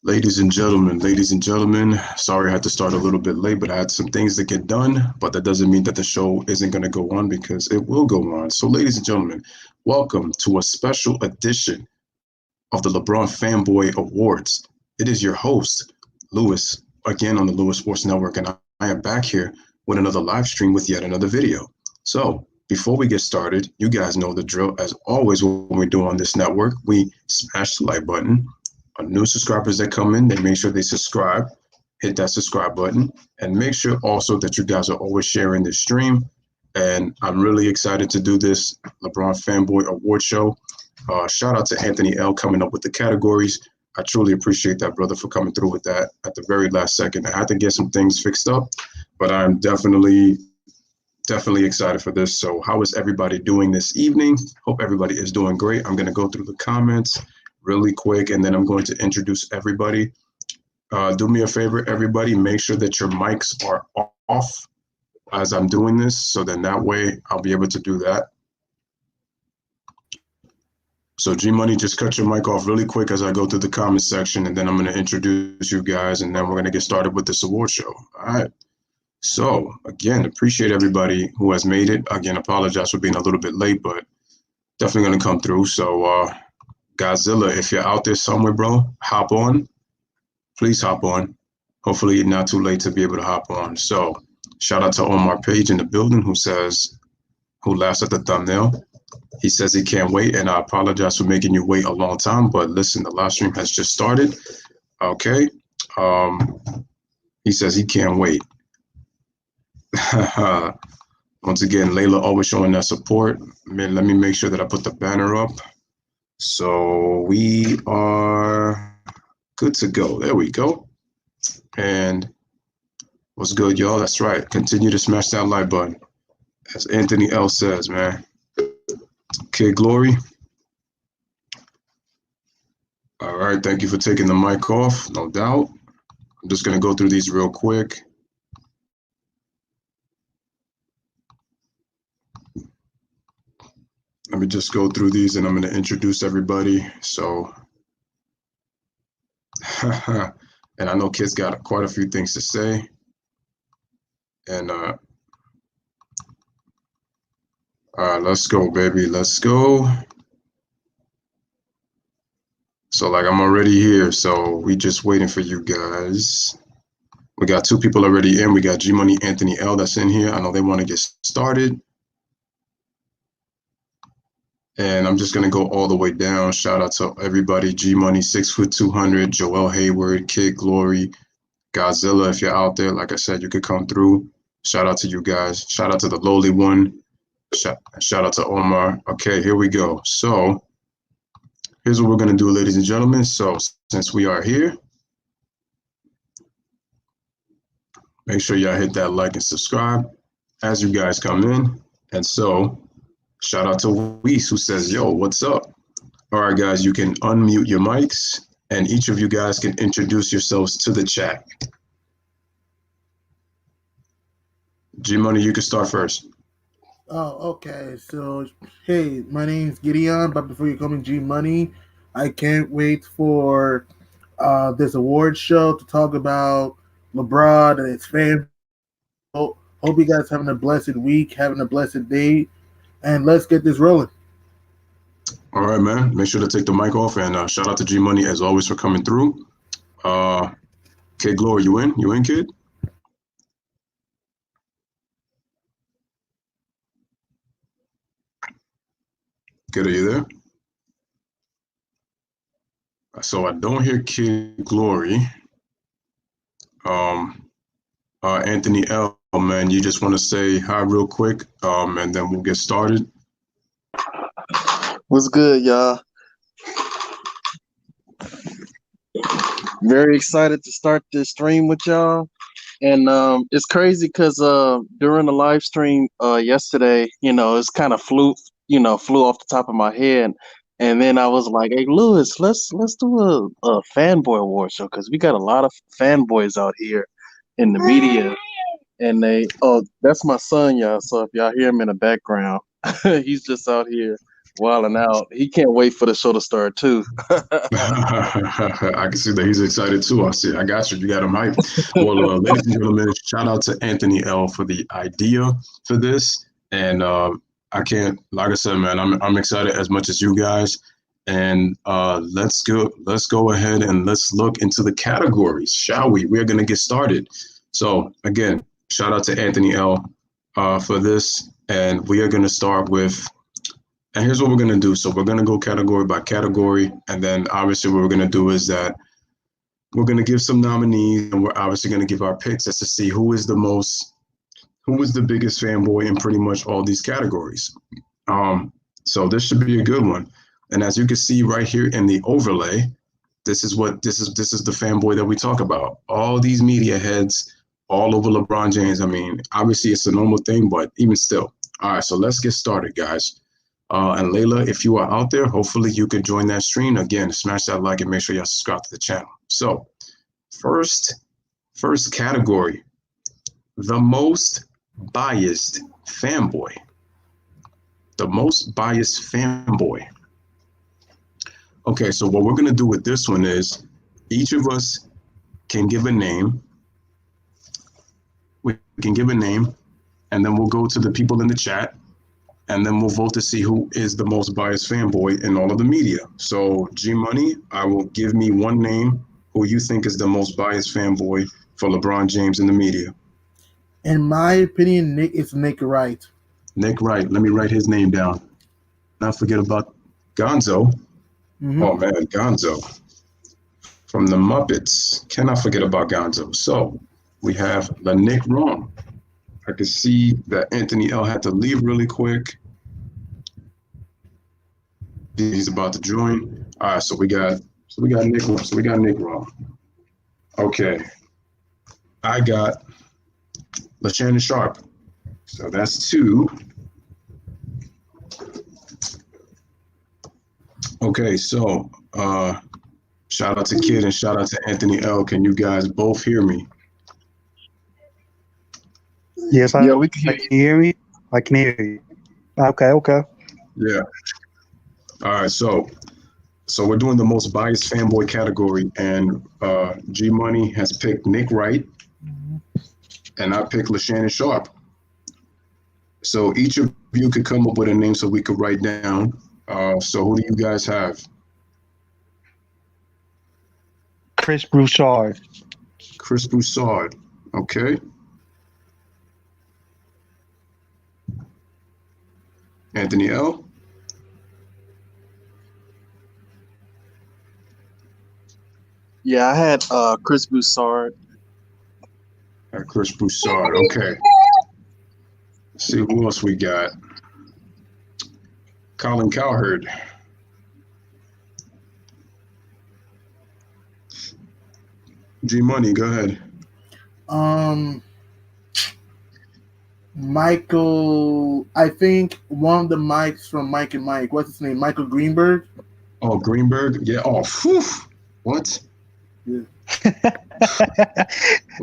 Ladies and gentlemen, sorry I had to start a little bit late, but I had some things to get done. But that doesn't mean that the show isn't going to go on because it will go on. So, ladies and gentlemen, welcome to a special edition of the LeBron Fanboy Awards. It is your host, Lewis, again on the Lewis Sports Network, and I am back here with another live stream with yet another video. So, before we get started, you guys know the drill. As always, when we do on this network, we smash the like button. New subscribers that come in, they make sure they subscribe, hit that subscribe button, and make sure also that you guys are always sharing this stream. And I'm really excited to do this LeBron Fanboy Award Show. Shout out to Anthony L coming up with the categories. I truly appreciate that, brother, for coming through with that at the very last second. I had to get some things fixed up, but I'm definitely excited for this. So how is everybody doing this evening? Hope everybody is doing great. I'm going to go through the comments really quick, and then I'm going to introduce everybody. Do me a favor, everybody, make sure that your mics are off as I'm doing this, so then that way I'll be able to do that. So G-Money, just cut your mic off really quick as I go through the comment section, and then I'm going to introduce you guys, and then we're going to get started with this award show. All right. So, again, appreciate everybody who has made it. Again, apologize for being a little bit late, but definitely going to come through. So, Godzilla, if you're out there somewhere, bro, hop on. Please hop on. Hopefully you're not too late to be able to hop on. So shout out to Omar Page in the building who laughs at the thumbnail. He says he can't wait, and I apologize for making you wait a long time, but listen, the live stream has just started. Okay. He says he can't wait. Once again, Layla always showing that support. Man, let me make sure that I put the banner up. So we are good to go. There we go. And what's good, y'all? That's right. Continue to smash that like button. As Anthony L says, man. Kid Glory. All right. Thank you for taking the mic off. No doubt. I'm just going to go through these real quick. Let me just go through these and I'm going to introduce everybody. So, and I know kids got quite a few things to say. And, all right, let's go, baby. Let's go. So, like, I'm already here. So, we just waiting for you guys. We got two people already in. We got G-Money, Anthony L that's in here. I know they want to get started. And I'm just going to go all the way down. Shout out to everybody. G-Money, 6'200", Joel Hayward, Kid Glory, Godzilla. If you're out there, like I said, you could come through. Shout out to you guys. Shout out to the lowly one. Shout out to Omar. Okay, here we go. So here's what we're going to do, ladies and gentlemen. So since we are here, make sure y'all hit that like and subscribe as you guys come in. And so shout out to Weiss, who says, yo, what's up? All right, guys, you can unmute your mics, and each of you guys can introduce yourselves to the chat. G-Money, you can start first. Oh, okay. So, hey, my name's Gideon, but before you call me G-Money, I can't wait for this award show to talk about LeBron and his fans. Hope you guys having a blessed week, having a blessed day. And let's get this rolling. All right, man. Make sure to take the mic off, and shout out to G-Money, as always, for coming through. Kid Glory, you in? You in, kid? Kid, are you there? So I don't hear Kid Glory. Anthony L, man, you just want to say hi real quick, and then we'll get started. What's good, y'all? Very excited to start this stream with y'all. And it's crazy because during the live stream yesterday, it's kind of flew off the top of my head. And then I was like, hey, Lewis, let's do a fanboy award show because we got a lot of fanboys out here in the media. And that's my son, y'all. So if y'all hear him in the background, he's just out here wilding out. He can't wait for the show to start too. I can see that he's excited too. I see. I got you. You got him hyped. Well, ladies and gentlemen, shout out to Anthony L for the idea for this, and I can't, like I said, man, I'm excited as much as you guys. And let's go ahead and let's look into the categories, shall we? We're gonna get started. So again, shout out to Anthony L for this, and we are gonna start with. And here's what we're going to do. So we're going to go category by category. And then obviously what we're going to do is that we're going to give some nominees, and we're obviously going to give our picks as to see who is the biggest fanboy in pretty much all these categories. So this should be a good one. And as you can see right here in the overlay, this is the fanboy that we talk about. All these media heads all over LeBron James. I mean, obviously it's a normal thing, but even still. All right, so let's get started, guys. And Layla, if you are out there, hopefully you can join that stream. Again, smash that like and make sure y'all subscribe to the channel. So first category, the most biased fanboy. The most biased fanboy. Okay, so what we're going to do with this one is each of us can give a name. We can give a name, and then we'll go to the people in the chat. And then we'll vote to see who is the most biased fanboy in all of the media. So G Money, I will give me one name who you think is the most biased fanboy for LeBron James in the media. In my opinion, it's Nick Wright. Nick Wright. Let me write his name down. Not forget about Gonzo. Mm-hmm. Oh man, Gonzo. From the Muppets. Cannot forget about Gonzo. So we have the Nick wrong. I can see that Anthony L had to leave really quick. He's about to join. All right, so we got Nick. So we got Nick wrong. Okay, I got LaShannon Sharp. So that's 2. Okay, so shout out to Kid and shout out to Anthony L. Can you guys both hear me? Yes, we can hear me. I can hear you. Okay. Yeah. All right, so we're doing the most biased fanboy category, and G Money has picked Nick Wright, and I picked LaShannon Sharp. So each of you could come up with a name so we could write down. So who do you guys have? Chris Broussard. Chris Broussard. Okay. Anthony L. Yeah, I had Chris Broussard. Chris Broussard. Okay. Let's see who else we got. Colin Cowherd. G Money, go ahead. Michael, I think one of the Mikes from Mike and Mike. What's his name? Michael Greenberg. Oh, Greenberg. Yeah. Oh, whew. What? Yeah.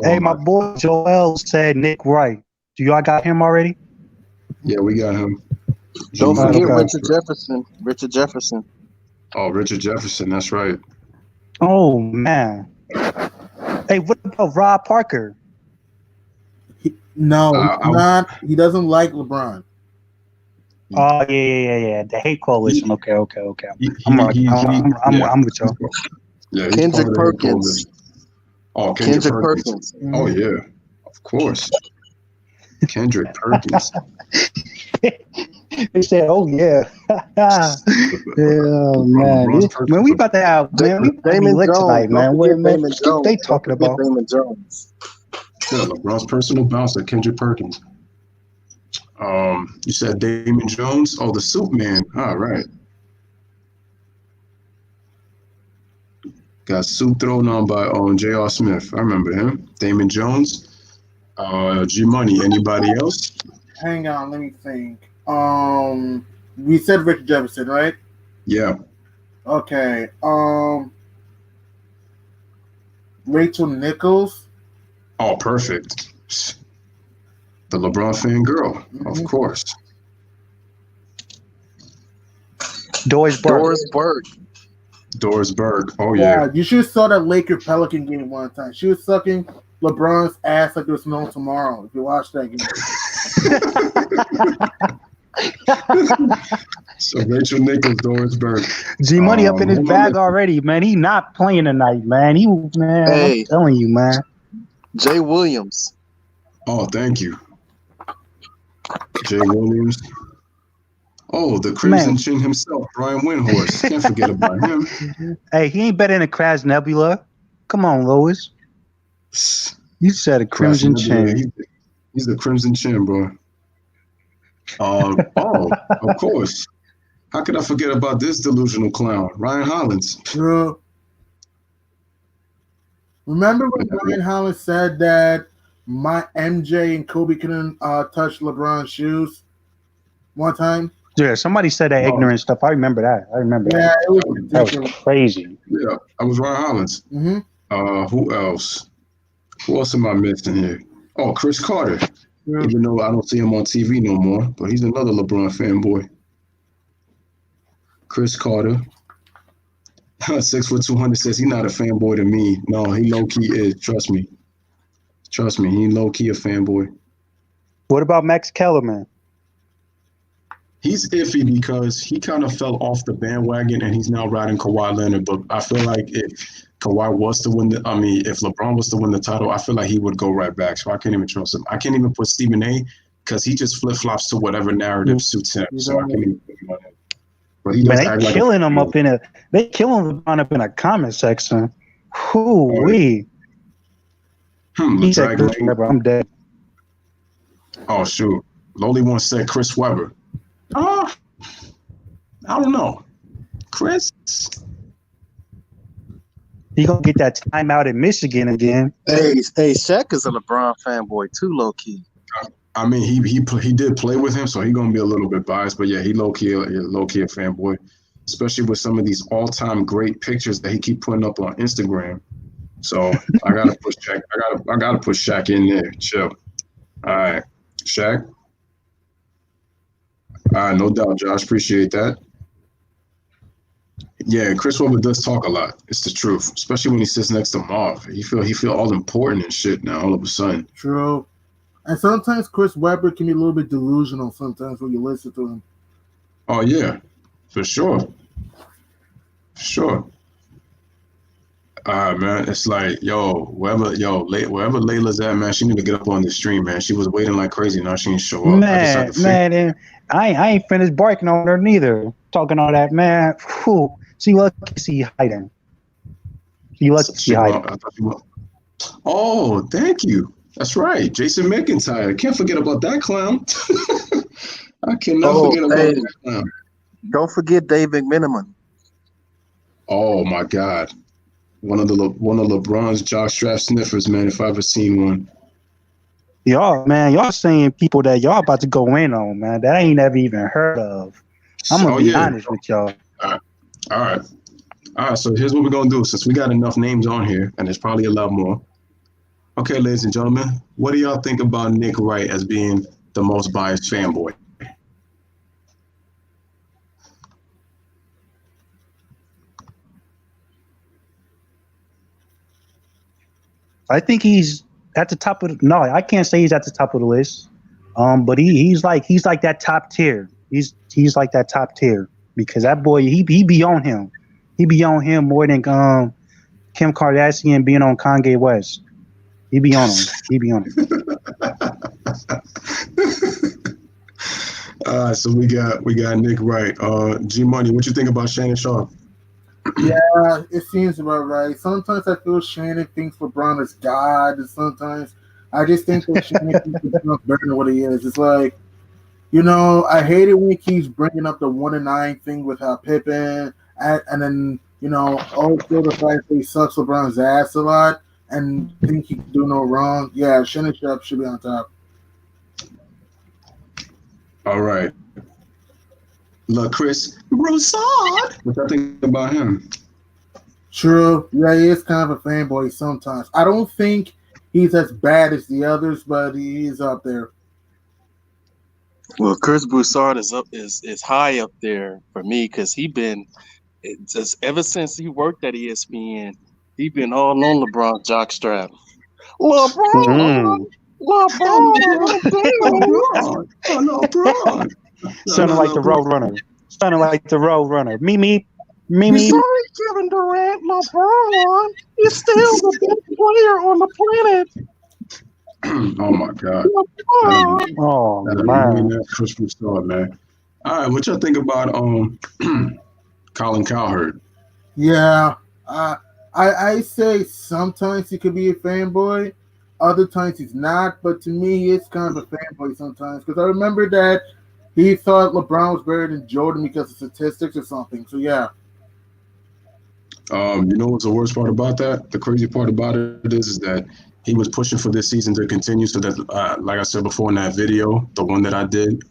Hey, my boy Joel said Nick Wright. Do y'all got him already? Yeah, we got him. Don't forget Richard Jefferson. Richard Jefferson. Oh, Richard Jefferson. That's right. Oh man. Hey, what about Rob Parker? No, not. He doesn't like LeBron. Oh yeah. The hate coalition. Okay. I'm with y'all. Yeah, Kendrick Perkins. Oh, Kendrick Perkins. Oh yeah, of course. Kendrick Perkins. They said, "Oh yeah, yeah, man. Man, we about to have Damon lit Jones tonight, man. What they Jones. talking about? Damon Jones. Yeah, LeBron's personal bouncer, Kendrick Perkins. You said Damon Jones? Oh, the Soup Man. All right. Got soup thrown on by J.R. Smith. I remember him. Damon Jones. G Money. Anybody else? Hang on, let me think. We said Richard Jefferson, right? Yeah. Okay. Rachel Nichols. Oh, perfect. The LeBron fan girl, of course. Doris Burke. Doris Burke. Doris Burke. Oh Yeah, yeah. you should have saw that Laker Pelican game one time. She was sucking LeBron's ass like there was no tomorrow. If you watch that game. So Rachel Nichols, Doris Burke. G Money up in his bag already, man. He not playing tonight, man. Hey. I'm telling you, man. Jay Williams. Oh, thank you. Jay Williams. Oh, the Crimson Chin himself, Brian Windhorse. Can't forget about him. Hey, he ain't better than Crash Nebula. Come on, Lois. You said a Crimson Chin. He's the Crimson Chin, bro. Of course. How could I forget about this delusional clown, Ryan Hollins? Bro. Remember when Ryan Hollins said that my MJ and Kobe couldn't touch LeBron's shoes one time? Yeah, somebody said that ignorant stuff. I remember that. Yeah, it was ridiculous. That was crazy. Yeah, I was Ryan Hollins. Mm-hmm. Who else? Who else am I missing here? Oh, Chris Carter. Yeah. Even though I don't see him on TV no more, but he's another LeBron fanboy. Chris Carter. 6'2", 200 says he's not a fanboy to me. No, he low-key is. Trust me. He low-key a fanboy. What about Max Kellerman? He's iffy because he kind of fell off the bandwagon and he's now riding Kawhi Leonard. But I feel like if Kawhi was to win if LeBron was to win the title, I feel like he would go right back. So I can't even trust him. I can't even put Stephen A because he just flip-flops to whatever narrative suits him. So I can't even put him on him. But he does they killing him up in they killing LeBron up in a comment section. Whoo-wee. He said Chris Webber, I'm dead. Oh shoot. Lowly one said Chris Webber. I don't know. Chris. He gonna get that timeout in Michigan again. Hey, Shaq is a LeBron fanboy too, low key. I mean, he did play with him, so he's gonna be a little bit biased. But yeah, he low key a fanboy, especially with some of these all time great pictures that he keep putting up on Instagram. So I gotta push Shaq. I gotta put Shaq in there. Chill. All right, Shaq. All right, no doubt, Josh. Appreciate that. Yeah, Chris Webber does talk a lot. It's the truth, especially when he sits next to Marv. He feel all important and shit now. All of a sudden. True. And sometimes Chris Webber can be a little bit delusional sometimes when you listen to him. Oh, yeah. For sure. Man, it's like, wherever Layla's at, man, she need to get up on the stream, man. She was waiting like crazy. Now she ain't show up. Man, I ain't finished barking on her neither. Talking all that, man. Whew. She lucky she hiding. Oh, thank you. That's right. Jason McIntyre. Can't forget about that clown. I cannot forget about that clown. Don't forget Dave McMiniman. Oh my God. One of LeBron's jockstrap sniffers, man, if I ever seen one. Y'all saying people that y'all about to go in on, man, that I ain't never even heard of. I'm gonna be honest with y'all. All right. So here's what we're gonna do. Since we got enough names on here, and there's probably a lot more. Okay, ladies and gentlemen, what do y'all think about Nick Wright as being the most biased fanboy? I think he's at the top of no, I can't say he's at the top of the list. But he's like that top tier. He's like that top tier because that boy he be on him. He be on him more than Kim Kardashian being on Kanye West. He be on him. So we got Nick Wright. G Money, what you think about Shannon Sharp? Yeah, it seems about right. Sometimes I feel Shannon thinks LeBron is God, and sometimes I just think that Shannon thinks LeBron's better than what he is. It's like, I hate it when he keeps bringing up the 1-9 thing with Pippen, and then also the fact that he sucks LeBron's ass a lot and think he can do no wrong. Yeah, Shannon Sharp should be on top. All right. Look, Chris Broussard. What I think about him? True. Yeah, he is kind of a fanboy sometimes. I don't think he's as bad as the others, but he is up there. Well, Chris Broussard is high up there for me because just ever since he worked at ESPN, he been all on LeBron jockstrap. LeBron, Mm. LeBron, LeBron. Oh, LeBron. No, Sounding no, like no, the bro. road runner. Sounding like the road runner. Me, me, me, you me. sorry, Kevin Durant. LeBron is still the best player on the planet. Oh my God. LeBron. Oh That man. mean that's Christmas start, man. All right, what y'all think about Colin Cowherd? Yeah, I say sometimes he could be a fanboy, other times he's not. But to me, he is kind of a fanboy sometimes because I remember that he thought LeBron was better than Jordan because of statistics or something. So yeah, You know what's the worst part about that? The crazy part about it is that he was pushing for this season to continue. So that, like I said before in that video, the one that I did,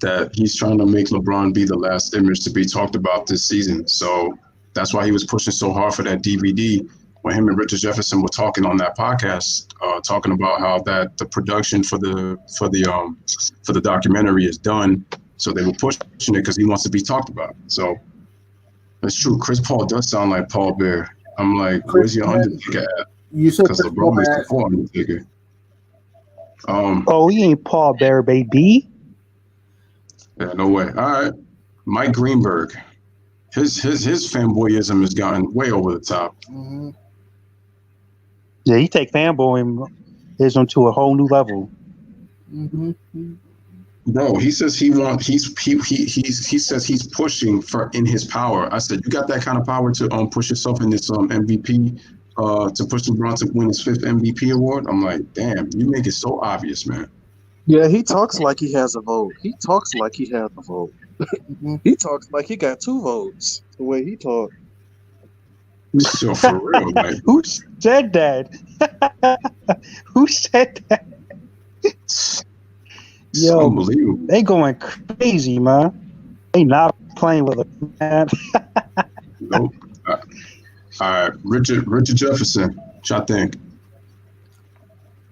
that he's trying to make LeBron be the last image to be talked about this season. So that's why he was pushing so hard for that DVD. When him and Richard Jefferson were talking on that podcast, talking about how that the production for the documentary is done, so they were pushing it because he wants to be talked about. So that's true. Chris Paul does sound like Paul Bear. I'm like, Chris, where's your Undertaker at? you said Because Chris Paul LeBron is the has Paul Undertaker. Oh, he ain't Paul Bear, baby. Yeah, no way. All right, Mike Greenberg. His fanboyism has gotten way over the top. mhm. Yeah, he take fanboyism to a whole new level. Bro, he says he says he's pushing for in his power. I said, you got that kind of power to push yourself in this MVP to push LeBron to win his 5th MVP award. I'm like, damn, you make it so obvious, man. Yeah, he talks like he has a vote. He talks like he has a vote. He talks like he got 2 votes. The way he talks. So for real, like, Who said that? Who said that? it's Yo, unbelievable. they going crazy, man. They not playing with it, man. Nope. All right, Richard Jefferson. What y'all think?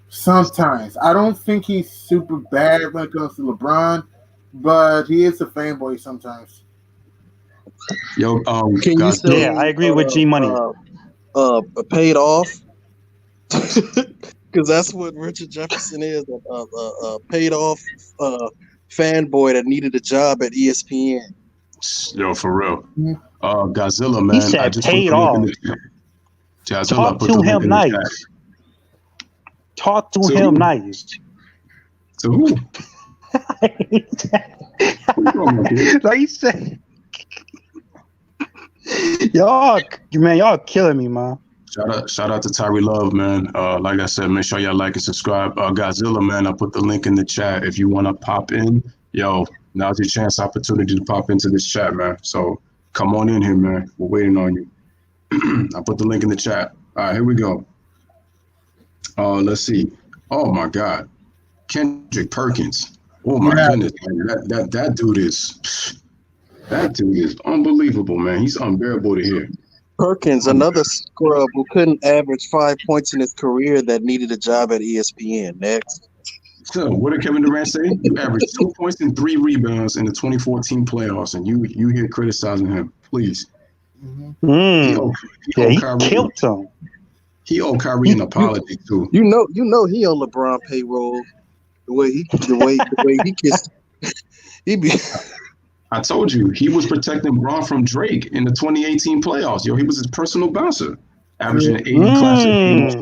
Sometimes I don't think he's super bad when it comes to LeBron, but he is a fanboy sometimes. Yo, Can you guys, say Yeah, I agree with G Money. paid off? Because that's what Richard Jefferson is, a paid off fanboy that needed a job at ESPN. yo, for real. Mhm. Godzilla, He man. said I just paid put the link off. in the chat. Godzilla, Talk put the to link him in the nice. chat. Talk to To him who? nice. To who? What you talking about, kid? Like he said, y'all killing me, man. Shout out to Tyree Love, man. Like I said, make sure y'all like and subscribe. Godzilla, man, I put the link in the chat. If you want to pop in, yo, now's your chance, opportunity to pop into this chat, man. So come on in here, man. We're waiting on you. I put the link in the chat. All right, here we go. Let's see. Oh my God, Kendrick Perkins. Oh my Yeah, goodness, man. That dude is unbelievable, man. He's unbearable to hear. Perkins, another scrub who couldn't average 5 points in his career that needed a job at ESPN. Next. So, what did Kevin Durant say? You averaged 2 points and 3 rebounds in the 2014 playoffs, and you here criticizing him. Please. He owe, Yeah, he Kyrie. killed him. He owed Kyrie an apology too. You know he on LeBron payroll. The way he kissed. He be. I told you he was protecting Braun from Drake in the 2018 playoffs. Yo, he was his personal bouncer, averaging 80 classic games.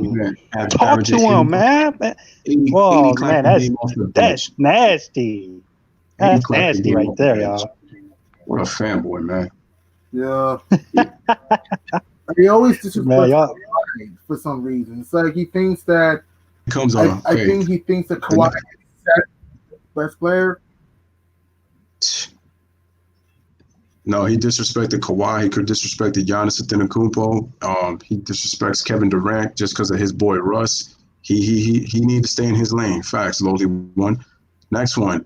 Talk to him, man. 80 Oh classic man, game off the bench. that's nasty. That's nasty right there, y'all. What a fanboy, man. yeah. He always disrespects Man, y'all. Kawhi for some reason. It's like he thinks that. Comes on. I think he thinks that Kawhi is the best player. No, he disrespected Kawhi. He could disrespected Giannis Antetokounmpo. He disrespects Kevin Durant just because of his boy Russ. He need to stay in his lane. Facts, lowly one. Next one,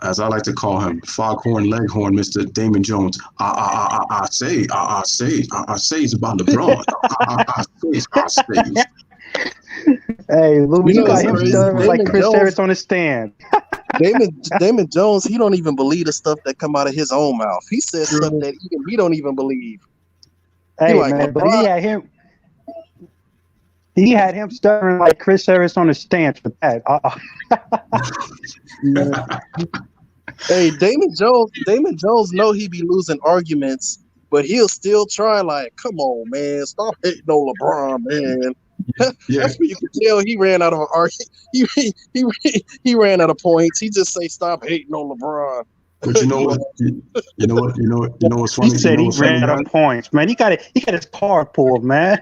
as I like to call him, Foghorn Leghorn, Mr. Damon Jones. I say it's about LeBron. I say. Hey, Louis, you got him crazy. stuttering like Damon Chris Jones- Harris on the stand. Damon Jones, he don't even believe the stuff that come out of his own mouth. He says stuff that even he don't even believe. Hey, He like, man, but LeBron, he had him stuttering like Chris Harris on the stance with that. hey, Damon Jones know he be losing arguments, but he'll still try. Like, come on, man, stop hating on LeBron, man. Yeah, That's what you can tell. He ran out of he ran out of points. He just say, stop hating on LeBron. but you know what? You know what's He funny? said he What's funny, ran out guys? of points, man. He got his card pulled, man.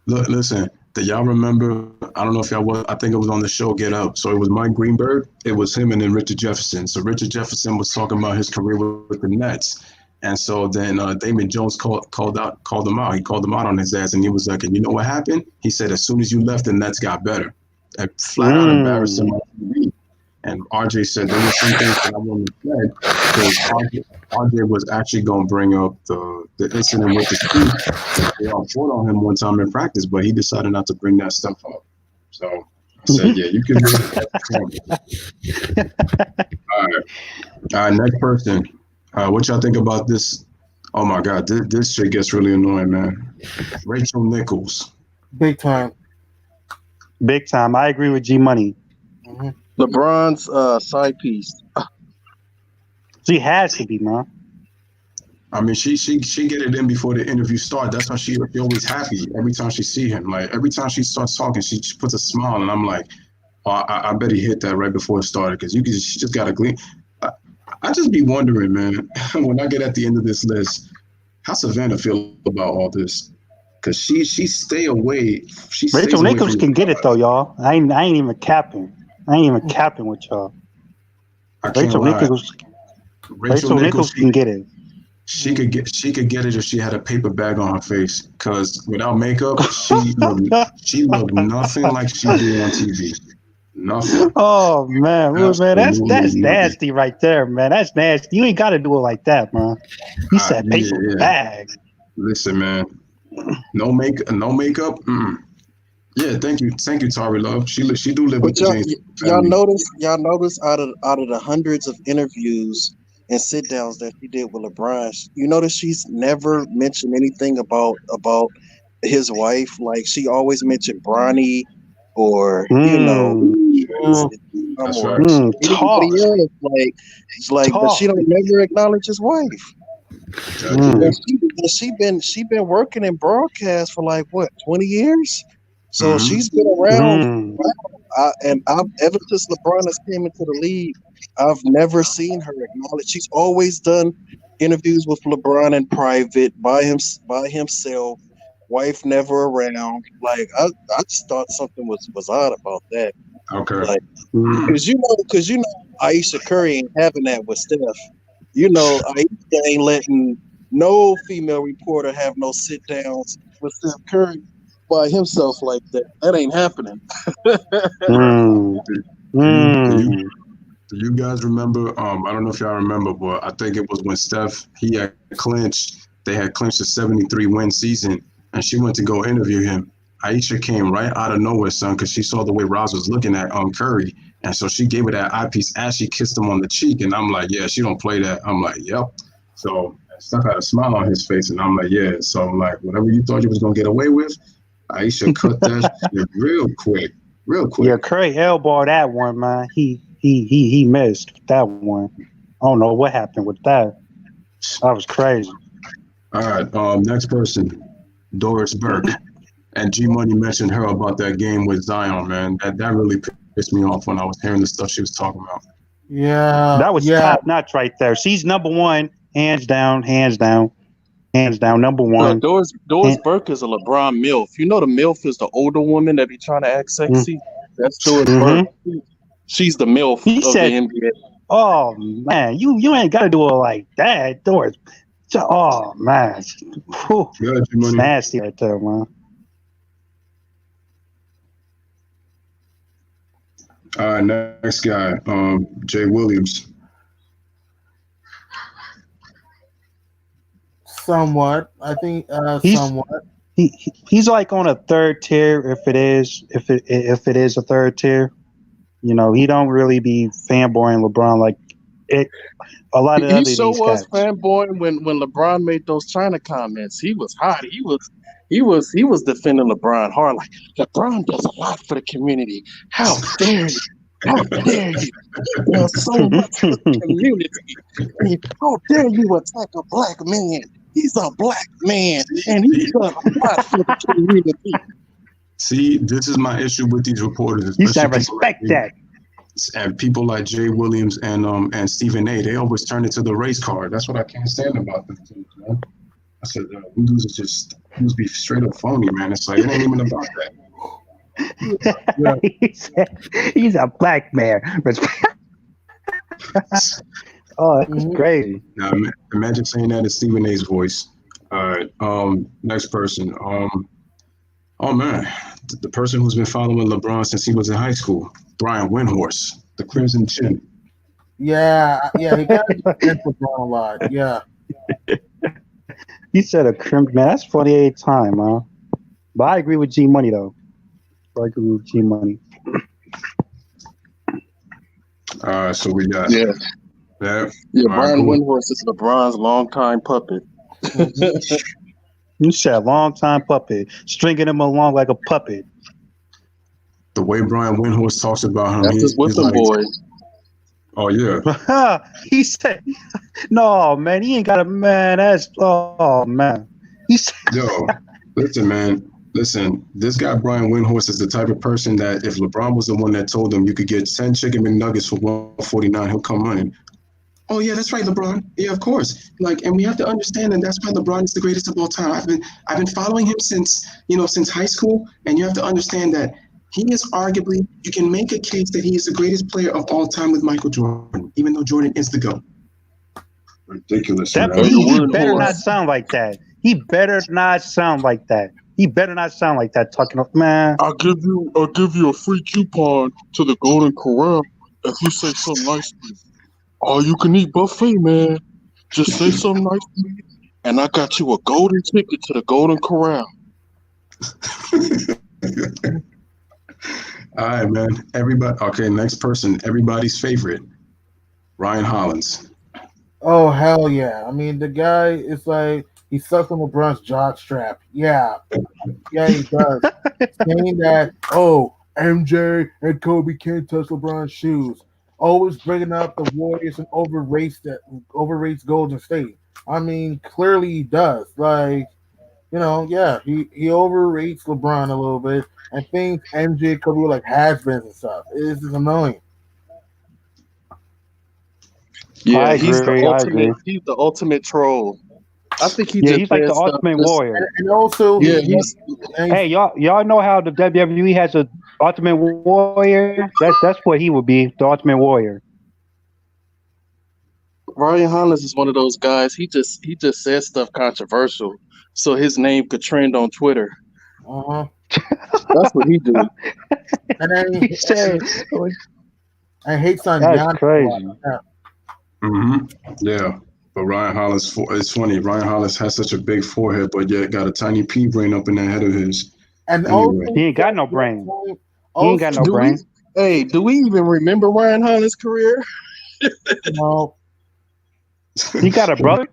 Look, listen. Do y'all remember? I don't know if y'all was. I think it was on the show Get Up. So it was Mike Greenberg. It was him and then Richard Jefferson. So Richard Jefferson was talking about his career with the Nets, and so then Damon Jones called him out. He called him out on his ass, and he was like, "And you know what happened?" He said, "As soon as you left, the Nets got better." And flat out embarrassed him on TV. And RJ said there was some things that I wouldn't have said because RJ was actually going to bring up the incident with the speech. They all fought on him one time in practice, but he decided not to bring that stuff up. So I said, yeah, you can read it. All right, next person. What y'all think about this? Oh my God, this shit gets really annoying, man. Rachel Nichols. Big time. Big time. I agree with G Money. Mm-hmm. LeBron's side piece. She has to be, man. I mean, she get it in before the interview starts. That's why she always happy every time she see him. Like every time she starts talking, she puts a smile, and I'm like, oh, I bet he hit that right before it started because she just got a gleam. I just be wondering, man, when I get at the end of this list, how Savannah feel about all this? Because she stay away. Rachel Nichols can get it though, y'all. I ain't even capping. I ain't even capping with y'all. Rachel Nichols can get it. She could get it if she had a paper bag on her face. Cause without makeup, she looked nothing like she do on TV. Nothing. Oh man, that's nothing. nasty right there, man. That's nasty. You ain't got to do it like that, man. You said paper bag. Listen, man. No makeup. Mm-mm. Yeah, thank you, Tari Love. She do live with the James. Y'all notice out of the hundreds of interviews and sit downs that she did with LeBron, you notice she's never mentioned anything about his wife. Like she always mentioned Bronny or That's right. anybody else. Like, but she don't never acknowledge his wife. And she been working in broadcast for like what 20 years. So she's been around, and ever since LeBron has came into the league, I've never seen her acknowledge. She's always done interviews with LeBron in private by himself, wife never around. Like I just thought something was odd about that. Okay. Like, because you know Aisha Curry ain't having that with Steph. You know Aisha ain't letting no female reporter have no sit downs with Steph Curry by himself like that. That ain't happening. Do you guys remember? I don't know if y'all remember, but I think it was when Steph they had clinched a 73 win season, and she went to go interview him. Aisha came right out of nowhere, son, because she saw the way Roz was looking at Curry, and so she gave her that eyepiece as she kissed him on the cheek, and I'm like, yeah, she don't play that. I'm like, yep. So Steph had a smile on his face, and I'm like, yeah. So I'm like, whatever you thought you was gonna get away with, Aisha cut that shit real quick. Yeah, Curry elbowed that one, man. He missed that one. I don't know what happened with that. That was crazy. All right, next person, Doris Burke. And G Money mentioned her about that game with Zion, man. That really pissed me off when I was hearing the stuff she was talking about. Yeah. That was top notch right there. She's number one, hands down, number one. Doris Burke is a LeBron MILF. You know the MILF is the older woman that be trying to act sexy? That's Doris Burke. She's the MILF of the NBA. Oh man, you ain't gotta do it like that, Doris. Oh man. It's nasty right there, man. Next guy, Jay Williams. Somewhat, I think. Somewhat. He's like on a third tier if it is a third tier. You know, he don't really be fanboying LeBron like it. A lot of He other sure these was cats. fanboy when LeBron made those China comments. He was hot. He was defending LeBron hard. Like LeBron does a lot for the community. How dare you? How dare you? He does so much for the community. And how dare you attack a black man? He's a black man, and he See, does a lot for the community. see, this is my issue with these reporters, You especially said people like respect that. and people like Jay Williams and Stephen A. They always turn it to the race card. That's what I can't stand about them too, man. I said, them dudes are just dudes be straight up phony, man. It's like it ain't even about that. Yeah. He said, he's a black man. Oh, that's Mhm. crazy. Now imagine saying that in Stephen A.'s voice. All right, next person. Oh man, the person who's been following LeBron since he was in high school, Brian Windhorse, the Crimson Chin. Yeah, he got against LeBron a lot. Yeah. He said a crimp, man. That's 48 time, man. But I agree with G Money though. I agree with G Money. So we got Yeah, that. yeah. All right, Brian cool. Windhorst is LeBron's longtime puppet. You said long time puppet, stringing him along like a puppet. The way Brian Windhorse talks about him, That's his he's whipping like, boy. oh yeah, He said, "No, man, he ain't got a man. That's oh man." He said, yo, listen, man. Listen, this guy Brian Windhorse is the type of person that if LeBron was the one that told him you could get 10 chicken McNuggets for 149, he'll come running. Oh yeah, that's right, LeBron. Yeah, of course. Like, and we have to understand that that's why LeBron is the greatest of all time. I've been following him since high school, and you have to understand that he is arguably you can make a case that he is the greatest player of all time with Michael Jordan, even though Jordan is the GOAT. Ridiculous, that man. he better Windhorse. not sound like that. He better not sound like that. He better not sound like that. Talking, man. I'll give you a free coupon to the Golden Corral if you say something nice to me. All you can eat buffet, man. Just say something nice to me, and I got you a golden ticket to the Golden Corral. All right, man. Everybody. Okay, next person. Everybody's favorite, Ryan Hollins. Oh hell yeah! I mean, the guy is like he sucks on LeBron's jock strap. Yeah, he does. Saying that, oh, MJ and Kobe can't touch LeBron's shoes. Always bringing up the Warriors and overrates Golden State. I mean, clearly he does. Like, yeah, he overrates LeBron a little bit and thinks MJ and Kobe were like has-beens and stuff. This is annoying. Yeah, I he's the agree. I ultimate. agree. He's the ultimate troll. I think he Yeah, just he's like the says stuff. ultimate Just, warrior. And also, yeah, he's Hey, y'all know how the WWE has a ultimate warrior? That's what he would be, the ultimate warrior. Ryan Hollins is one of those guys. He just says stuff controversial, so his name could trend on Twitter. uh-huh. That's what he do. And then He said, I hate on "That's Giannis a crazy." lot. Yeah. Yeah, but Ryan Hollins. It's funny. Ryan Hollins has such a big forehead, but yet got a tiny pea brain up in that head of his. And Anyway. also, He ain't got no brain. He Also, ain't got no Do we? brain. Hey, do we even remember Ryan Hollins' career? no, He got a brother.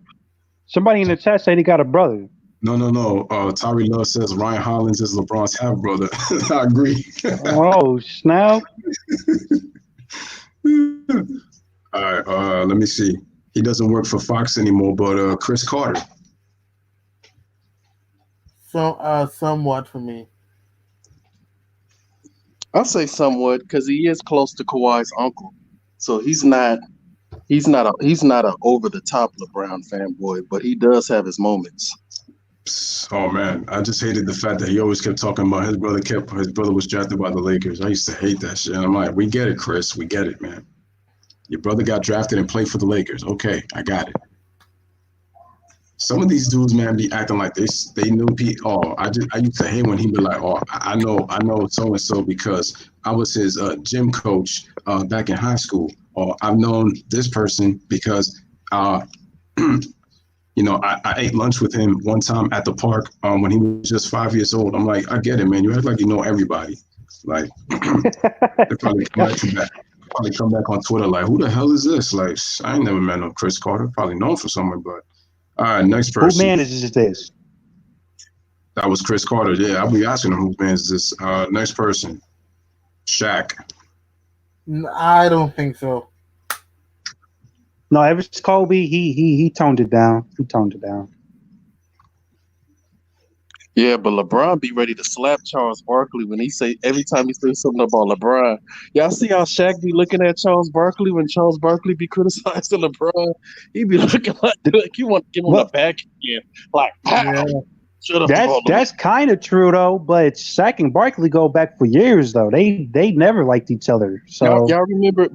Somebody in the chat said he got a brother. No. Tyree Love says Ryan Hollins is LeBron's half brother. I agree. Oh snap! All right. Let me see. He doesn't work for Fox anymore, but Chris Carter. so somewhat for me. I'll say somewhat because he is close to Kawhi's uncle, so he's not a over the top LeBron fanboy, but he does have his moments. Oh man, I just hated the fact that he always kept talking about his brother was drafted by the Lakers. I used to hate that shit. And I'm like, we get it, Chris. We get it, man. Your brother got drafted and played for the Lakers. Okay, I got it. Some of these dudes, man, be acting like they knew people. Oh, I used to hate when he'd be like, oh, I know so and so because I was his gym coach back in high school, or I've known this person because I ate lunch with him one time at the park when he was just 5 years old. I'm like, I get it, man. You act like you know everybody. Like they probably come back on Twitter like, who the hell is this? Like, I ain't never met no Chris Carter. Probably known for somewhere, but all right, next Who person. man is this? That was Chris Carter. Yeah, I'll be asking him whose man is this. Next person, Shaq. I don't think so. No, it was Kobe. He toned it down. He toned it down. Yeah, but LeBron be ready to slap Charles Barkley when he say every time he says something about LeBron. Y'all see how Shaq be looking at Charles Barkley when Charles Barkley be criticizing LeBron? He be looking like you want to give him the back again. Like, Yeah. shut up. That's kind of true though. But Shaq and Barkley go back for years though. They never liked each other. So y'all remember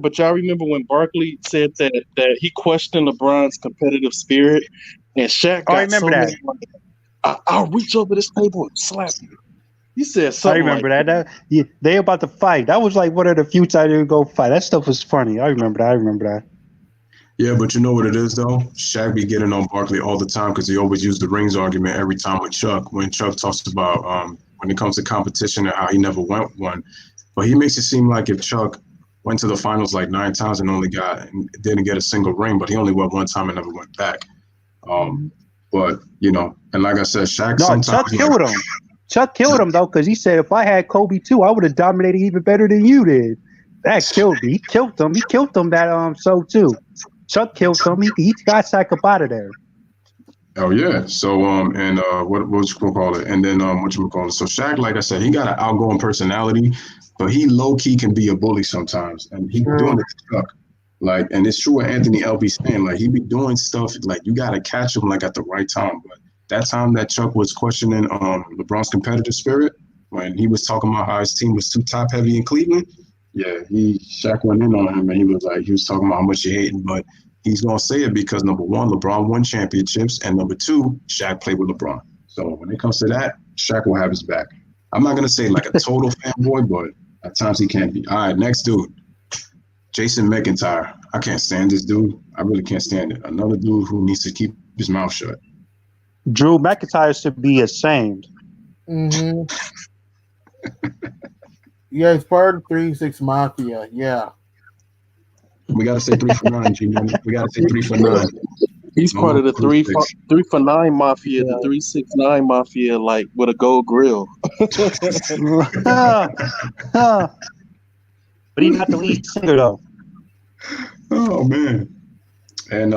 when Barkley said that he questioned LeBron's competitive spirit, and Shaq got I remember that. I'll reach over this table and slap you. He said something. I remember that. They about to fight. That was like one of the few times they would go fight. That stuff was funny. I remember that. Yeah, but you know what it is though? Shaq be getting on Barkley all the time because he always used the rings argument every time with Chuck when Chuck talks about when it comes to competition and how he never went one. But he makes it seem like if Chuck went to the finals like 9 times and didn't get a single ring, but he only went one time and never went back. But and like I said, Shaq sometimes Chuck killed him. Chuck killed him though, because he said if I had Kobe too, I would have dominated even better than you did. That killed me. He killed him. He killed him that so too. Chuck killed him. He got Shaq up out of there. Oh yeah. So what you gonna call it? And then what you gonna call it? So Shaq, like I said, he got an outgoing personality, but he low key can be a bully sometimes, and he doing it to Chuck. Like, and it's true what Anthony L. be saying. Like, he be doing stuff like you gotta catch him like at the right time. But that time that Chuck was questioning LeBron's competitive spirit when he was talking about how his team was too top heavy in Cleveland. Yeah, Shaq went in on him and he was talking about how much he hating, but he's gonna say it because number one, LeBron won championships, and number two, Shaq played with LeBron. So when it comes to that, Shaq will have his back. I'm not gonna say like a total fanboy, but at times he can be. All right, next dude. Jason McIntyre. I can't stand this dude. I really can't stand it. Another dude who needs to keep his mouth shut. Drew McIntyre should be ashamed. Mm-hmm. Yeah, he's part of 3-6 Mafia. Yeah. We got to say 3 for 9, G-Man. We got to say 3 for 9. He's part of the 3 for 9 Mafia, the 369 Mafia, like with a gold grill. But he's not the lead singer, though. Oh, man. And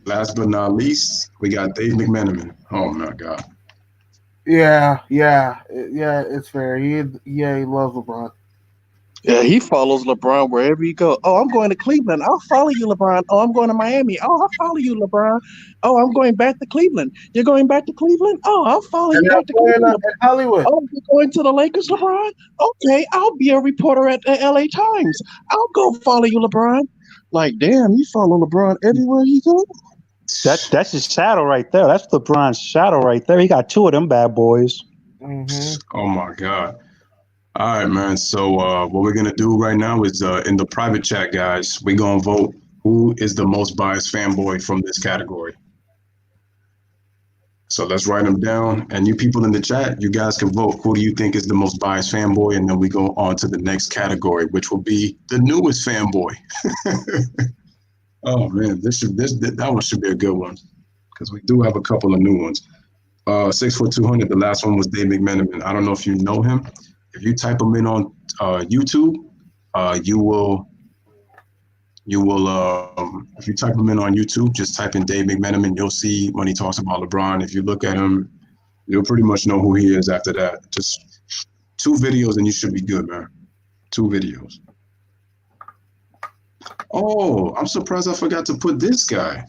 last but not least, we got Dave McMenamin. Oh, my God. Yeah, it's fair. He loves LeBron. Yeah, he follows LeBron wherever he goes. Oh, I'm going to Cleveland. I'll follow you, LeBron. Oh, I'm going to Miami. Oh, I'll follow you, LeBron. Oh, I'm going back to Cleveland. You're going back to Cleveland? Oh, I'll follow you back to Cleveland. Hollywood. Oh, you're going to the Lakers, LeBron? Okay, I'll be a reporter at the LA Times. I'll go follow you, LeBron. Like, damn, you follow LeBron everywhere he goes? That's his shadow right there. That's LeBron's shadow right there. He got 2 of them bad boys. Mm-hmm. Oh, my God. All right, man. So what we're going to do right now is in the private chat, guys, we're going to vote who is the most biased fanboy from this category. So let's write them down. And you people in the chat, you guys can vote. Who do you think is the most biased fanboy? And then we go on to the next category, which will be the newest fanboy. Oh, man, that one should be a good one because we do have a couple of new ones. 6 foot 200. The last one was Dave McMenamin. I don't know if you know him. If you type him in on YouTube, you will. If you type him in on YouTube, just type in Dave McMenamin. You'll see when he talks about LeBron. If you look at him, you'll pretty much know who he is after that. Just 2 videos and you should be good, man. 2 videos. Oh, I'm surprised I forgot to put this guy.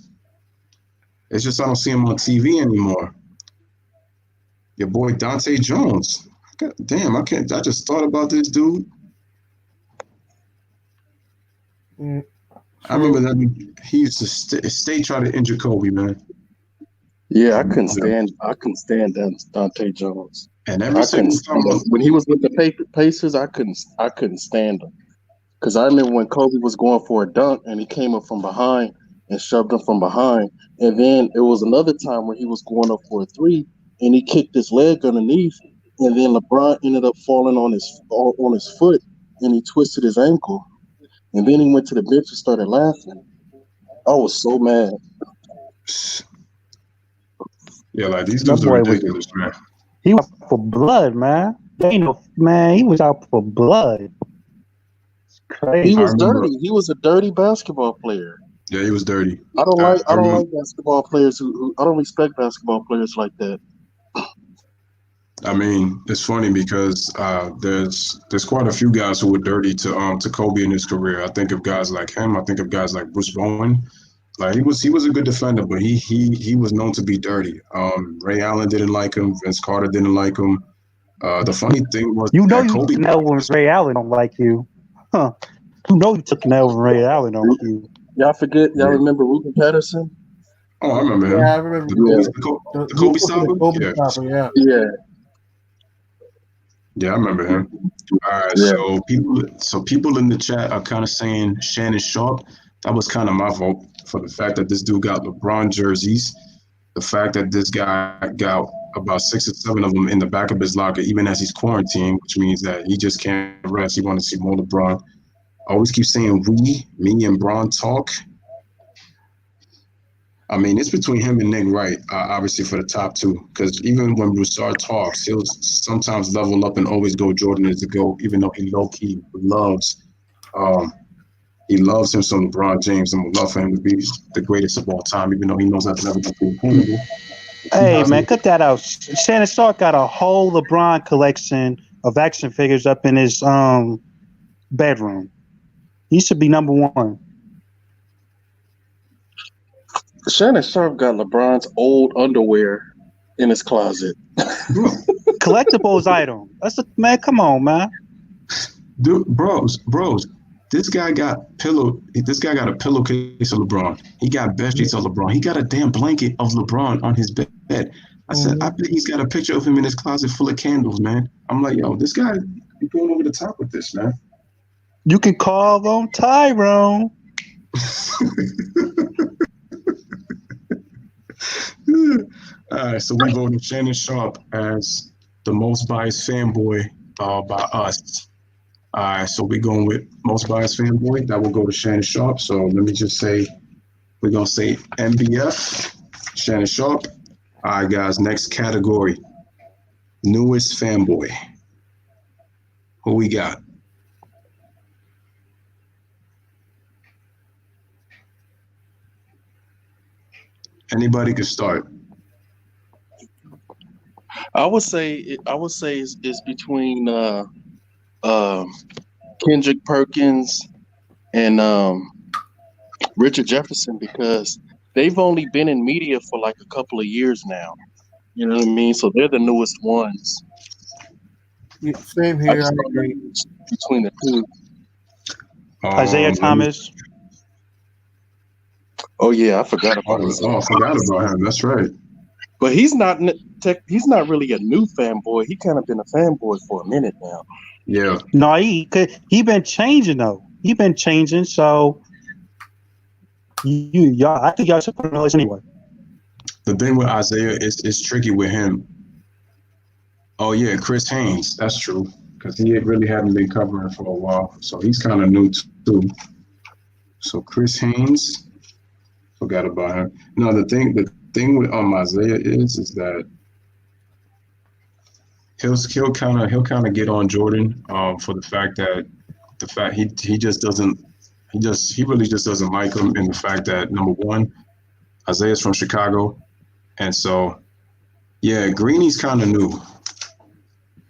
It's just I don't see him on TV anymore. Your boy Dante Jones. God damn, I just thought about this dude. I remember that he used to stay trying to injure Kobe, man. Yeah, I couldn't stand Dante Jones. And every single time when he was with the Pacers, I couldn't stand him. Because I remember when Kobe was going for a dunk and he came up from behind and shoved him from behind. And then it was another time where he was going up for a 3 and he kicked his leg underneath and then LeBron ended up falling on his foot, and he twisted his ankle, and then he went to the bench and started laughing. I was so mad. Yeah, like these That dudes are boy was ridiculous, man. he was out for blood, man. There ain't no man. He was out for blood. It's He I crazy. was remember. dirty. He was a dirty basketball player. Yeah, he was dirty. I I don't remember. like basketball players who I don't respect basketball players like that. I mean, it's funny because there's quite a few guys who were dirty to Kobe in his career. I think of guys like him. I think of guys like Bruce Bowen. Like he was a good defender, but he was known to be dirty. Ray Allen didn't like him. Vince Carter didn't like him. The funny thing was You know that you Kobe. took an L when Ray Allen don't like you. Huh. You know you took an L when Ray Allen don't like you. Y'all forget? Y'all Yeah. remember Ruben Patterson? Oh, I remember him. Yeah, I remember The Kobe. Kobe, Yeah, the He was Kobe supposed to be the stopper. Kobe Yeah, stopper, yeah. yeah, yeah, I remember him. All right, yeah. so people in the chat are kind of saying Shannon Sharp. That was kind of my vote for the fact that this dude got LeBron jerseys. The fact that this guy got about 6 or 7 of them in the back of his locker, even as he's quarantined, which means that he just can't rest. He want to see more LeBron. I always keep saying me and Bron talk. I mean, it's between him and Nick Wright, obviously for the top two. Because even when Broussard talks, he'll sometimes level up and always go Jordan is the GOAT, even though he low key um, loves him some LeBron James and would love for him to be the greatest of all time, even though he knows that's never going to be attainable. He Hey has man, no. cut that out. Shannon Sharp got a whole LeBron collection of action figures up in his bedroom. He should be number one. Shannon Sharp got LeBron's old underwear in his closet. Collectibles item. That's a man. Come on, man. Dude, bros. This guy got a pillowcase of LeBron. He got bed sheets of LeBron. He got a damn blanket of LeBron on his bed. I said, I bet he's got a picture of him in his closet full of candles, man. I'm like, yo, this guy, he's going over the top with this, man. You can call him Tyrone. All right, so we voted Shannon Sharp as the most biased fanboy by us. All right, so we're going with most biased fanboy. That will go to Shannon Sharp. So let me just say, we're going to say MBF, Shannon Sharp. All right, guys, next category, newest fanboy. Who we got? Anybody can start. I would say it's between Kendrick Perkins and Richard Jefferson because they've only been in media for like a couple of years now. You know what I mean? So they're the newest ones. Yeah, same I here. just I thought agree. maybe it's between the two. Isaiah Thomas. Oh yeah, I forgot about it. I forgot about him. That's right. But he's not really a new fanboy. He kind of been a fanboy for a minute now. Yeah. No, he been changing though. He been changing. So y'all, I think y'all should put him on the list anyway. The thing with Isaiah is tricky with him. Oh yeah, Chris Haynes. That's true because he really hadn't been covering for a while, so he's kind of new too. So Chris Haynes, forgot about him. No, the thing with Isaiah is that he'll kind of get on Jordan for the fact he really just doesn't like him, and the fact that number one, Isaiah's from Chicago, and so yeah, Greeny's kind of new.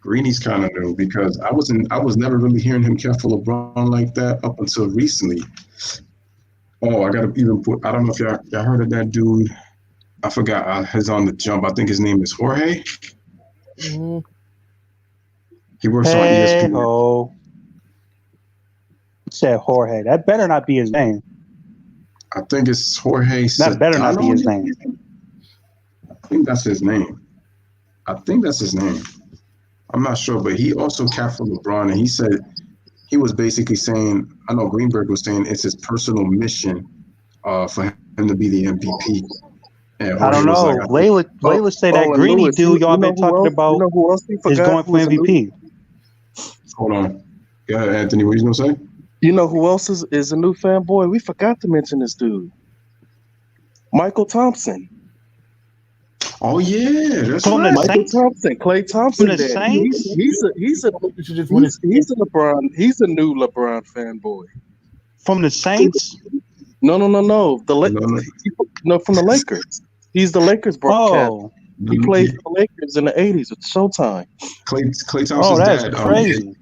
Because I was never really hearing him care for LeBron like that up until recently. Oh, I gotta even put. I don't know if y'all heard of that dude. I forgot. He's on the jump. I think his name is Jorge. Mm-hmm. He works on Hey ESPN. ho. Said Jorge. That better not be his name. I think it's Jorge. That better not be his name. I think that's his name. I'm not sure, but he also capped for LeBron, and he said he was basically saying, I know Greenberg was saying it's his personal mission for him to be the MVP. And I don't Jorge was like, know. Layla say that And greedy Lewis, dude y'all you know been who talking else? You about know who else we is forgot? going for MVP. hold on. Go ahead, Anthony. What you gonna say? You know who else is a new fanboy? We forgot to mention this dude, Michael Thompson. Oh yeah, that's From the right. Michael Saints? Thompson, Clay From Thompson, the daddy. Saints? You should just win his He's a LeBron. He's a new LeBron fanboy. From the Saints? No. No, no, No, from the Lakers. He's the Lakers broadcast. Oh. He no, played for the Lakers in the '80s with Showtime. Clay Oh, Thompson's that's dad. crazy.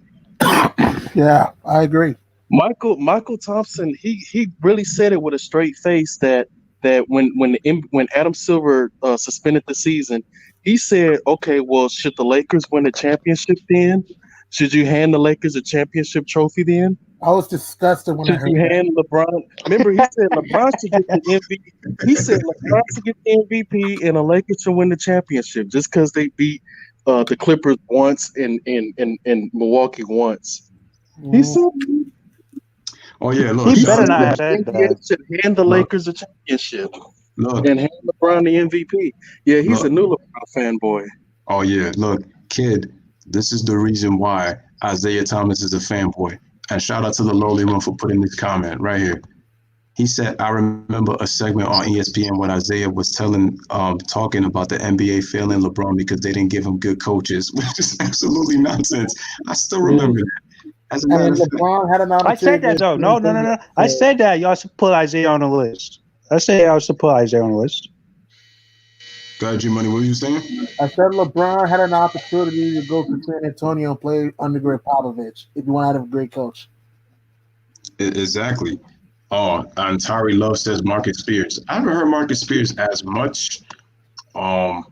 Yeah, I agree. Michael Thompson, he really said it with a straight face that when Adam Silver suspended the season, he said, okay, well, should the Lakers win the championship then? Should you hand the Lakers a championship trophy then? I was disgusted when I Should heard you that. hand LeBron? Remember, he said LeBron should get the MVP. He said LeBron should get the MVP and the Lakers should win the championship just because they beat the Clippers once and Milwaukee once. He said Oh yeah, look, He he better said not have the said NBA that. should hand the look, Lakers a championship look, and hand LeBron the MVP. Yeah, he's a look. new LeBron fanboy. Oh yeah, look, kid. This is the reason why Isaiah Thomas is a fanboy. And shout out to the lowly one for putting this comment right here. He said, I remember a segment on ESPN when Isaiah was talking about the NBA failing LeBron because they didn't give him good coaches, which is absolutely nonsense. I still remember that. As a matter And of fact, LeBron had an I said that opportunity. though. No. I said that y'all should put Isaiah on the list. I said y'all should put Isaiah on the list. go ahead, G Money, what were you saying? I said LeBron had an opportunity to go to San Antonio and play under Greg Popovich if you want to have a great coach. Exactly. Oh, and Tari Love says Marcus Spears. I haven't heard Marcus Spears as much. I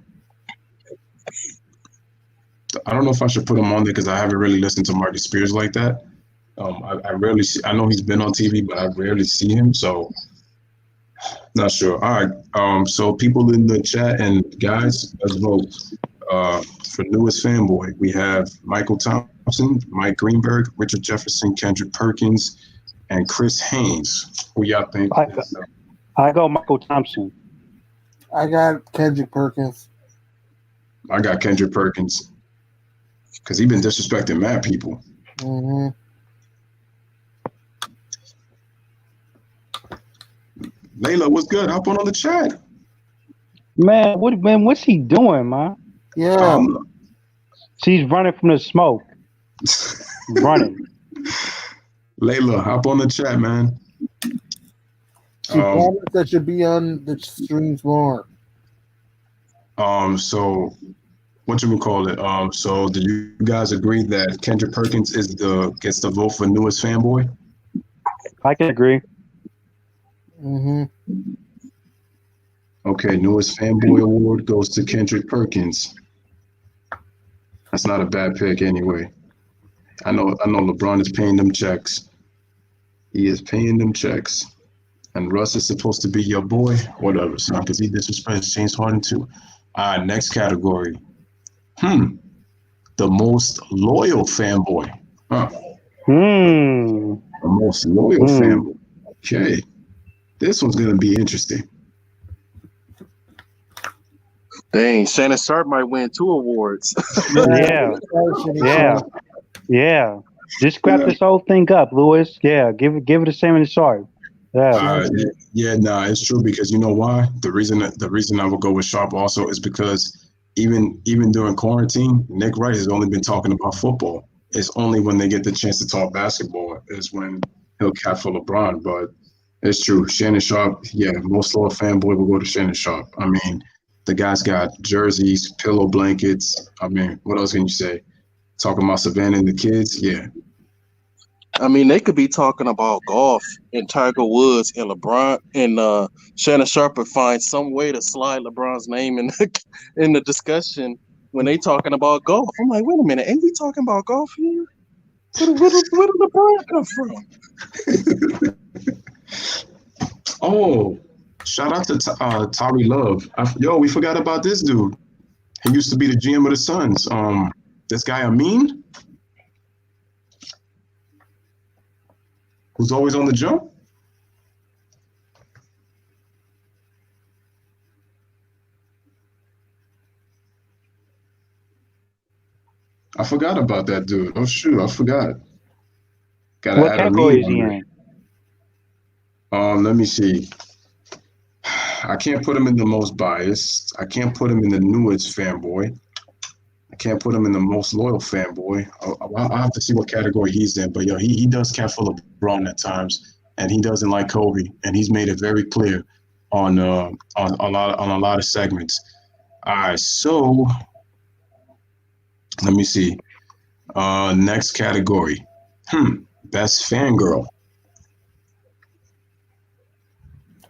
don't know if I should put him on there because I haven't really listened to Marcus Spears like that. I rarely see. I know he's been on TV, but I rarely see him. So not sure. All right. So people in the chat and guys, let's vote. For newest fanboy, we have Michael Thompson, Mike Greenberg, Richard Jefferson, Kendrick Perkins, and Chris Haynes. Who y'all think? I go Michael Thompson. I got Kendrick Perkins. I got Kendrick Perkins because he been disrespecting mad people. Mm-hmm. Layla, what's good? Hop on the chat. Man, what's he doing, man? Yeah. She's running from the smoke. Running. Layla, hop on the chat, man. She promised that should be on the streams more. So what you would call it? So do you guys agree that Kendrick Perkins gets the vote for newest fanboy? I can agree. Mm-hmm. Okay, newest fanboy award goes to Kendrick Perkins. That's not a bad pick anyway. I know LeBron is paying them checks. He is paying them checks. And Russ is supposed to be your boy, whatever, son, because he disrespects James Harden too. Next category. The most loyal fanboy. The most loyal fanboy. Okay. This one's going to be interesting. Dang, Shannon Sharp might win 2 awards. Yeah. Just scrap this whole thing up, Lewis. Yeah, give it to Shannon Sharp. It's true because you know why? The reason I would go with Sharp also is because even during quarantine, Nick Wright has only been talking about football. It's only when they get the chance to talk basketball is when he'll cap for LeBron. But it's true. Shannon Sharp, most loyal fanboy will go to Shannon Sharp. I mean, the guy's got jerseys, pillow blankets. I mean, what else can you say? Talking about Savannah and the kids, I mean, they could be talking about golf and Tiger Woods and LeBron, and Shannon Sharp would find some way to slide LeBron's name in the discussion when they talking about golf. I'm like, wait a minute, ain't we talking about golf here? Where did LeBron come from? Oh, shout out to Tari Love. We forgot about this dude. He used to be the GM of the Suns. This guy Amin, who's always on the jump. I forgot about that dude. Oh shoot, I forgot. Gotta What add a meme category is on he there. in? Let me see. I can't put him in the most biased. I can't put him in the newest fanboy. I can't put him in the most loyal fanboy. I'll have to see what category he's in. But yo, he does care for LeBron at times, and he doesn't like Kobe, and he's made it very clear on a lot of segments. All right, so let me see. Next category. Best fangirl.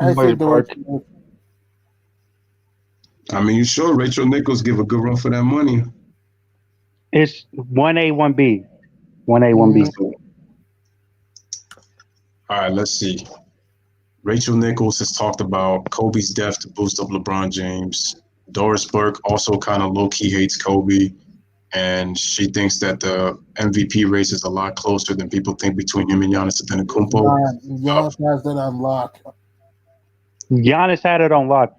I say Wait, Doris. Park. I mean, you sure Rachel Nichols give a good run for that money? It's 1A, 1B. 1A, 1B. Mm, So, all right, let's see. Rachel Nichols has talked about Kobe's death to boost up LeBron James. Doris Burke also kind of low key hates Kobe, and she thinks that the MVP race is a lot closer than people think between him and Giannis it's Antetokounmpo. not. Giannis has that unlocked. Giannis had it on lock.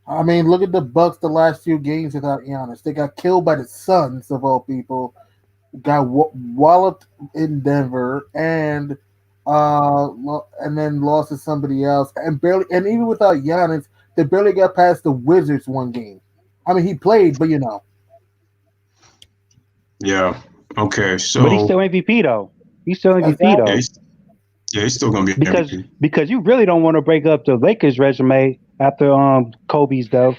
I mean, look at the Bucks the last few games without Giannis. They got killed by the Suns of all people. Got walloped in Denver and then lost to somebody else and barely, and even without Giannis, they barely got past the Wizards one game. I mean, he played, but Yeah. Okay. But he's So still MVP though. He's still MVP yeah, though. he's still gonna be Because MVP. because you really don't want to break up the Lakers resume after Kobe's death.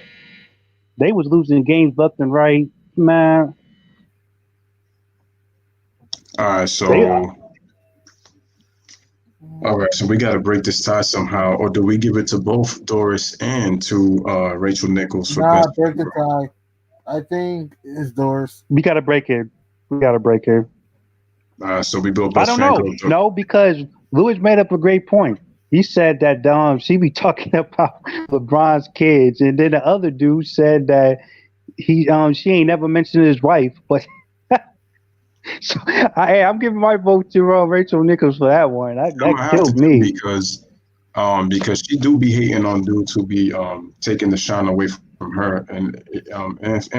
They was losing games left and right, man. All right. They All right. So we got to break this tie somehow, or do we give it to both Doris and to Rachel Nichols for nah, best break the fangirl? tie. I think it's Doris. we gotta break it. We gotta break it. So we build I best don't know. fangirl. No, because Lewis made up a great point. He said that she be talking about LeBron's kids, and then the other dude said that she ain't never mentioned his wife. But so I'm giving my vote to Rachel Nichols for that one. I'm That gonna have to killed too me. because she do be hating on dudes who be taking the shine away from her and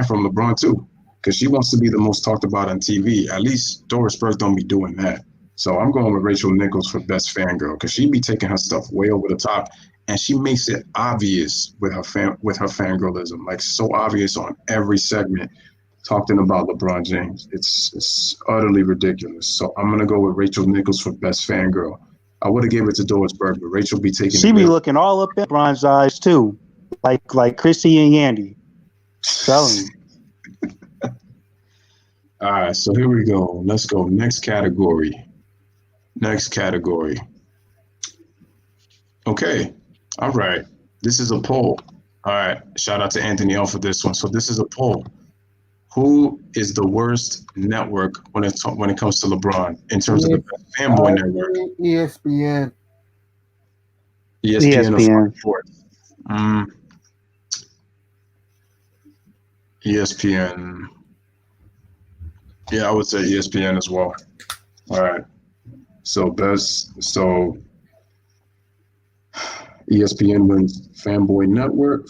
from LeBron too, because she wants to be the most talked about on TV. At least Doris Burke don't be doing that. So I'm going with Rachel Nichols for best fangirl because she be taking her stuff way over the top, and she makes it obvious with her fangirlism, like so obvious on every segment talking about LeBron James. It's utterly ridiculous. So I'm gonna go with Rachel Nichols for best fangirl. I would have gave it to Doris Burke, but Rachel be taking She it be way. looking all up in LeBron's eyes too, like Chrissy and Yandy. Telling you. All right, so here we go. Let's go. Next category. Next category. Okay. All right. This is a poll. All right. Shout out to Anthony L for this one. So this is a poll. Who is the worst network when it comes to LeBron in terms of the best fanboy network? ESPN. ESPN or ESPN. Fox Sports? ESPN. Yeah, I would say ESPN as well. All right. So ESPN wins Fanboy Network.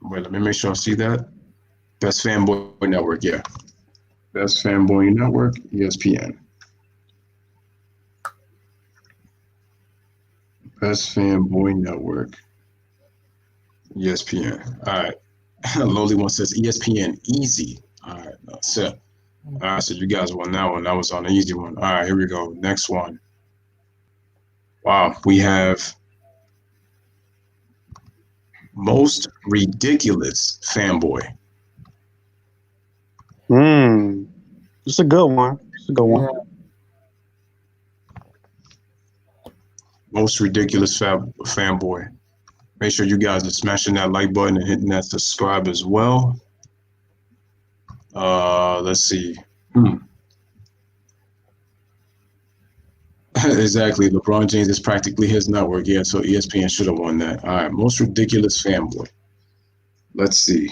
Wait, let me make sure I see that. Best Fanboy Network, yeah. Best Fanboy Network, ESPN. Best Fanboy Network, ESPN. All right. Lowly one says ESPN easy. All right, that's it. All right, so you guys won that one. That was on an easy one. All right, here we go. Next one. Wow, we have most ridiculous fanboy. It's a good one. It's a good one. Most ridiculous fanboy. Make sure you guys are smashing that like button and hitting that subscribe as well. Let's see. Exactly. LeBron James is practically his network. Yeah, so ESPN should have won that. All right. Most ridiculous fanboy. Let's see.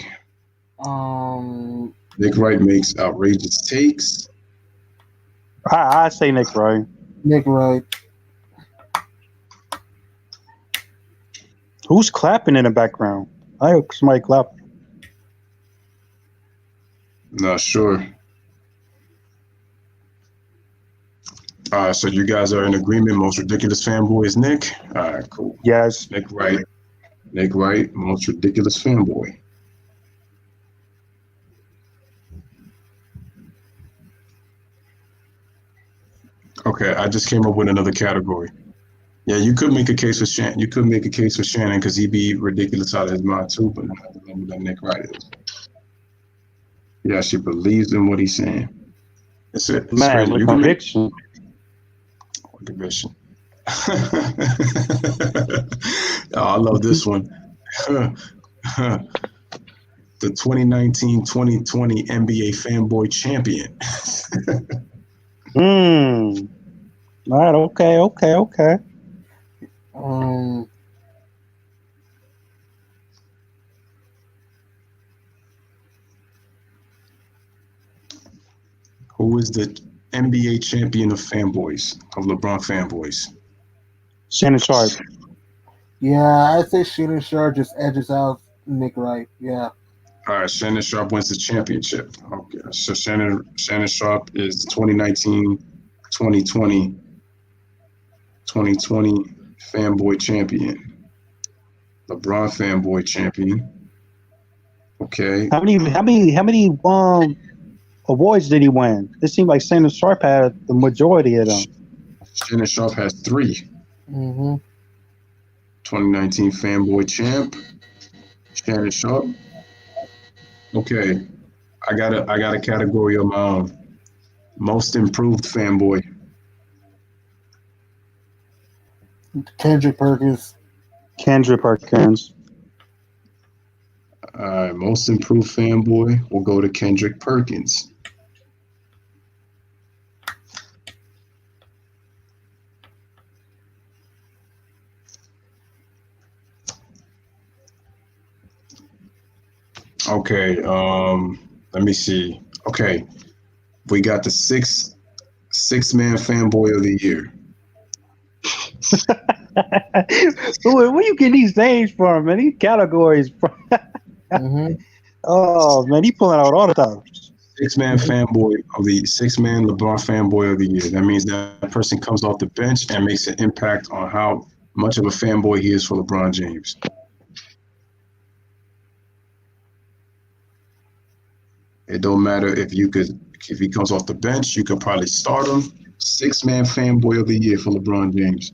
Nick Wright makes outrageous takes. I say Nick Wright. Nick Wright. Who's clapping in the background? I hope somebody clapping. Not sure. So you guys are in agreement. Most ridiculous fanboy is Nick. All right, cool. Yes. Nick Wright. Nick Wright, most ridiculous fanboy. Okay, I just came up with another category. Yeah, you could make a case for Shannon. You could make a case for Shannon because he'd be ridiculous out of his mind too. But I have to remember that Nick Wright is. Yeah, she believes in what he's saying. It's it. It's Man, crazy. with You can make conviction. conviction. Oh, I love this one. The 2019-2020 NBA fanboy champion. All right. Okay. Um, Who is the NBA champion of fanboys, of LeBron fanboys? Shannon Sharp. yeah, I'd say Shannon Sharp just edges out Nick Wright. Yeah. All right, Shannon Sharp wins the championship. Okay, so Shannon Sharp is the 2019-2020 fanboy champion. LeBron fanboy champion. Okay. How many awards did he win? It seemed like Shannon Sharp had the majority of them. Shannon Sharp has 3. Mm-hmm. 2019 fanboy champ. Shannon Sharp. Okay. I got a category of my own. Most improved fanboy. Kendrick Perkins. Kendrick Perkins. All right, most improved fanboy will go to Kendrick Perkins. Okay, let me see. Okay, we got the six-man fanboy of the year. Where you get these names from, man? These categories from. Mm-hmm. Oh man, he pulling out all the time. Six-man LeBron fanboy of the year. That means that person comes off the bench and makes an impact on how much of a fanboy he is for LeBron James. It don't matter if he comes off the bench, you could probably start him. Six-man fanboy of the year for LeBron James.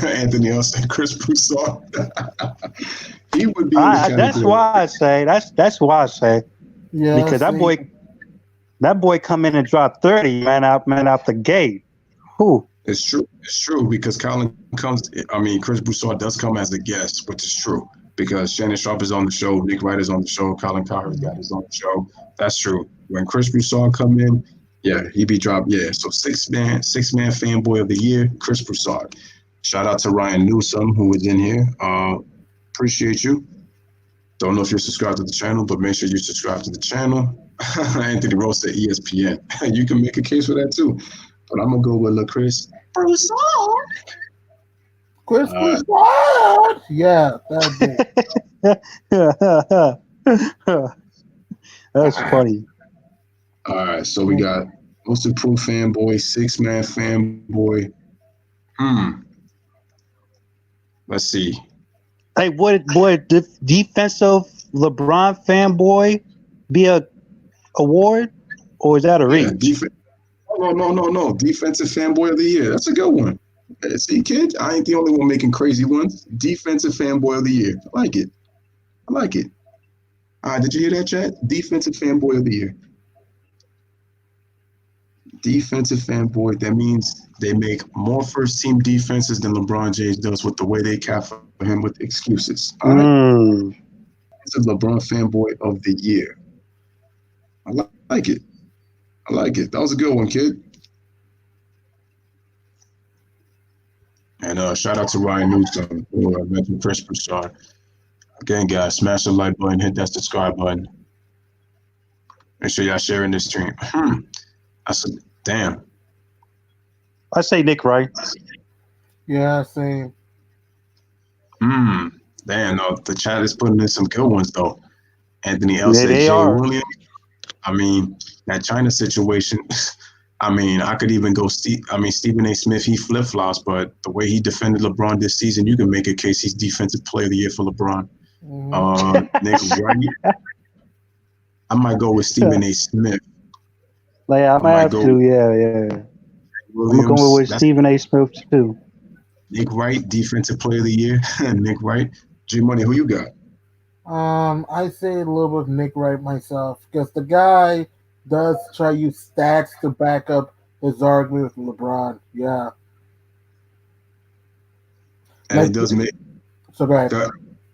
Anthony Austin, Chris Broussard. He would be in the category. That's why I say that's why I say Yeah. because that boy come in and drop 30 man out the gate. Who? It's true because Chris Broussard does come as a guest, which is true because Shannon Sharp is on the show, Nick Wright is on the show, Colin Cowherd's got is on the show. That's true. When Chris Broussard come in, yeah, he be dropped. Yeah, so six-man fanboy of the year, Chris Broussard. Shout out to Ryan Newsom who is in here. Appreciate you. Don't know if you're subscribed to the channel, but make sure you subscribe to the channel. Anthony Rose at ESPN. You can make a case for that too. But I'm gonna go with Chris Broussard. Chris Broussard. Yeah, That's funny. All right, so we got most improved fanboy, six-man fanboy. Let's see. Hey, would defensive LeBron fanboy be a award, or is that a reach? No. Defensive fanboy of the year. That's a good one. See, kid, I ain't the only one making crazy ones. Defensive fanboy of the year. I like it. Did you hear that, chat? Defensive fanboy of the year. Defensive fanboy. That means they make more first-team defenses than LeBron James does with the way they cap for him with excuses. All right. It's a LeBron fanboy of the year. I like it. That was a good one, kid. And shout out to Ryan Newsom who mentioned Chris Broussard. Again, guys, smash the like button, hit that subscribe button. Make sure y'all sharing this stream. Damn. I say Nick Wright. Yeah, same. Hmm. Damn, no, the chat is putting in some good ones though. Anthony L Yeah, said they Jay are. Williams. I mean, that China situation. I mean, I could even go Stephen A. Smith. He flip flops, but the way he defended LeBron this season, you can make a case he's defensive player of the year for LeBron. Nick Wright. I might go with Stephen A. Smith. Like I I might might have go to. with Yeah. I'm gonna go Williams. with That's Stephen A. Smith too. Nick Wright, defensive player of the year. Nick Wright. G Money, who you got? I say a little bit of Nick Wright myself because the guy does try to use stats to back up his argument with LeBron. Yeah, And like it does make. so. Go ahead.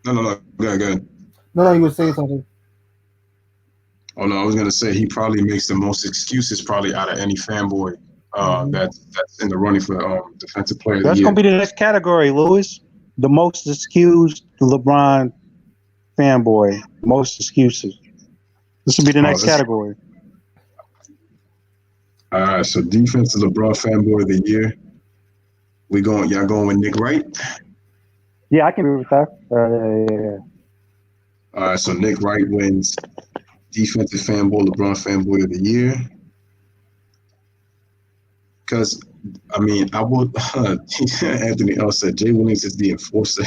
No. Go ahead. No, you were saying something. Oh no, I was gonna say he probably makes the most excuses probably out of any fanboy that's in the running for defensive player of the That's year. gonna be the next category, Lewis. The most excused LeBron fanboy. Most excuses. This will be the next category. All right, so defensive LeBron fanboy of the year. Y'all going with Nick Wright? Yeah, I can agree with that. Yeah. All right, so Nick Wright wins defensive fanboy, LeBron fanboy of the year. Because I mean, I would. Anthony L said Jay Williams is the enforcer.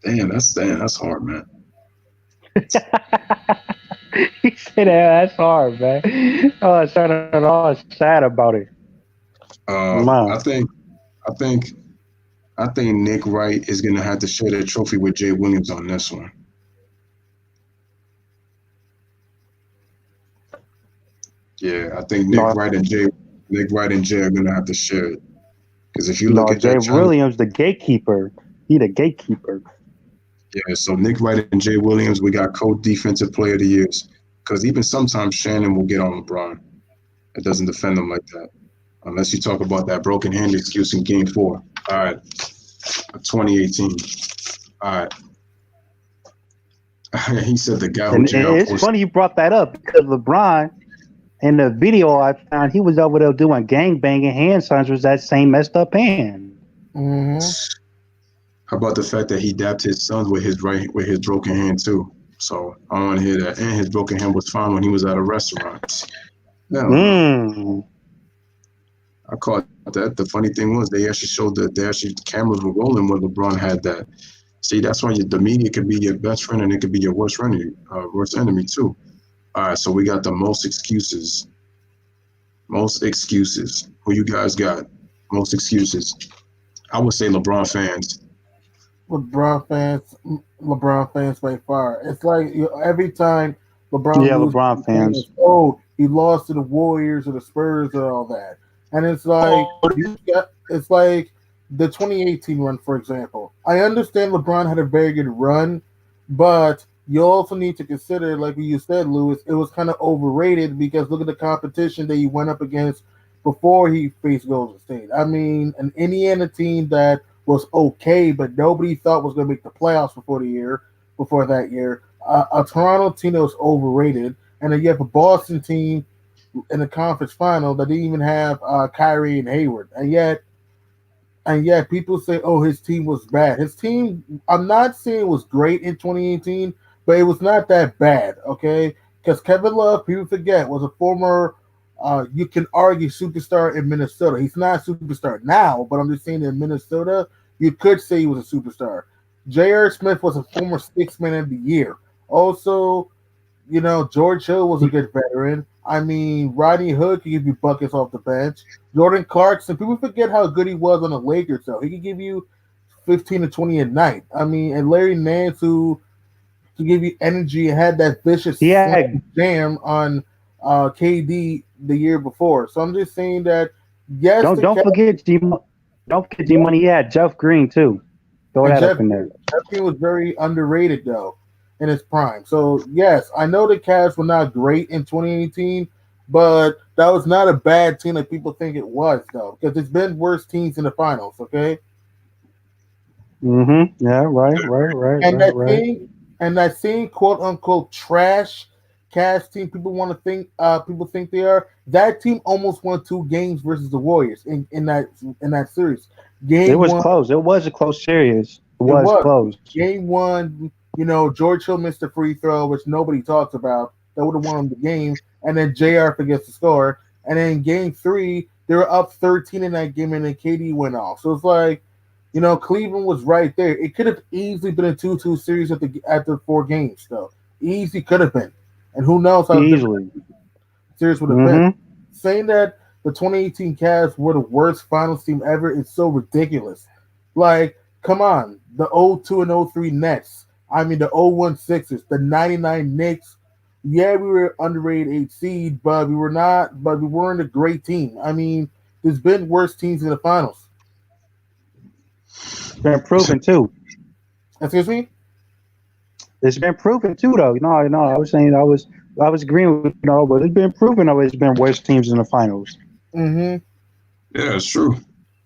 Damn, that's hard, man. He said that's hard, man. Oh, I started all sad about it. I think Nick Wright is gonna have to share the trophy with Jay Williams on this one. Yeah, I think Nick Wright and Jay are gonna have to share it. Because if you look at Jay that China, Williams, the gatekeeper. He the gatekeeper. yeah, so Nick Wright and Jay Williams, we got co-defensive player of the years. Because even sometimes Shannon will get on LeBron. It doesn't defend him like that. Unless you talk about that broken hand excuse in game 4. All right. 2018. All right. He said the guy who And it's funny you brought that up because LeBron, in the video I found, he was over there doing gangbanging hand signs with that same messed up hand. Mm-hmm. How about the fact that he dapped his sons with his broken hand too? So I want to hear that. And his broken hand was fine when he was at a restaurant. I caught that. The funny thing was they actually showed that the cameras were rolling when LeBron had that. See, that's why the media could be your best friend and it could be your worst enemy too. All right, so we got the most excuses. Most excuses. Who you guys got? Most excuses. I would say LeBron fans. LeBron fans by far. It's like every time LeBron loses, LeBron fans. He lost to the Warriors or the Spurs or all that, and it's like it's like the 2018 run, for example. I understand LeBron had a very good run, but you also need to consider, like you said, Lewis, it was kind of overrated because look at the competition that he went up against before he faced Golden State. I mean, an Indiana team that was okay, but nobody thought was going to make the playoffs before that year. A Toronto team that was overrated, and then you have a Boston team in the conference final that didn't even have Kyrie and Hayward, and yet people say, "Oh, his team was bad." His team, I'm not saying it was great in 2018, but it was not that bad, okay? Because Kevin Love, people forget, was a former, you can argue, superstar in Minnesota. He's not a superstar now, but I'm just saying in Minnesota, you could say he was a superstar. J.R. Smith was a former six-man of the year. Also, George Hill was a good veteran. I mean, Rodney Hood could give you buckets off the bench. Jordan Clarkson, people forget how good he was on the Lakers, though. He could give you 15 to 20 a night. I mean, and Larry Nance, who to give you energy, had that vicious jam on KD the year before. So I'm just saying that, yes. Don't forget G-Money. He had Jeff Green, too. Throw that up in there. Jeff Green was very underrated, though, in his prime. So, yes, I know the Cavs were not great in 2018, but that was not a bad team that people think it was, though, because it's been worse teams in the finals, okay? Mm-hmm. Yeah, right. And that same quote-unquote trash Cavs team people think they are. That team almost won 2 games versus the Warriors in that series. It Game was one, close. It was a close series. It it was was close. game one. George Hill missed a free throw, which nobody talks about. That would have won the game. And then Jr. forgets to score. And then game 3, they were up 13 in that game, and then KD went off. So it's like, Cleveland was right there. It could have easily been a 2-2 series after 4 games, though. Easy could have been. And who knows how Easily. the series would have been. Saying that the 2018 Cavs were the worst finals team ever is so ridiculous. Like, come on. The 0-2 and 0-3 Nets. I mean, the 0-1 Sixers. The 99 Knicks. Yeah, we were underrated 8 seed, but we weren't a great team. I mean, there's been worse teams in the finals. It's been proven too. Excuse me? It's been proven too, though. No, I was saying I was agreeing with but it's been proven though. It's been worse teams in the finals. Mm-hmm. Yeah, it's true.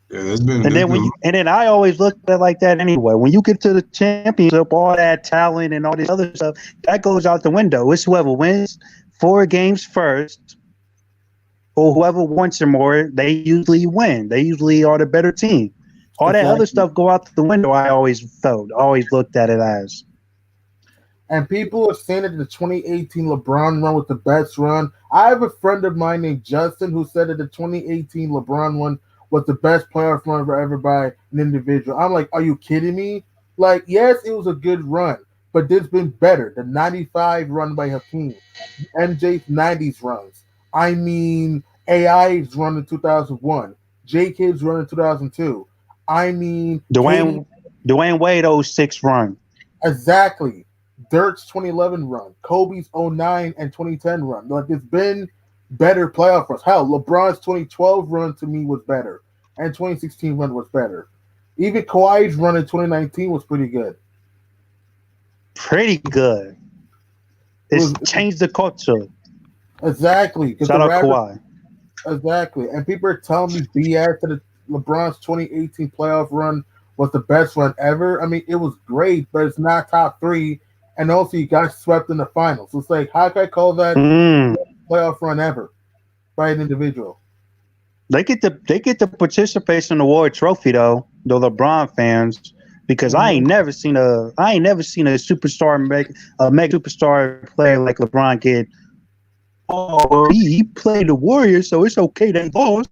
Yeah, there's been. And then I always look at it like that anyway. When you get to the championship, all that talent and all this other stuff that goes out the window. It's whoever wins 4 games first, or whoever wants it more. They usually win. They usually are the better team. All that other stuff go out the window. I always looked at it as. And people are saying that the 2018 LeBron run was the best run. I have a friend of mine named Justin who said that the 2018 LeBron run was the best playoff run ever by an individual. I'm like, are you kidding me? Like, yes, it was a good run, but there's been better. The 95 run by Hakeem, MJ's 90s runs. I mean, AI's run in 2001. J-Kid's run in 2002. I mean, Dwayne Wade 06 run. Exactly. Dirk's 2011 run, Kobe's 09 and 2010 run. Like, it's been better playoff runs. Hell, LeBron's 2012 run to me was better, and 2016 run was better. Even Kawhi's run in 2019 was pretty good. Pretty good. It's changed the culture. Exactly. Shout out Kawhi. Exactly. And people are telling me BS that LeBron's 2018 playoff run was the best run ever. I mean, it was great, but it's not top 3. And also, you got swept in the finals. So it's like, how can I call that playoff run ever by an individual? They get the participation award trophy though, the LeBron fans, because I ain't never seen a superstar make a mega superstar player like LeBron get. Oh, he played the Warriors, so it's okay they lost.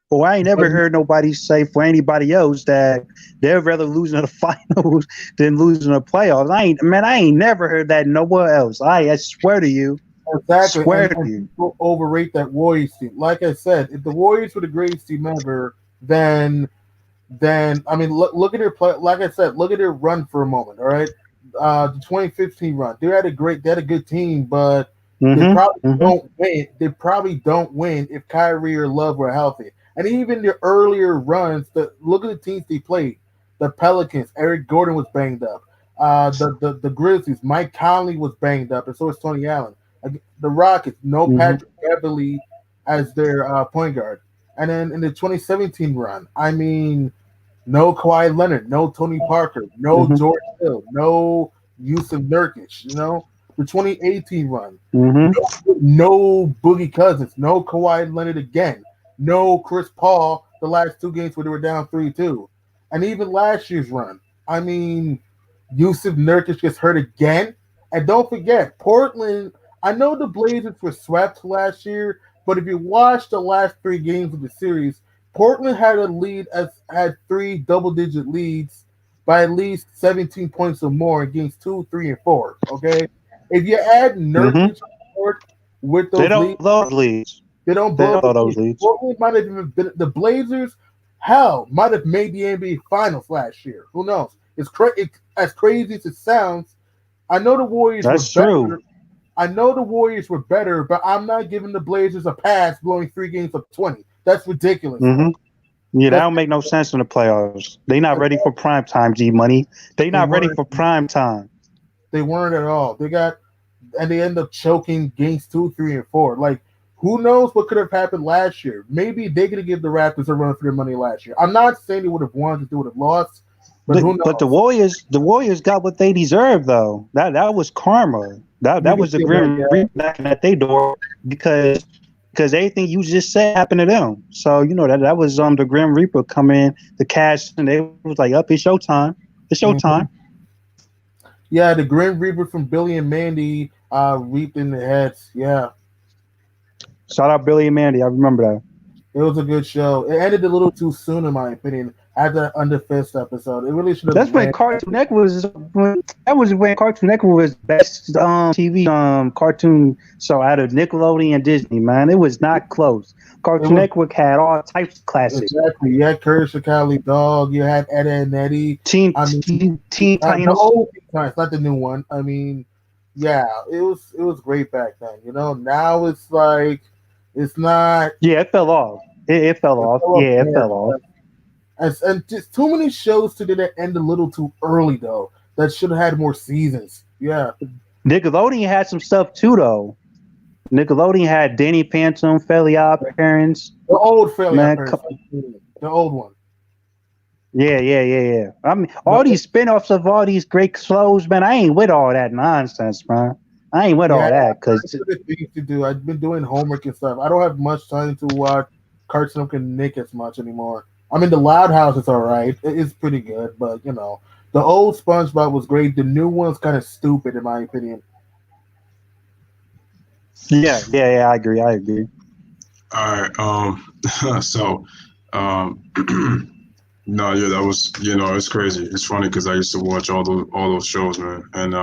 Or I ain't never heard nobody say for anybody else that they'd rather lose in the finals than losing the playoffs. I ain't never heard that nowhere else. I swear to you. Exactly. Swear and to you. People overrate that Warriors team. Like I said, if the Warriors were the greatest team ever, then I mean, look at their play. Like I said, look at their run for a moment. All right, the 2015 run. They had a good team, but they probably don't win. They probably don't win if Kyrie or Love were healthy. And even the earlier runs, look at the teams they played. The Pelicans, Eric Gordon was banged up. The Grizzlies, Mike Conley was banged up, and so is Tony Allen. The Rockets, no Patrick Beverly as their point guard. And then in the 2017 run, I mean, no Kawhi Leonard, no Tony Parker, no George Hill, no Yusuf Nurkic, The 2018 run, no Boogie Cousins, no Kawhi Leonard again. No Chris Paul the last 2 games where they were down 3-2. And even last year's run. I mean, Yusuf Nurkic gets hurt again. And don't forget, Portland, I know the Blazers were swept last year, but if you watch the last 3 games of the series, Portland had 3 double-digit leads by at least 17 points or more in games 2, 3, and 4. Okay? If you add Nurkic with those leads, they don't blow those leads. Portland might have even been the Blazers. Hell, might have made the NBA Finals last year. Who knows? It's as crazy as it sounds. I know the Warriors were better. I know the Warriors were better, but I'm not giving the Blazers a pass blowing 3 games of 20. That's ridiculous. Yeah, that don't make no sense in the playoffs. They not ready for prime time, G Money. They not ready for prime time. They weren't at all. They end up choking games 2, 3, and 4. Like, who knows what could have happened last year? Maybe they're going to give the Raptors a run for their money last year. I'm not saying they would have won if they would have lost, But who But the knows? Warriors got what they deserved though. That was karma. You That can was the say that, grim yeah. reaper knocking at their door because everything you just said happened to them. So you know that was the grim reaper coming to cash, and they was like, "Up, it's showtime. It's Mhm. showtime." Yeah, the Grim Reaper from Billy and Mandy reaped in the heads. Yeah, Shout out Billy and Mandy. I remember that. it was a good show. It ended a little too soon, in my opinion, after that Under Fist episode. It really should have That's when ran. Cartoon Network was when Cartoon Network was best TV cartoon show out of Nickelodeon and Disney. Man, it was not close. It Cartoon was Network had all types of classics. exactly. You had Courage the Cowardly Dog. You had Ed, Edd and Eddie. Teen I mean, Teen the Titans. old times, not the new one. I mean, yeah, it was great back then. Now it's like it's not. Yeah, it fell off. It fell It off. fell off Yeah, it bad. fell off. And just too many shows today that end a little too early though. That should have had more seasons. Yeah, Nickelodeon had some stuff too, though. Nickelodeon had Danny Phantom, Fairly Odd Parents. the old Fairly Odd Man, Parents, the old one. yeah. I mean, The, all these spin-offs of all these great shows, man. I ain't with all that nonsense, man. I ain't with yeah, all that that's because the things to do. I've been doing homework and stuff. I don't have much time to watch Cartoon Network and Nick as much anymore. I mean, the Loud House is all right. It's pretty good, but the old SpongeBob was great. The new one's kind of stupid, in my opinion. yeah. I agree. All right. So, um, no, yeah, that was, it's crazy. It's funny because I used to watch all those shows, man, and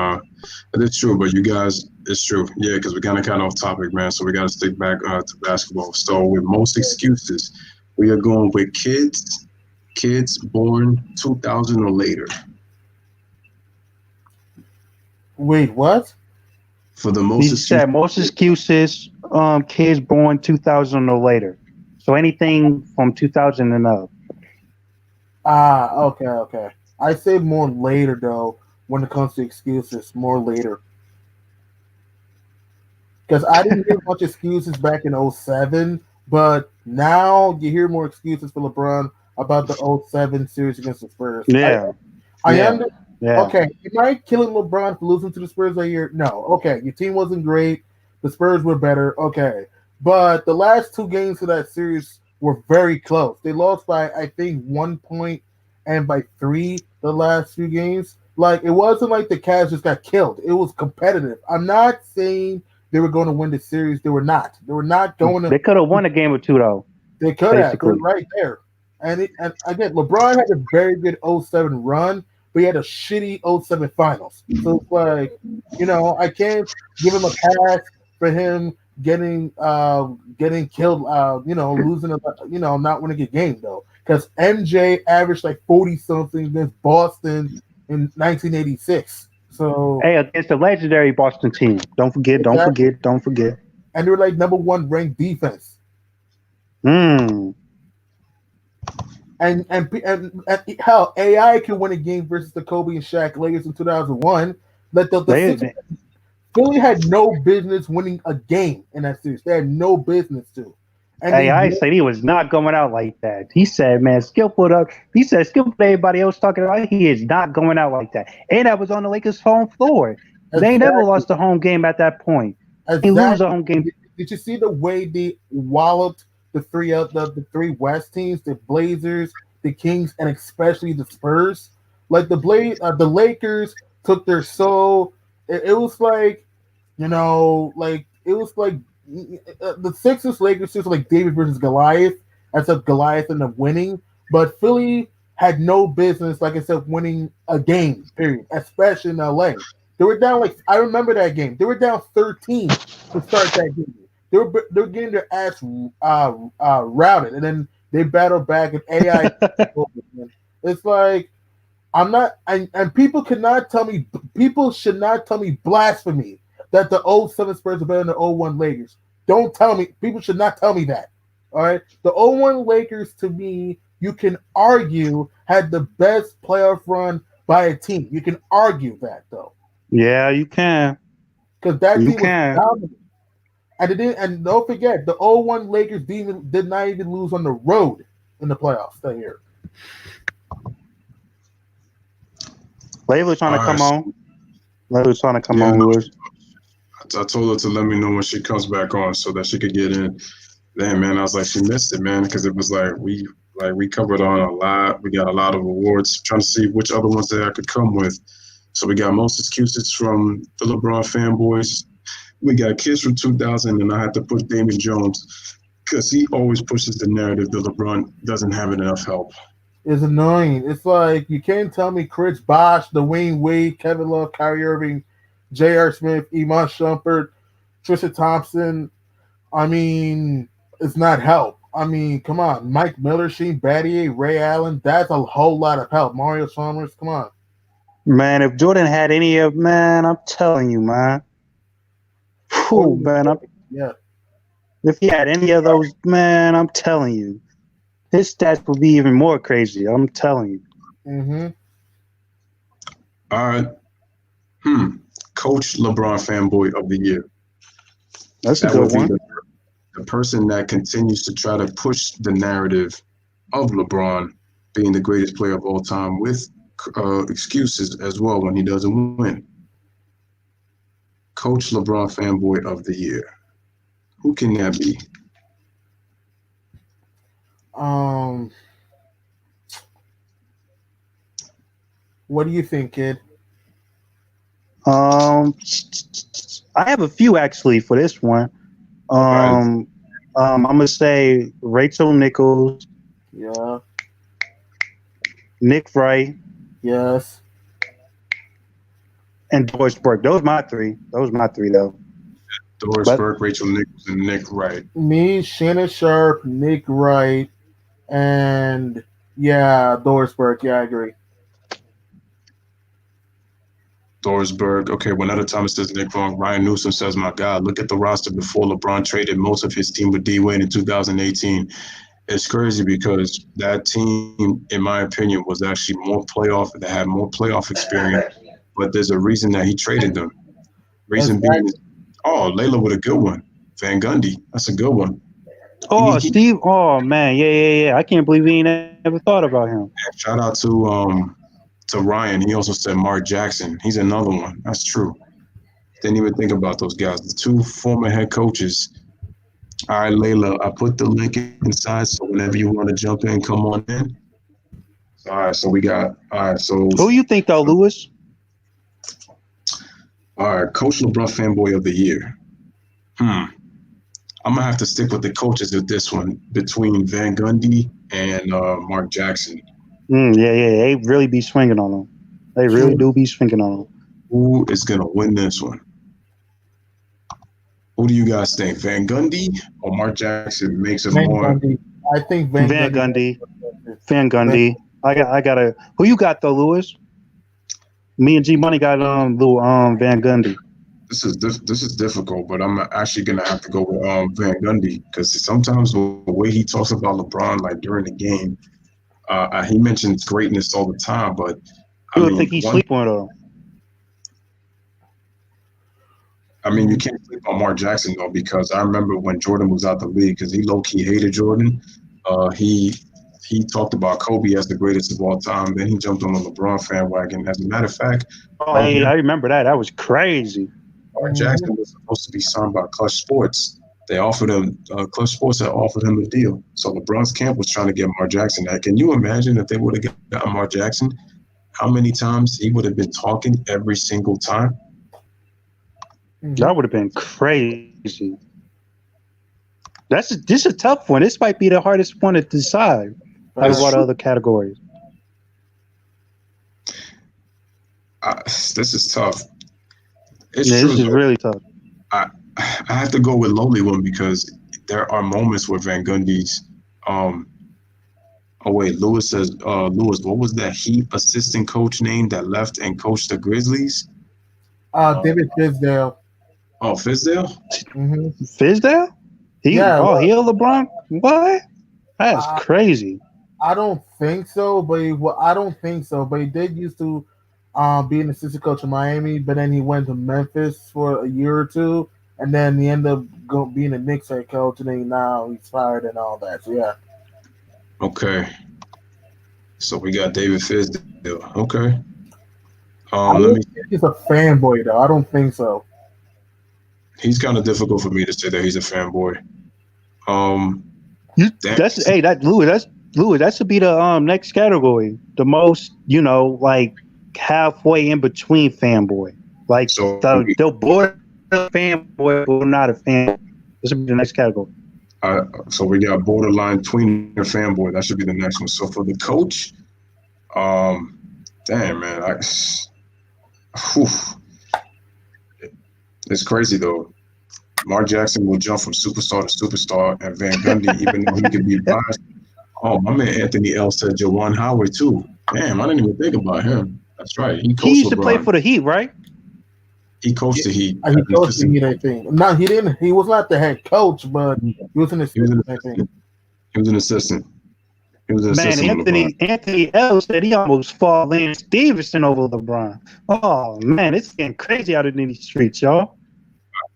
it's true. But you guys, it's true, yeah, because we kind of off topic, man. So we got to stick back to basketball. So with most excuses, we are going with kids born 2000 or later. Wait, what? For the most He excuses, said most excuses, kids born 2000 or later. So anything from 2000 and up. Okay. I say more later though. When it comes to excuses, more later. Because I didn't hear much excuses back in '07, but now you hear more excuses for LeBron about the '07 series against the Spurs. Yeah, I yeah, am yeah. okay. Am I killing LeBron for losing to the Spurs that year? No. Okay, your team wasn't great. The Spurs were better. Okay, but the last two games of that series were very close. They lost by I think 1 point and by three the last few games. Like it wasn't like the Cavs just got killed. It was competitive. I'm not saying they were going to win the series. They were not. They were not going to. They could have won a game or two though. They could have. They're Basically, right there. And again, LeBron had a very good '07 run, but he had a shitty '07 finals. So it's like, I can't give him a pass for him getting killed, losing not winning a game though. Because MJ averaged like 40 something against Boston in 1986. So hey, against the legendary Boston team. Don't forget. exactly. Don't forget. And they were like number one ranked defense. Mm. And hell, AI can win a game versus the Kobe and Shaq Lakers in 2001. That Philly had no business winning a game in that series. They had no business to. And they AI said he was not going out like that. He said, man, Skip put up. He said, Skip put everybody else talking about. He is not going out like that. And that was on the Lakers' home floor. They never lost a home game at that point. They lose a home game. Did you see the way they walloped the three West teams, the Blazers, the Kings, and especially the Spurs? Like the Lakers took their soul. It was like, it was like the Sixers Lakers was like David versus Goliath. Except Goliath ended up winning, but Philly had no business, like I said, winning a game. Period. Especially in LA. They were down I remember that game. They were down 13 to start that game. They were getting their ass routed, and then they battled back and AI. It's like I'm not, and people cannot tell me. People should not tell me blasphemy that the '07 Spurs are better than the '01 Lakers. Don't tell me. People should not tell me that. All right, the '01 Lakers to me, you can argue had the best playoff run by a team. You can argue that though. Yeah, you can. Because that team was dominant. And don't forget, the '01 Lakers did not even lose on the road in the playoffs that year. Layla's trying to All come right. on. Layla's trying to come Yeah, on, no, Lewis. I told her to let me know when she comes back on so that she could get in. Damn, man, I was like, she missed it, man, because it was like we covered on a lot. We got a lot of awards. Trying to see which other ones that I could come with. So we got most excuses from the LeBron fanboys. We got kids from 2000, and I had to put Damon Jones because he always pushes the narrative that LeBron doesn't have enough help. It's annoying. It's like you can't tell me Chris Bosh, Dwayne Wade, Kevin Love, Kyrie Irving, J.R. Smith, Iman Shumpert, Trisha Thompson. I mean, it's not help. I mean, come on. Mike Miller, Sheen Battier, Ray Allen. That's a whole lot of help. Mario Summers, come on. Man, if Jordan had any of, man, I'm telling you, man. Whew, man, Yeah. if he had any of those, man, I'm telling you, his stats would be even more crazy. I'm telling you. Mm-hmm. All right. Coach LeBron fanboy of the year. That's a That good would be one. the person that continues to try to push the narrative of LeBron being the greatest player of all time with excuses as well when he doesn't win. Coach LeBron fanboy of the year. Who can that be? Um, what do you think, kid? I have a few actually for this one. I'm gonna say Rachel Nichols, Yeah. Nick Wright, Yes. and Doris Burke. Those my three. Though. Doris But Burke, Rachel Nichols, and Nick Wright. Me, Shannon Sharp, Nick Wright, and yeah, Doris Burke. Yeah, I agree. Doris Burke. Okay, when other Thomas says Nick wrong, Ryan Newsom says, my God, look at the roster before LeBron traded most of his team with D Wade in 2018. It's crazy because that team, in my opinion, was actually that had more playoff experience, but there's a reason that he traded them. Reason being is, Layla with a good one. Van Gundy, that's a good one. Steve. Oh man, yeah. I can't believe we ain't ever thought about him. Shout out to Ryan. He also said Mark Jackson. He's another one. That's true. Didn't even think about those guys. The two former head coaches. All right, Layla, I put the link inside, so whenever you want to jump in, come on in. All right, so we got. All right, so Who you think though, Lewis? all right, Coach LeBron fanboy of the year. I'm gonna have to stick with the coaches with this one between Van Gundy and Mark Jackson. Yeah. They really be swinging on them. They really do be swinging on them. Who is gonna win this one? Who do you guys think, Van Gundy or Mark Jackson makes it Van more? Gundy. I think Van Gundy. Van Gundy. I gotta. Who you got though, Lewis? Me and G Money got Van Gundy. This is difficult, but I'm actually gonna have to go with Van Gundy because sometimes the way he talks about LeBron, like during the game, he mentions greatness all the time. But I You would mean, think he's sleep on though. You can't sleep on Mark Jackson though because I remember when Jordan was out the league because he low key hated Jordan. He talked about Kobe as the greatest of all time. Then he jumped on the LeBron fan wagon. As a matter of fact, I remember that. That was crazy. Mark Jackson was supposed to be signed by Clutch Sports. They offered him, Clutch Sports had offered him a deal. So LeBron's camp was trying to get Mark Jackson that. Can you imagine if they would have gotten Mark Jackson? How many times he would have been talking every single time? That would have been crazy. This is a tough one. This might be the hardest one to decide out of all the other categories. This is tough. It's true. This is really tough. I have to go with lowly one because there are moments where Van Gundy's. Lewis says, Lewis, what was that Heat assistant coach name that left and coached the Grizzlies? David Fizdale. Oh, Fizdale? Mm-hmm. Fizdale? He a LeBron? What? That's crazy. I don't think so, but he did used to be an assistant coach in Miami, but then he went to Memphis for a year or two, and then he ended up being a Knicks head coach, and then now he's fired and all that. So yeah. Okay. So we got David Fizdale. Okay. I Let don't me. think he's a fanboy though. I don't think so. He's kind of difficult for me to say that he's a fanboy. Damn. Louis. That should be the next category. The most, like halfway in between fanboy, like So the border fanboy or not a fan. This should be the next category. so we got borderline tweener fanboy. That should be the next one. So for the coach, damn man, whew, it's crazy though. Mark Jackson will jump from superstar to superstar, and Van Gundy, even though he could be biased. Oh, my man Anthony L said Jawan Howard too. Damn, I didn't even think about him. That's right. He He coached used to play LeBron. for the Heat, right? He coached the Heat. He coached the Heat, I think. No, he didn't. He was not the head coach, but he was an assistant, I think. He was an assistant. Man, Anthony L said he almost fought Lance Stevenson over LeBron. Oh man, it's getting crazy out in these streets, y'all.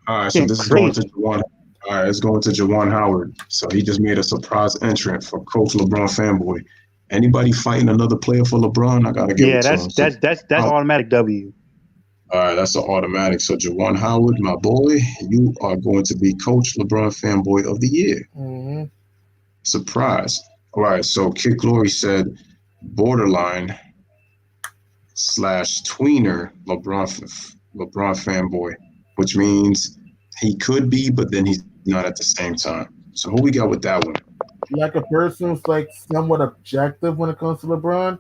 All right, so this is going to Jawan. All right, it's going to Jawan Howard. So he just made a surprise entrant for Coach LeBron fanboy. Anybody fighting another player for LeBron? I gotta give it to him. That's automatic W. All right, that's an automatic. So Jawan Howard, my boy, you are going to be Coach LeBron fanboy of the year. Mm-hmm. Surprise. All right, so Kid Glory said borderline / tweener LeBron fanboy, which means he could be, but then he's not at the same time. So who we got with that one? Like a person who's like somewhat objective when it comes to LeBron.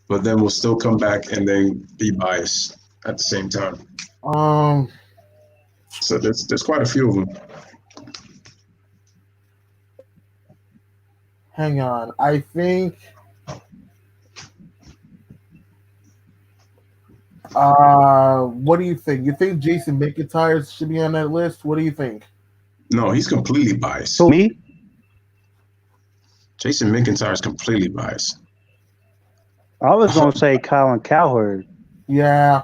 But then we'll still come back and then be biased at the same time. So there's quite a few of them. Hang on. I think what do you think? You think Jason McIntyre should be on that list? What do you think? No, he's completely biased. So me? Jason McIntyre is completely biased. I was gonna say Colin Cowherd. Yeah.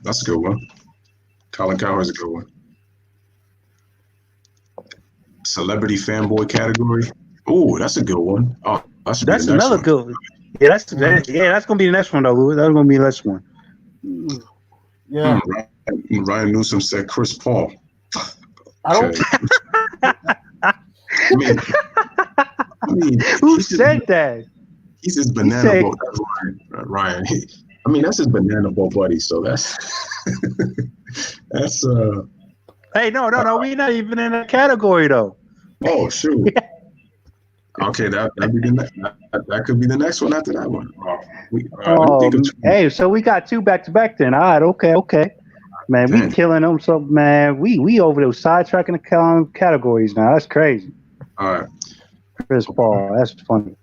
That's a good one. Colin Cowherd's a good one. Celebrity fanboy category. Oh, that's a good one. Oh, that's another good one. Yeah, that's gonna be the next one though, Louis. That's gonna be the next one. Yeah. Ryan Newsom said Chris Paul. I don't. I mean, who said that? He's his banana boat. Ryan. That's his banana boat buddy. So that's that's. Hey, no, we're not even in that category though. Oh shoot. Okay, that could be the next one after that one. Hey, so we got two back to back then. All right, okay. Man, we killing them. So man, we over there sidetracking the categories now. That's crazy. All right. Chris Paul, that's funny.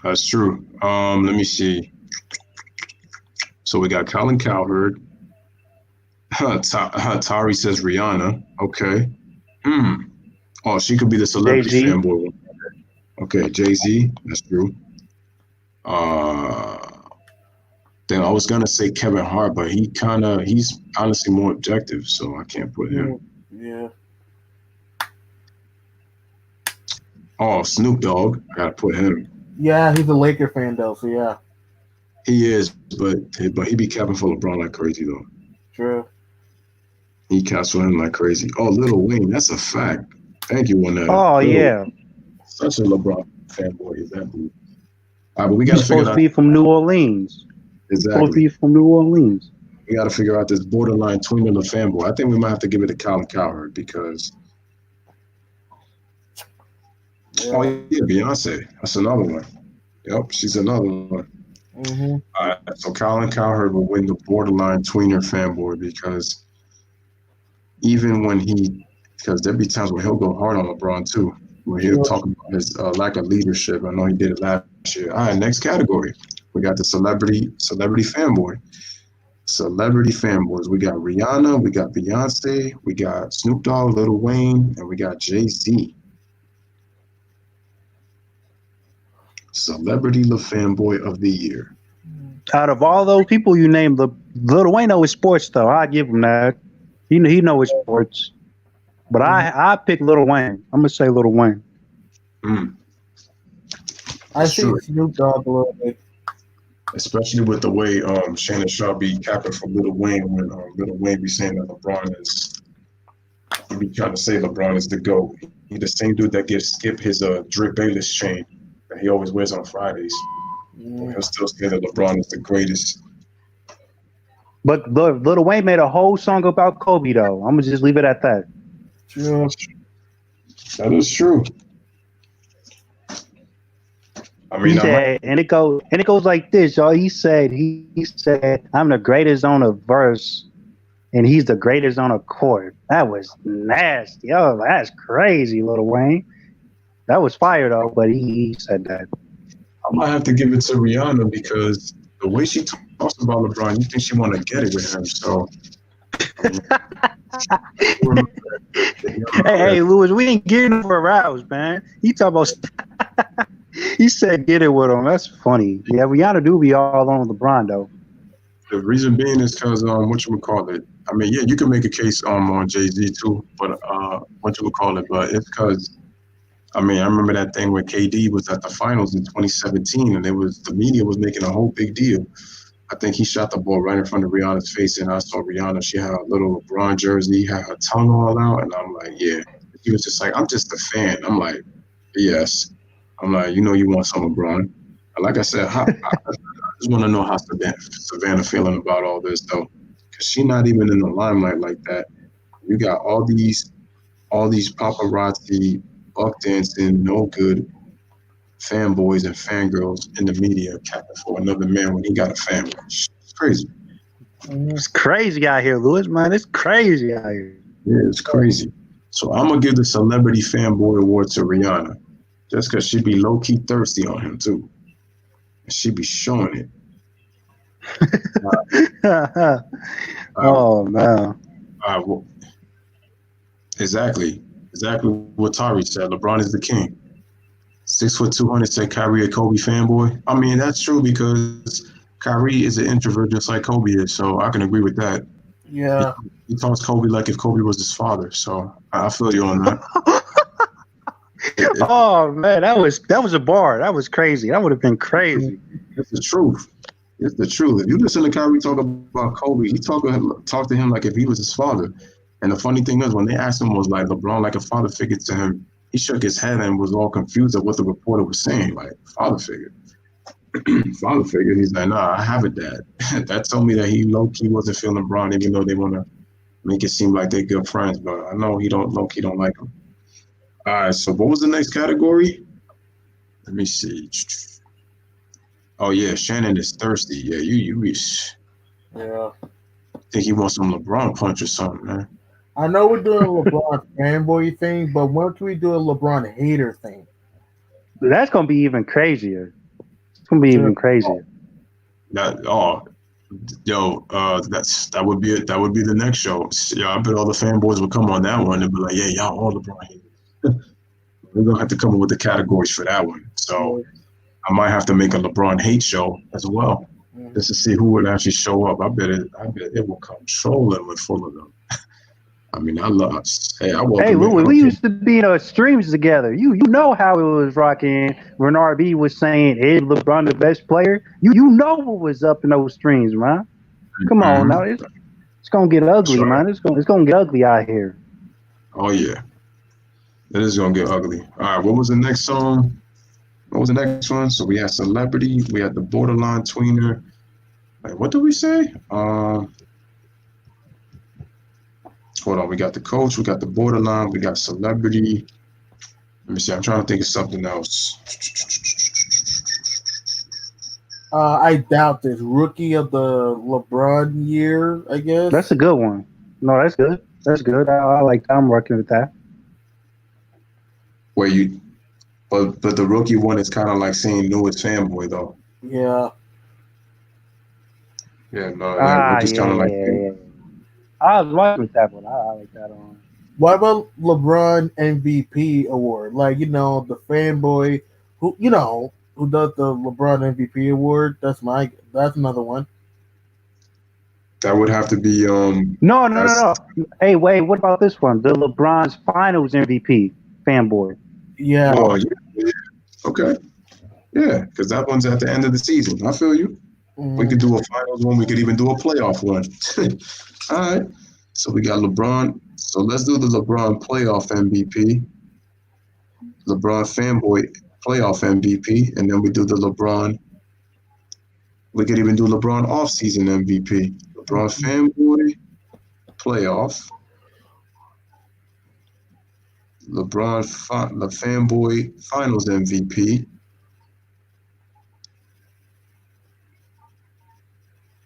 That's true. Let me see. So we got Colin Cowherd. Tari says Rihanna. Okay. Oh, she could be the celebrity Jay-Z. fanboy one. Okay, Jay-Z. That's true. Then I was gonna say Kevin Hart, but he's honestly more objective, so I can't put him. Yeah. Oh, Snoop Dogg. I gotta put him. Yeah, he's a Laker fan though, so yeah. He is, but he be capping for LeBron like crazy though. True. He caps for him like crazy. Oh, Lil Wayne, that's a fact. Thank you, Juanetta. Oh yeah. Such a LeBron fanboy is that dude. All right, but we gotta He's figure supposed out. to be from New Orleans. Exactly. Supposed to be from New Orleans. We gotta figure out this borderline tweener the fanboy. I think we might have to give it to Colin Cowherd because. Yeah. Oh yeah, Beyonce. That's another one. Yep, she's another one. Mm-hmm. All right, so Colin Cowherd will win the borderline tweener fanboy because even when because there be times where he'll go hard on LeBron too, where he'll talk about his lack of leadership. I know he did it last year. All right, next category. We got the celebrity fanboy. Celebrity fanboys. We got Rihanna, we got Beyonce, we got Snoop Dogg, Lil Wayne, and we got Jay-Z. Celebrity fanboy of the year. Out of all those people you named, Lil Wayne knows sports though. I give him that. He knows sports. But I pick Lil Wayne. I'm gonna say Lil Wayne. I think Snoop Dogg a little bit. especially with the way Shannon Sharp be capping for Lil Wayne when Lil Wayne be saying that LeBron is he be trying to say LeBron is the GOAT. He the same dude that gives Skip his Drip Bayless chain that he always wears on Fridays. But he'll still say that LeBron is the greatest. But Lil Wayne made a whole song about Kobe, though. I'm gonna just leave it at that. True. That is true. I He mean, I might. said, and it goes like this, y'all. He said, I'm the greatest on a verse, and he's the greatest on a court. That was nasty. Oh, that's crazy, Lil Wayne. That was fire though, but he said that. I might have to give it to Rihanna because the way she talks about LeBron, you think she want to get it with him. So, hey, Lewis, we ain't getting him for rouse, man. He talk about. He said, "Get it with him." That's funny. Yeah, Rihanna do be all on LeBron though. the reason being is because what you would call it. I mean, yeah, you can make a case on Jay-Z too, but what you would call it. But it's because I mean, I remember that thing where KD was at the finals in 2017, and the media was making a whole big deal. I think he shot the ball right in front of Rihanna's face, and I saw Rihanna. She had a little LeBron jersey, had her tongue all out, and I'm like, yeah. He was just like, I'm just a fan. I'm like, yes. I'm like, you know, you want some LeBron. And like I said, I just want to know how Savannah feeling about all this though, because she's not even in the limelight like that. You got all these paparazzi, buck dancing, no good fanboys and fangirls in the media capping for another man when he got a family. It's crazy. It's crazy out here, Lewis, man. It's crazy out here. Yeah, it's crazy. So I'm gonna give the celebrity fanboy award to Rihanna, just because she be low key thirsty on him too. And she be showing it. Oh man. Well, exactly what Tari said. LeBron is the king. 6'2", 200 said Kyrie a Kobe fanboy. I mean, that's true because Kyrie is an introvert just like Kobe is, so I can agree with that. Yeah. He talks Kobe like if Kobe was his father, so I feel you on that. Oh man, that was a bar. That was crazy. That would have been crazy. It's the truth. It's the truth. If you listen to Kyrie talk about Kobe, he talk to him like if he was his father. And the funny thing is, when they asked him, was like LeBron like a father figure to him, he shook his head and was all confused at what the reporter was saying. Like, father figure. Father figure. He's like, nah, I have a dad. That told me that he low-key wasn't feeling LeBron, even though they want to make it seem like they're good friends. But I know he don't low-key don't like him. All right, so what was the next category? Let me see. Oh, yeah, Shannon is thirsty. Yeah, you Yeah. think he wants some LeBron punch or something, man. I know we're doing a LeBron fanboy thing, but when can we do a LeBron hater thing? That's gonna be even crazier. It's gonna be even crazier. That that would be it. That would be the next show. Yeah, I bet all the fanboys would come on that one and be like, "Yeah, y'all all LeBron haters." We're gonna have to come up with the categories for that one. So I might have to make a LeBron hate show as well, just to see who would actually show up. I bet it will come trolling with full of them. I mean, I welcome Hey, Louis, it. we used to be in streams together. You know how it was rocking when RB was saying, "Is LeBron the best player?" You know what was up in those streams, man. Come on now, it's gonna get ugly, man. It's gonna get ugly out here. Oh yeah, it is gonna get ugly. All right, what was the next song? What was the next one? So we had celebrity, we had the borderline tweener. Wait, what did we say? Hold on, we got the coach, we got the borderline, we got celebrity. Let me see, I'm trying to think of something else. I doubt this. Rookie of the LeBron year, I guess. That's a good one. No, that's good. That's good. I like that. I'm working with that. But the rookie one is kind of like saying newest fanboy though. Yeah. Yeah, no, that rookie's kind of like. Yeah. I was working with that one. I like that one. What about LeBron MVP award? Like, the fanboy who does the LeBron MVP award. That's another one. That would have to be No. Hey, wait, what about this one? The LeBron's Finals MVP fanboy. Yeah. Oh, yeah. Okay. Yeah, because that one's at the end of the season. I feel you. We could do a finals one. We could even do a playoff one. All right. So we got LeBron. So let's do the LeBron playoff MVP, LeBron fanboy playoff MVP, and then we do the LeBron. We could even do LeBron offseason MVP, LeBron fanboy playoff, the fanboy finals MVP,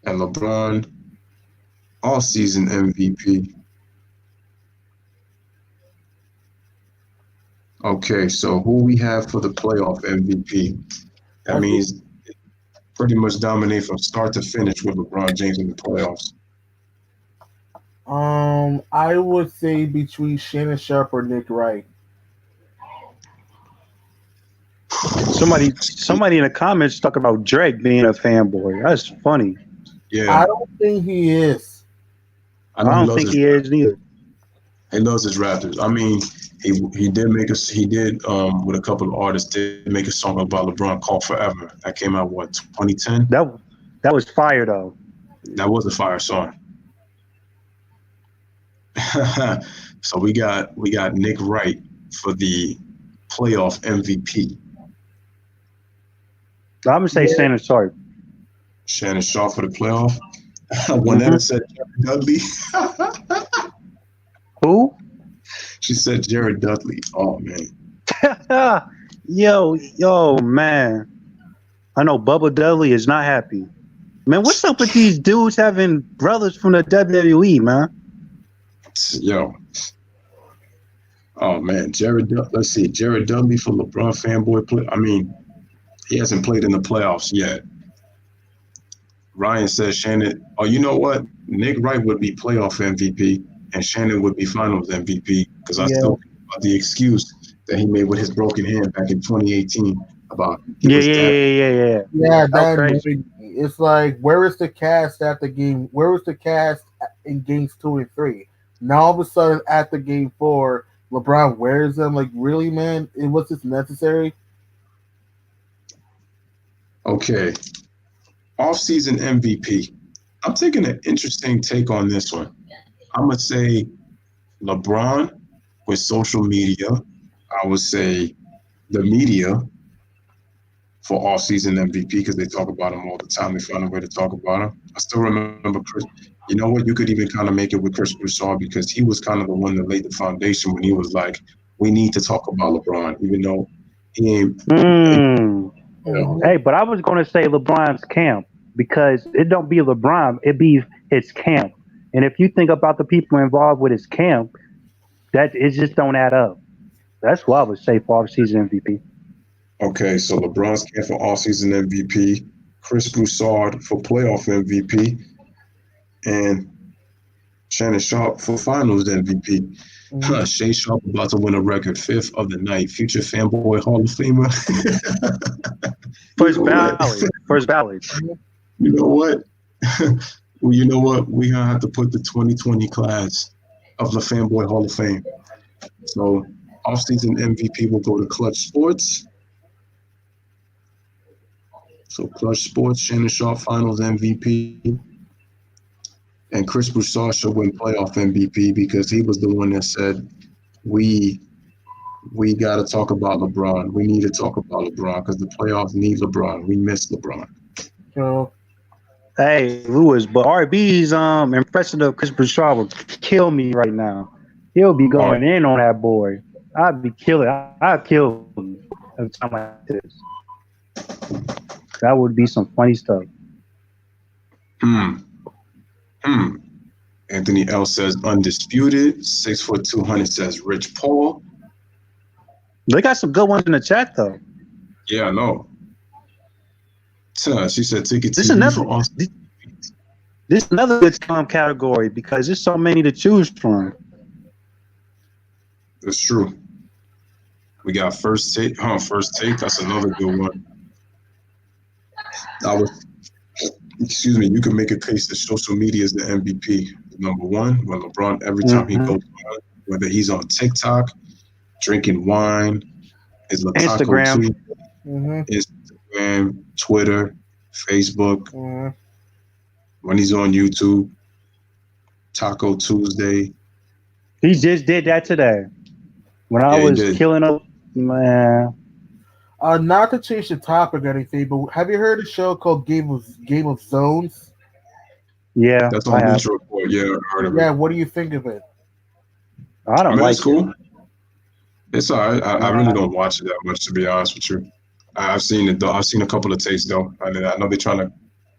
and LeBron offseason MVP. Okay, so who we have for the playoff MVP? That means pretty much dominate from start to finish with LeBron James in the playoffs. I would say between Shannon Sharp or Nick Wright. Somebody in the comments talking about Drake being a fanboy. That's funny. Yeah, I don't think he is. I don't think he is neither. He loves his rappers. I mean, he did make us. He did with a couple of artists did make a song about LeBron called Forever. That came out 2010. That was fire though. That was a fire song. So we got Nick Wright for the playoff MVP. I'm gonna say Shannon Sharp. Shannon Sharp for the playoff. Juanetta said Jared Dudley. Who? She said Jared Dudley. Oh man. yo, man. I know Bubba Dudley is not happy. Man, what's up with these dudes having brothers from the WWE, man? Yo. Oh man, let's see. Jared Dudley for LeBron fanboy play. I mean, he hasn't played in the playoffs yet. Ryan says Shannon. Oh, you know what? Nick Wright would be playoff MVP, and Shannon would be finals MVP. Because I still think about the excuse that he made with his broken hand back in 2018 about. Yeah. Yeah, that crazy. It's like, where is the cast at the game? Where was the cast in games 2 and 3? Now all of a sudden at the game 4, LeBron wears them. Like, really, man? Was this necessary? Okay. Off-season MVP. I'm taking an interesting take on this one. I'm going to say LeBron with social media. I would say the media for off-season MVP because they talk about him all the time. They find a way to talk about him. I still remember Chris. You know what? You could even kind of make it with Chris Broussard because he was kind of the one that laid the foundation when he was like, we need to talk about LeBron, even though he ain't. Hey, but I was going to say LeBron's camp because it don't be LeBron, it be his camp. And if you think about the people involved with his camp, that it just don't add up. That's what I would say for off-season MVP. Okay, so LeBron's camp for off-season MVP, Chris Broussard for playoff MVP, and Shannon Sharp for finals MVP. Shay Sharp about to win a record 5th of the night. Future Fanboy Hall of Famer. First ballot. You know what? Well, you know what? We're going to have to put the 2020 class of the Fanboy Hall of Fame. So off-season MVP will go to Clutch Sports. So Clutch Sports, Shannon Sharp finals MVP. And Chris Broussard should win playoff MVP because he was the one that said, we got to talk about LeBron. We need to talk about LeBron because the playoffs need LeBron. We miss LeBron. Hey, Lewis, but RB's impression of Chris Broussard will kill me right now. He'll be going in on that boy. I'd be killing. I'd kill him every time like this. That would be some funny stuff. Anthony L says undisputed. 6'2", 200 says Rich Paul. They got some good ones in the chat though. Yeah, I know. She said ticket This TV is another good category because there's so many to choose from. That's true. We got first take. First take. That's another good one. You can make a case that social media is the MVP. Number one, when LeBron, every time he goes on, whether he's on TikTok, drinking wine, his Instagram, Instagram, Twitter, Facebook, Mhm. when he's on YouTube, Taco Tuesday. He just did that today. When I Yeah, he was did. killing up, man. Not to change the topic or anything, but have you heard a show called Game of Zones? Yeah, That's I on have. Bleacher Report. Yeah, I heard of it. Yeah, what do you think of it? I I don't mean, it's like it. cool. It's all right. I really Yeah. don't watch it that much, to be honest with you. I've seen it though. I've seen a couple of takes though. I know they're trying to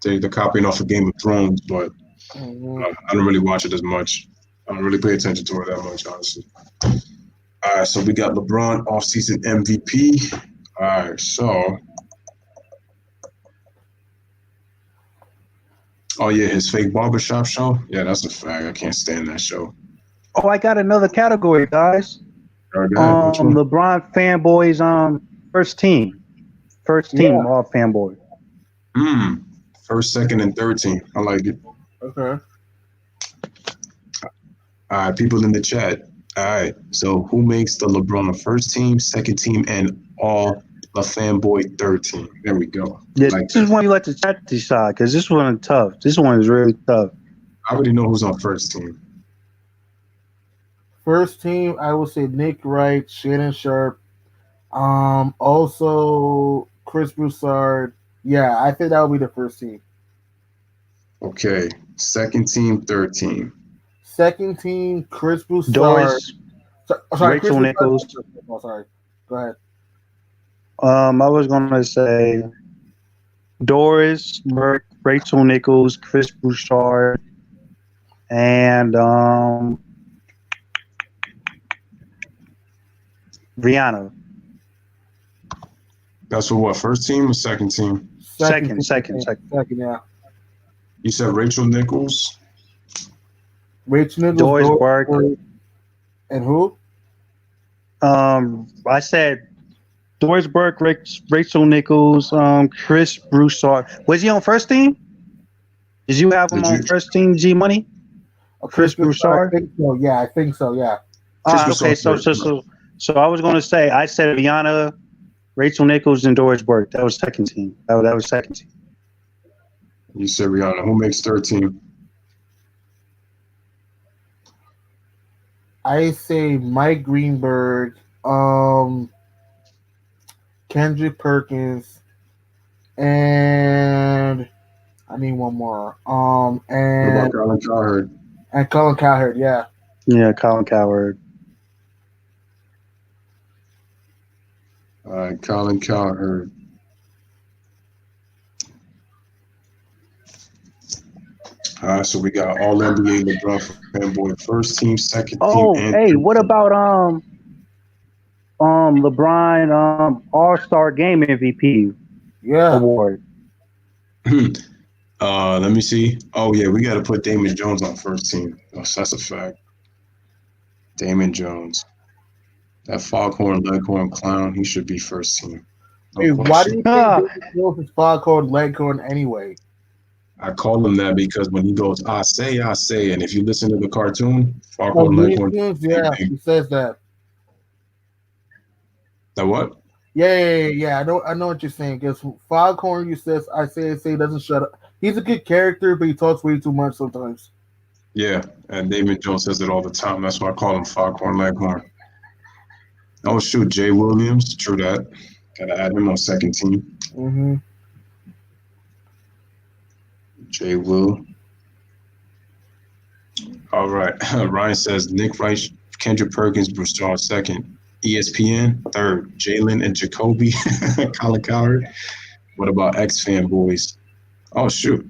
take the copying off of Game of Thrones, but Mhm. I don't really watch it as much. I don't really pay attention to it that much, honestly. All right, so we got LeBron offseason MVP. All right, so oh yeah, his fake barbershop show. Yeah, that's a fact. I can't stand that show. Oh, I got another category, guys. All right, go ahead. Which one? LeBron fanboys first team. First Yeah. team all fanboy. First, second, and third team. I like it. Okay. All right, people in the chat. All right, so who makes the LeBron first team, second team, and all the fanboy third team? There we go. Yeah, Like this is that. when you let the chat decide because this one is tough. This one is really tough. I already know who's on first team. First team, I would say Nick Wright, Shannon Sharp, also Chris Broussard. Yeah, I think that would be the first team. Okay, second team, third team. Second team, Chris Broussard. Doris, Sorry, Rachel Chris Nichols. Broussard. Oh, sorry. Go ahead. I was gonna say Doris, Burke, Rachel Nichols, Chris Bouchard, and Rihanna. That's for what? First team or second team? Second. Second, yeah. You said Rachel Nichols. Rachel Nichols, Doris Burke. and who? I said Doris Burke, Rachel Nichols, Chris Broussard. Was he on first team? Did you have him Did on you- first team, G Money? Chris Broussard? I think so. Yeah, I think so. Yeah. Chris Okay, Broussard. so I was going to say I said Rihanna, Rachel Nichols, and Doris Burke. That was second team. That was second team. You said Rihanna. Who makes third team? I say Mike Greenberg, Kendrick Perkins, and I need one more. What about Colin Cowherd? And Colin Cowherd. Yeah. Yeah, Colin Cowherd. All right, Colin Cowherd. All right, so we got all NBA LeBron fanboy first team, second team, Oh, and hey, what about LeBron All-Star Game MVP Yeah. award? let me see. Oh yeah, we got to put Damon Jones on first team. Oh, so that's a fact. Damon Jones, that foghorn leghorn clown, he should be first team. No Hey, why question. do you think David Jones is Foghorn Leghorn anyway? I call him that because when he goes, I say, and if you listen to the cartoon, Oh, foghorn Looney leghorn. Tunes? Yeah, he says that. That what? Yeah. I know what you're saying. Because Foghorn, you says, I say, doesn't shut up. He's a good character, but he talks way too much sometimes. Yeah, and Damon Jones says it all the time. That's why I call him foghorn leghorn. Oh shoot, Jay Williams. True that. Gotta add him on second team. Mm-hmm. Jay Will. All right. Ryan says Nick Wright, Kendrick Perkins, Broussard second. ESPN third. Jalen and Jacoby. Colin Cowherd. What about X fanboys? Oh shoot.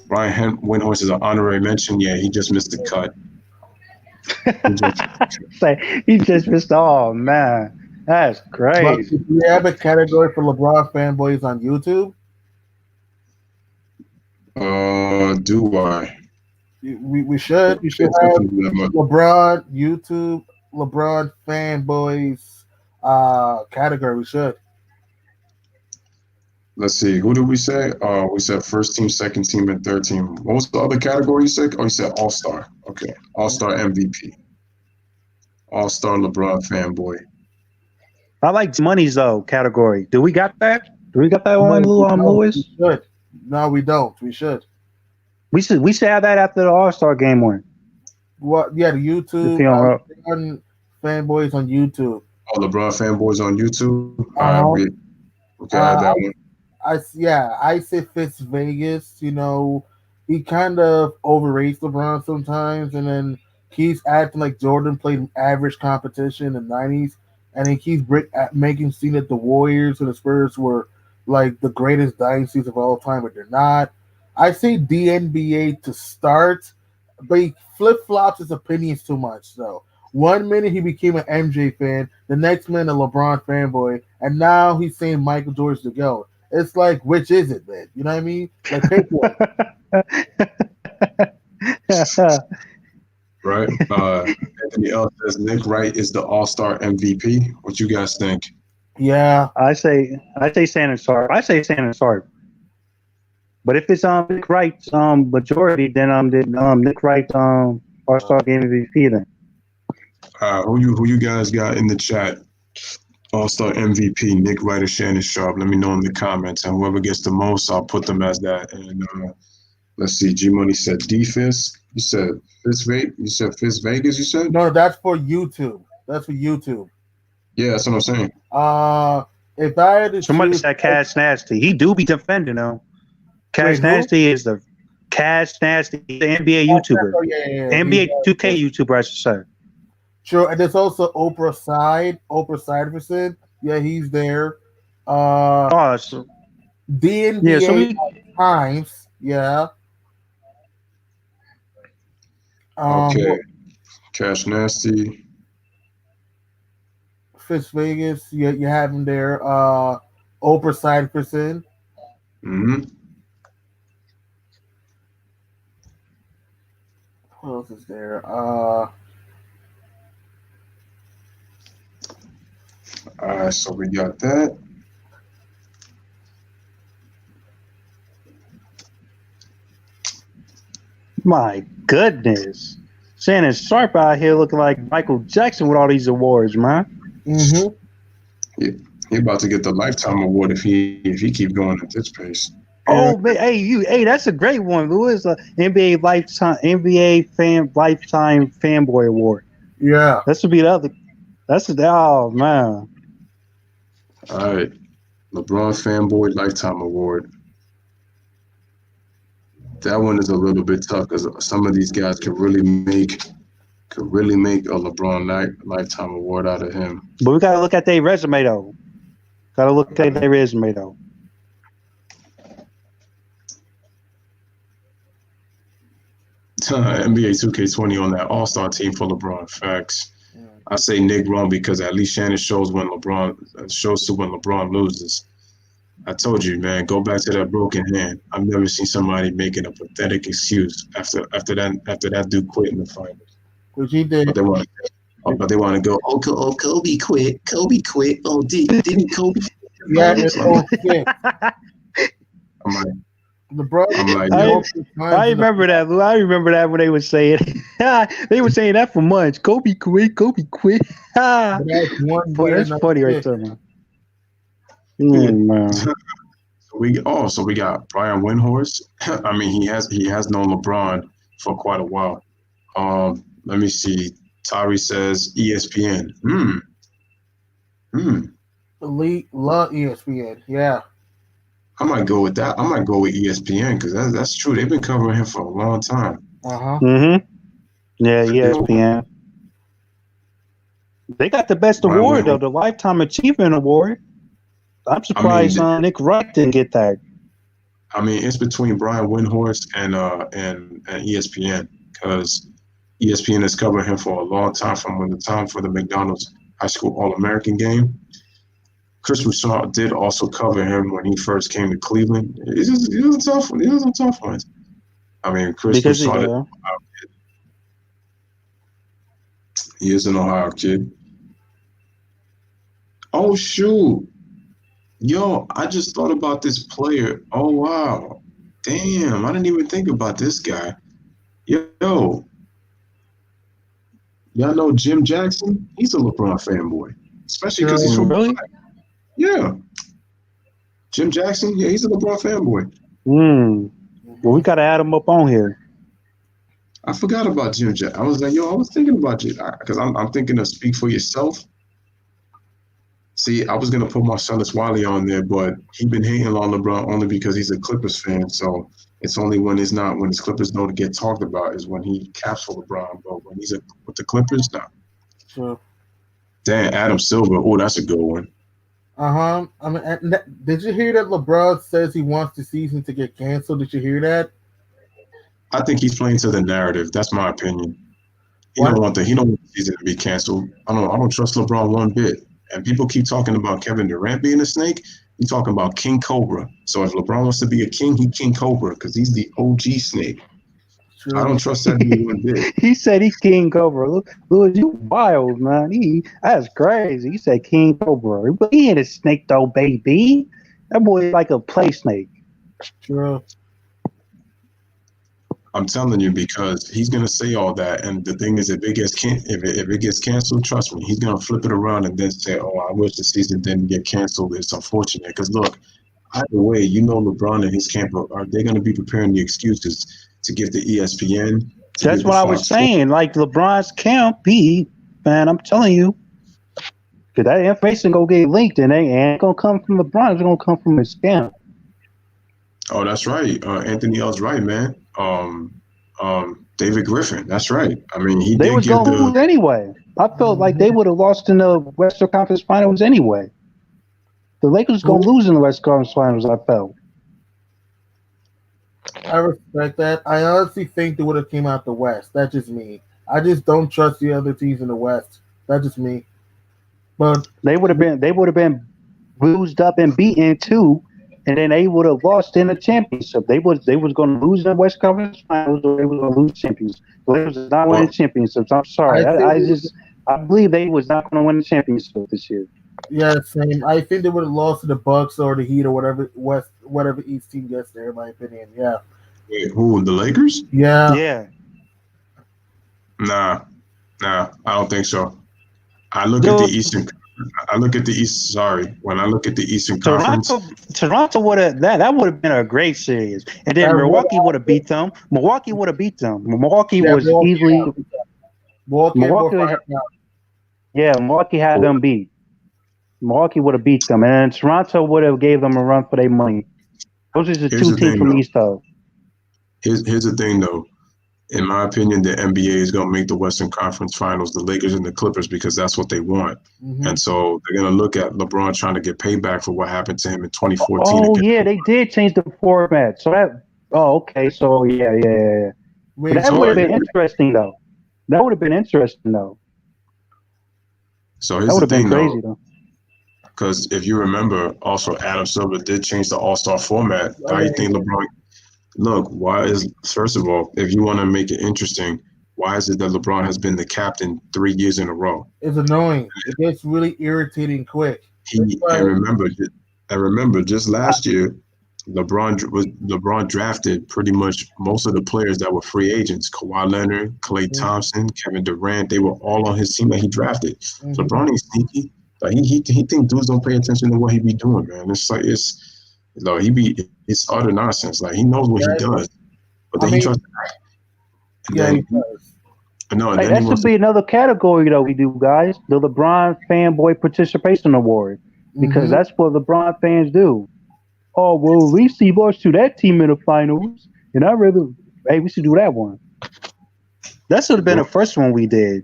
Ryan Windhorse is an honorary mention. Yeah, he just missed the cut. He just missed. Oh man, that's But crazy. do you have a category for LeBron fanboys on YouTube? Do I? We should. We should It's have definitely that much. LeBron YouTube, LeBron fanboys category. We should. Let's see. Who did we say? We said first team, second team, and third team. What was the other category you said? Oh, you said All Star. Okay, All Star MVP, All Star LeBron fanboy. I like Money's though category. Do we got that? Do we got that one, Lewis? We should. No, we don't. We should. We should have that after the All-Star game one. What? Yeah, the If YouTube. you don't Fanboys on YouTube. Oh, LeBron fanboys on YouTube. All right, Uh-huh. we can add that one. I say Fitz Vegas. He kind of overrates LeBron sometimes, and then keeps acting like Jordan played average competition in the '90s, and he keeps making seem that the Warriors and the Spurs were like the greatest dynasties of all time, but they're not. I say DNBA to start, but he flip flops his opinions too much. So 1 minute he became an MJ fan, the next minute a LeBron fanboy, and now he's saying Michael Jordan's the GOAT. It's like, which is it, man? You know what I mean? Like, pick one. Right. Anthony L says Nick Wright is the All-Star MVP. What you guys think? Yeah. I say Shannon Sharp. I say Shannon Sharp. But if it's Nick Wright's majority, then Nick Wright All-Star Game MVP then. Who you guys got in the chat? All-Star MVP, Nick Wright or Shannon Sharp? Let me know in the comments, and whoever gets the most, I'll put them as that. And let's see. G Money said defense. You said Fitz Vegas. You said Fitz Vegas. You said No, that's for YouTube. That's for YouTube. Yeah, that's what I'm saying. If I had to Somebody choose, said Cash Nasty. He do be defending though. Cash Wait, Nasty is the Cash Nasty, the NBA YouTuber, Oh, yeah. NBA 2K YouTuber, I should say. Sure, and there's also Oprah Siderson. Yeah, he's there. So DNBA Times. Yeah. Okay. Cash Nasty. Fitz Vegas. You have him there. Oprah Siderson. Mm-hmm. Who else is there? All right, so we got that. My goodness. Shannon Sharp out here looking like Michael Jackson with all these awards, man. Mm-hmm. He about to get the lifetime award if he keep going at this pace. Oh man, hey, that's a great one. Louis, NBA lifetime fanboy award. Yeah. That should be the other. Oh man. All right, LeBron fanboy lifetime award. That one is a little bit tough because some of these guys could really make a LeBron lifetime award out of him. But we gotta look at their resume though. NBA 2K20 on that All-Star team for LeBron. Facts. I say Nick wrong because at least Shannon shows to when LeBron loses. I told you, man, go back to that broken hand. I've never seen somebody making a pathetic excuse after that dude quit in the finals. Which he did. But they want to go, Kobe quit. Kobe quit. Oh, didn't Kobe? Yeah, it's okay. I'm like, LeBron. I remember that, Lou. I remember that when they were saying they were saying that for months. Kobe quit. That's funny right there, man. Man. So we got Brian Windhorst. I mean, he has known LeBron for quite a while. Let me see. Tari says ESPN. Elite love ESPN. Yeah. I might go with that. I might go with ESPN because that's true. They've been covering him for a long time. Yeah, ESPN. They got the best award though, the Lifetime Achievement Award. I'm surprised Nick Wright didn't get that. I mean, it's between Brian Windhorst and ESPN because ESPN has covered him for a long time from the time for the McDonald's High School All-American game. Chris Broussard did also cover him when he first came to Cleveland. These are tough ones. I mean, Chris Broussard, he is an Ohio kid. Oh, shoot. Yo, I just thought about this player. Oh, wow. Damn, I didn't even think about this guy. Yo, y'all know Jim Jackson? He's a LeBron fanboy, especially because he's from really? Yeah. Jim Jackson, yeah, he's a LeBron fanboy. Well, we got to add him up on here. I forgot about Jim Jet. I was like, yo, I was thinking about you because I'm thinking of Speak for Yourself. See, I was gonna put Marcellus Wiley on there, but he been hating on LeBron only because he's a Clippers fan. So it's only when his Clippers don't get talked about is when he caps for LeBron. But when he's with the Clippers, nah. Sure. Damn, Adam Silver. Oh, that's a good one. I mean, did you hear that LeBron says he wants the season to get canceled? Did you hear that? I think he's playing to the narrative. That's my opinion. He What? don't want the season to be canceled. I don't trust LeBron one bit. And people keep talking about Kevin Durant being a snake. You're talking about King Cobra. So if LeBron wants to be a king, he King Cobra because he's the OG snake. True. I don't trust that dude one bit. He said he King Cobra. Look, you wild, man. That's crazy. He said King Cobra. But he ain't a snake though, baby. That boy is like a play snake. True. I'm telling you because he's gonna say all that, and the thing is, if it gets canceled, trust me, he's gonna flip it around and then say, "Oh, I wish the season didn't get canceled. It's unfortunate." Because look, either way, LeBron and his camp are they gonna be preparing the excuses to give the ESPN? That's what I was saying. Like LeBron's camp, man, I'm telling you, because that information gonna get leaked, and it ain't gonna come from LeBron. It's gonna come from his camp. Oh, that's right. Anthony L's right, man. David Griffin, that's right. I mean, they was gonna lose anyway. I felt like they would have lost in the Western Conference Finals anyway. The Lakers gonna lose in the Western Conference Finals. I felt. I respect that. I honestly think they would have came out the West. That's just me. I just don't trust the other teams in the West. That's just me. But they would have been bruised up and beaten too. And then they would have lost in the championship. They was going to lose in the West Conference Finals, or they were going to lose championships. The Lakers is not winning championships. I'm sorry. I believe they was not going to win the championship this year. Yeah, same. I think they would have lost to the Bucks or the Heat or whatever East team gets there. In my opinion, yeah. Wait, who? The Lakers? Yeah. Yeah. Nah, I don't think so. I look at the Eastern. I look at the East. Sorry, when I look at the Eastern Conference, Toronto would have that would have been a great series, and then Milwaukee would have beat them. Milwaukee was easily. Milwaukee had them beat. Milwaukee would have beat them, and then Toronto would have gave them a run for their money. Those are the two teams from the East, though. Here's the thing, though. In my opinion, the NBA is going to make the Western Conference Finals, the Lakers and the Clippers, because that's what they want. Mm-hmm. And so they're going to look at LeBron trying to get payback for what happened to him in 2014. Oh, yeah, they did change the format. So okay. So, yeah. Wait, that would have been interesting, though. So here's the thing, crazy, though. Because if you remember, also Adam Silver did change the All-Star format. How do you think LeBron... Look, first of all, if you want to make it interesting, why is it that LeBron has been the captain 3 years in a row? It's annoying. It gets really irritating quick. I remember just last year, LeBron drafted pretty much most of the players that were free agents. Kawhi Leonard, Klay Thompson, Kevin Durant, they were all on his team that he drafted. Mm-hmm. LeBron ain't sneaky. Like he think dudes don't pay attention to what he be doing, man. It's utter nonsense. Like he knows what he does, but then he tries to. He does. No, and that should be another category though. We do, guys, the LeBron Fanboy Participation Award, because that's what LeBron fans do. Oh well, at least he lost to that team in the finals, and we should do that one. That should have been the first one we did.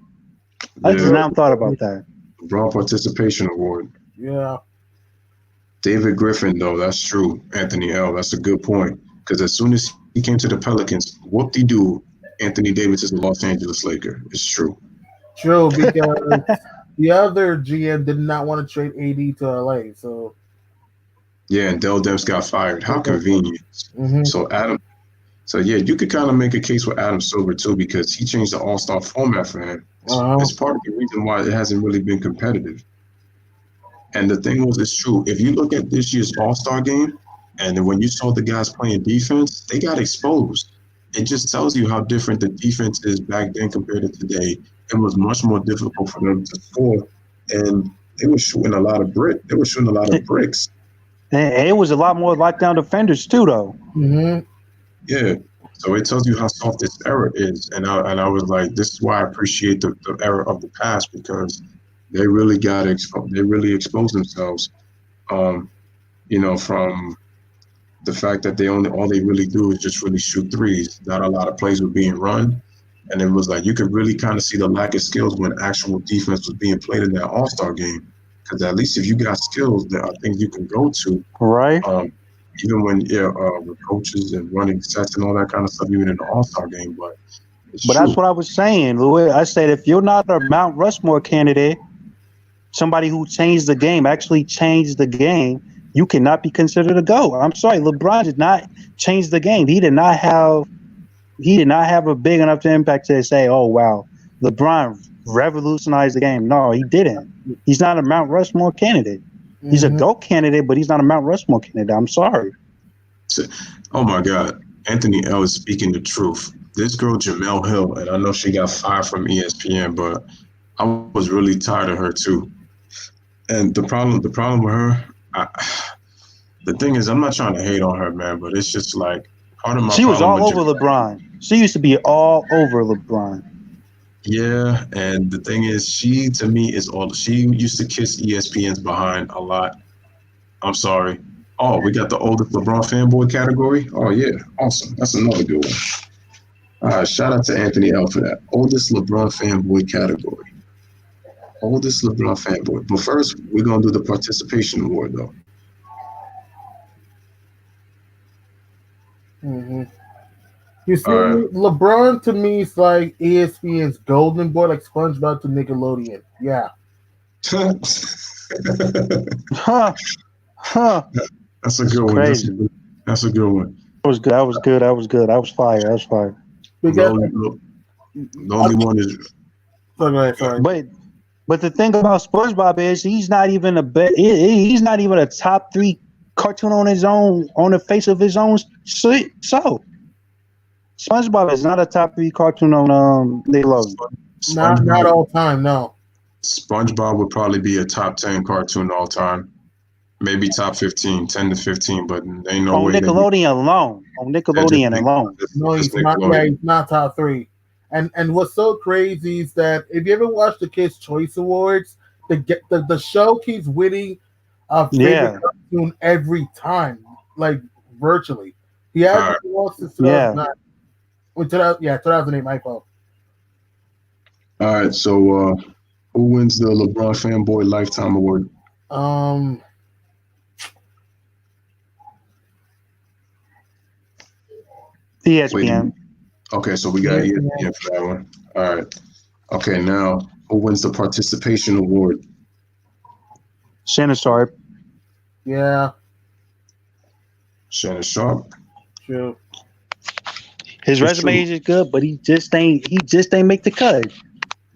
I just now thought about that. LeBron Participation Award. Yeah. David Griffin, though, that's true. Anthony L., that's a good point. Because as soon as he came to the Pelicans, whoop-de-doo, Anthony Davis is a Los Angeles Laker. It's true. True, because the other GM did not want to trade AD to LA, so. Yeah, and Dell Demps got fired. How convenient. Mm-hmm. So you could kind of make a case with Adam Silver, too, because he changed the All-Star format for him. It's part of the reason why it hasn't really been competitive. And the thing was, it's true. If you look at this year's All-Star game, and when you saw the guys playing defense, they got exposed. It just tells you how different the defense is back then compared to today. It was much more difficult for them to score, and they were shooting a lot of bricks. And it was a lot more lockdown defenders too, though. Mm-hmm. Yeah. So it tells you how soft this era is, and I was like, this is why I appreciate the era of the past because they really they really exposed themselves. Um, from the fact that all they really do is just really shoot threes. Not a lot of plays were being run, and it was like you could really kind of see the lack of skills when actual defense was being played in that All-Star game. Because at least if you got skills, there are things you can go to. Right. Even when with coaches and running sets and all that kind of stuff, even in the All-Star game. But it's But that's true. what I was saying, Louis. I said if you're not a Mount Rushmore candidate, somebody who changed the game, actually changed the game, you cannot be considered a GOAT. I'm sorry, LeBron did not change the game. He did not have a big enough impact to say, oh wow, LeBron revolutionized the game. No, he didn't. He's not a Mount Rushmore candidate. He's a GOAT candidate, but he's not a Mount Rushmore candidate. I'm sorry. Oh my God, Anthony L is speaking the truth. This girl Jamel Hill, and I know she got fired from ESPN, but I was really tired of her too. And the problem with her, the thing is, I'm not trying to hate on her, man, but it's just like part of my She was problem all with over LeBron. She used to be all over LeBron. Yeah, and the thing is, she to me is all. She used to kiss ESPN's behind a lot. I'm sorry. Oh, we got the oldest LeBron fanboy category. Oh yeah, awesome. That's another good one. All right, shout out to Anthony L for that oldest LeBron fanboy category. Oldest LeBron fanboy. But first, we're gonna do the participation award though. Mm-hmm. You see, All right. LeBron to me is like ESPN's Golden Boy, like SpongeBob to Nickelodeon. Yeah. Huh. That's a good one. Crazy. That's a good one. That was good. That was good. That was good. I was fired. I was fired. The only one is. Sorry. But the thing about SpongeBob is he's not even he's not even a top 3 cartoon on his own, on the face of his own. So SpongeBob is not a top 3 cartoon on Nickelodeon. Not all time, no. SpongeBob would probably be a top 10 cartoon all time. Maybe top 15, 10 to 15, but ain't no way. On Nickelodeon alone. No, he's not. Yeah, he's not top 3. And what's so crazy is that if you ever watch the Kids' Choice Awards, the show keeps winning a favorite cartoon every time, like virtually. He hasn't lost since 2009. 2008, my fault. All right, so who wins the LeBron Fanboy Lifetime Award? ESPN. Okay, so we got ESPN for that one. All right. Okay, now who wins the participation award? Shannon Sharp. Yeah. Shannon Sharp. True. His resume is good, but he just ain't make the cut.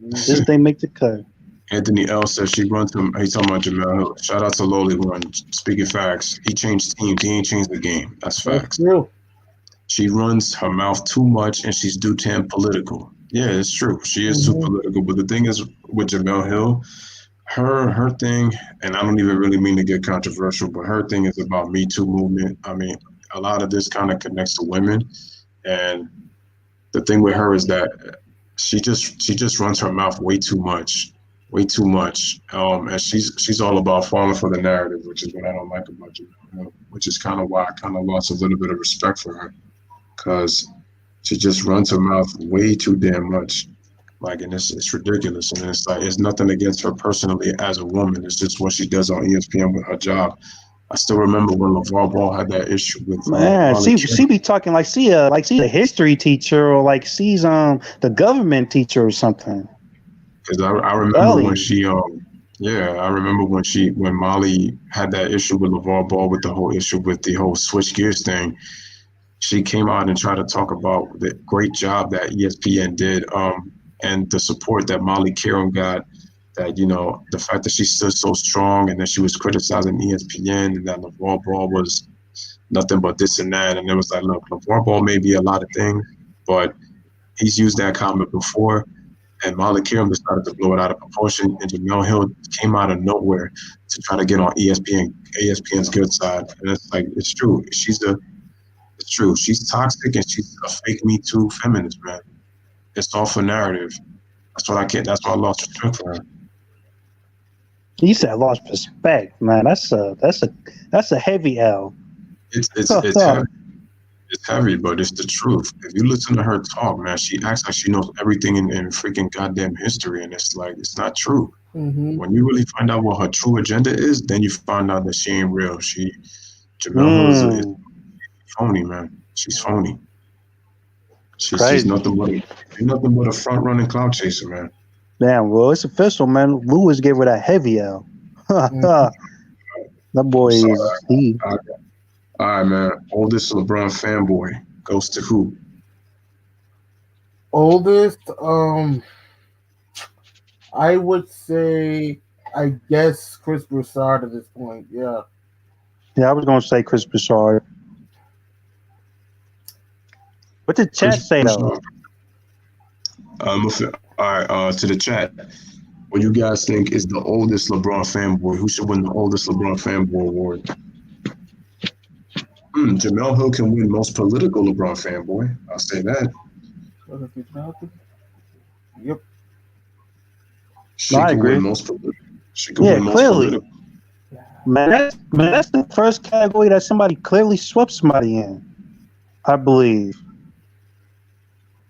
Just ain't make the cut. Anthony L says she runs him. He's talking about Jamel Hill. Shout out to Lowly One. Speaking facts, he changed teams. He ain't changed the game. That's facts. That's true. She runs her mouth too much, and she's too damn political. Yeah, it's true. She is too political. But the thing is, with Jamel Hill, her thing, and I don't even really mean to get controversial, but her thing is about Me Too movement. I mean, a lot of this kind of connects to women, and the thing with her is that she just runs her mouth way too much. And she's all about falling for the narrative, which is what I don't like about Jamel, which is kind of why I kind of lost a little bit of respect for her, because she just runs her mouth way too damn much. Like, and it's ridiculous. And it's like, it's nothing against her personally as a woman. It's just what she does on ESPN with her job. I still remember when LeVar Ball had that issue with she be talking like she's a history teacher, or like she's the government teacher or something. Because I remember when she I remember when Molly had that issue with LeVar Ball with the whole issue with the whole switch gears thing. She came out and tried to talk about the great job that ESPN did, and the support that Molly Karam got. That, you know, the fact that she stood so strong, and that she was criticizing ESPN, and that LeVar Ball was nothing but this and that. And it was like, look, LeVar Ball may be a lot of things, but he's used that comment before. and Molly Karam decided to blow it out of proportion, and Jamel Hill came out of nowhere to try to get on ESPN's good side. And it's like it's true. It's true. She's toxic and she's a fake Me Too feminist, man. It's all for narrative. That's what I can't. That's why I lost respect for her. You said lost respect, man. That's a heavy L. It's heavy. It's heavy, but it's the truth. If you listen to her talk, man, she acts like she knows everything in freaking goddamn history, and it's like it's not true. Mm-hmm. When you really find out what her true agenda is, then you find out that she ain't real. Jamel Hill is phony, man. She's phony. She's nothing but a front running cloud chaser, man. Damn, well, it's official, man. Lewis gave her that heavy L. That boy is he. All right, man. Oldest LeBron fanboy goes to who? Oldest, I would say, I guess Chris Broussard at this point. Yeah. Yeah, I was gonna say Chris Broussard. What did chat say though? All right, to the chat. What you guys think is the oldest LeBron fanboy? Who should win the oldest LeBron fanboy award? Jamel Hill can win most political LeBron fanboy. I'll say that. Yep. She I can agree. win most political. She can win most clearly. political. Man, that's the first category that somebody clearly swept somebody in, I believe.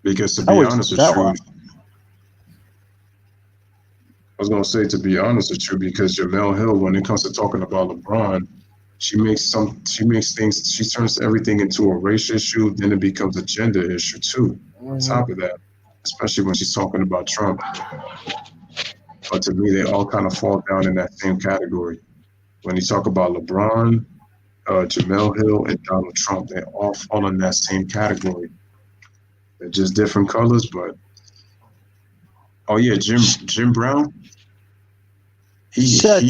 Because to be honest with you, I was gonna say to be honest with you, because Jamel Hill, when it comes to talking about LeBron, she turns everything into a race issue, then it becomes a gender issue too. On top of that, especially when she's talking about Trump. But to me, they all kind of fall down in that same category. When you talk about LeBron, Jamel Hill, and Donald Trump, they all fall in that same category. They're just different colors, but Jim Brown. Shut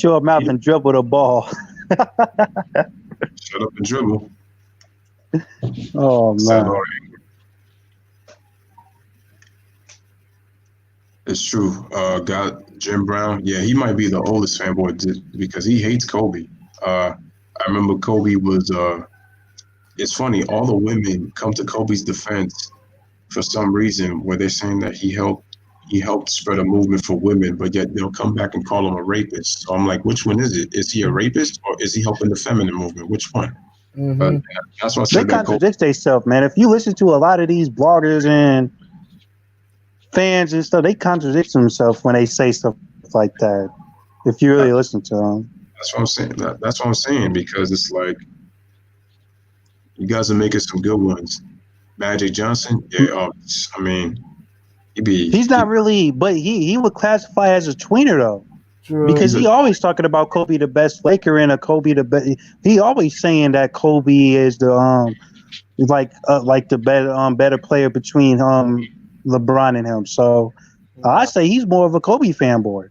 your mouth and dribble the ball. Shut up and dribble. Oh man. It's true. Got Jim Brown. Yeah, he might be the oldest fanboy because he hates Kobe. I remember Kobe was. It's funny. All the women come to Kobe's defense for some reason, where they're saying that he helped spread a movement for women, but yet they'll come back and call him a rapist. So I'm like, which one is it? Is he a rapist or is he helping the feminine movement? Which one? Mm-hmm. That's why I said they contradict themselves, man. If you listen to a lot of these bloggers and fans and stuff, they contradict themselves when they say stuff like that. If you really listen to them, that's what I'm saying. That's what I'm saying, because it's like you guys are making some good ones. Magic Johnson, yeah. I mean, he's not really, but he would classify as a tweener though. True. Because he always talking about Kobe the best Laker and a Kobe the best. He always saying that Kobe is the like the better player between LeBron and him. So I say he's more of a Kobe fanboy,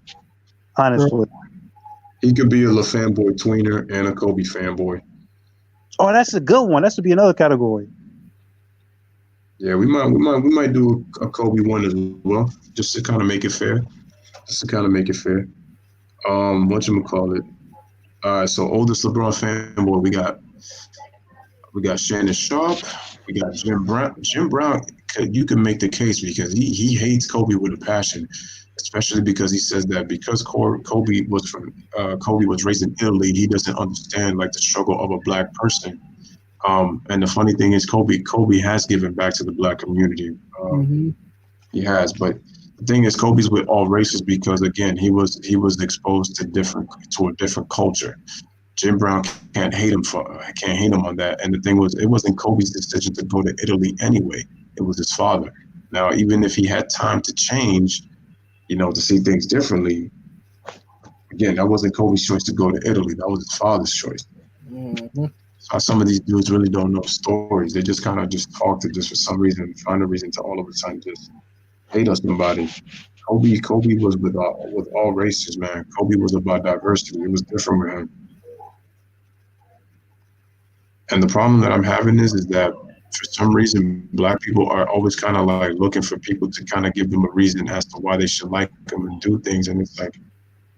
honestly. He could be a fanboy tweener and a Kobe fanboy. Oh, that's a good one. That should be another category. Yeah, we might do a Kobe one as well, just to kind of make it fair. Whatchamacallit? All right, so oldest LeBron fanboy, we got Shannon Sharp, we got Jim Brown. Jim Brown, you can make the case because he hates Kobe with a passion, especially because he says that because Kobe was raised in Italy, he doesn't understand like the struggle of a black person. And the funny thing is, Kobe has given back to the black community. He has, but the thing is, Kobe's with all races because again, he was exposed to a different culture. Jim Brown can't hate him on that. And the thing was, it wasn't Kobe's decision to go to Italy anyway. It was his father. Now, even if he had time to change, to see things differently, again, that wasn't Kobe's choice to go to Italy. That was his father's choice. Mm-hmm. So some of these dudes really don't know stories. They just kind of just talk to just for some reason, find a reason to all of a sudden just hate on somebody. Kobe was with all races, man. Kobe was about diversity. It was different with him. And the problem that I'm having is that For some reason, black people are always kind of like looking for people to kind of give them a reason as to why they should like them and do things. And it's like,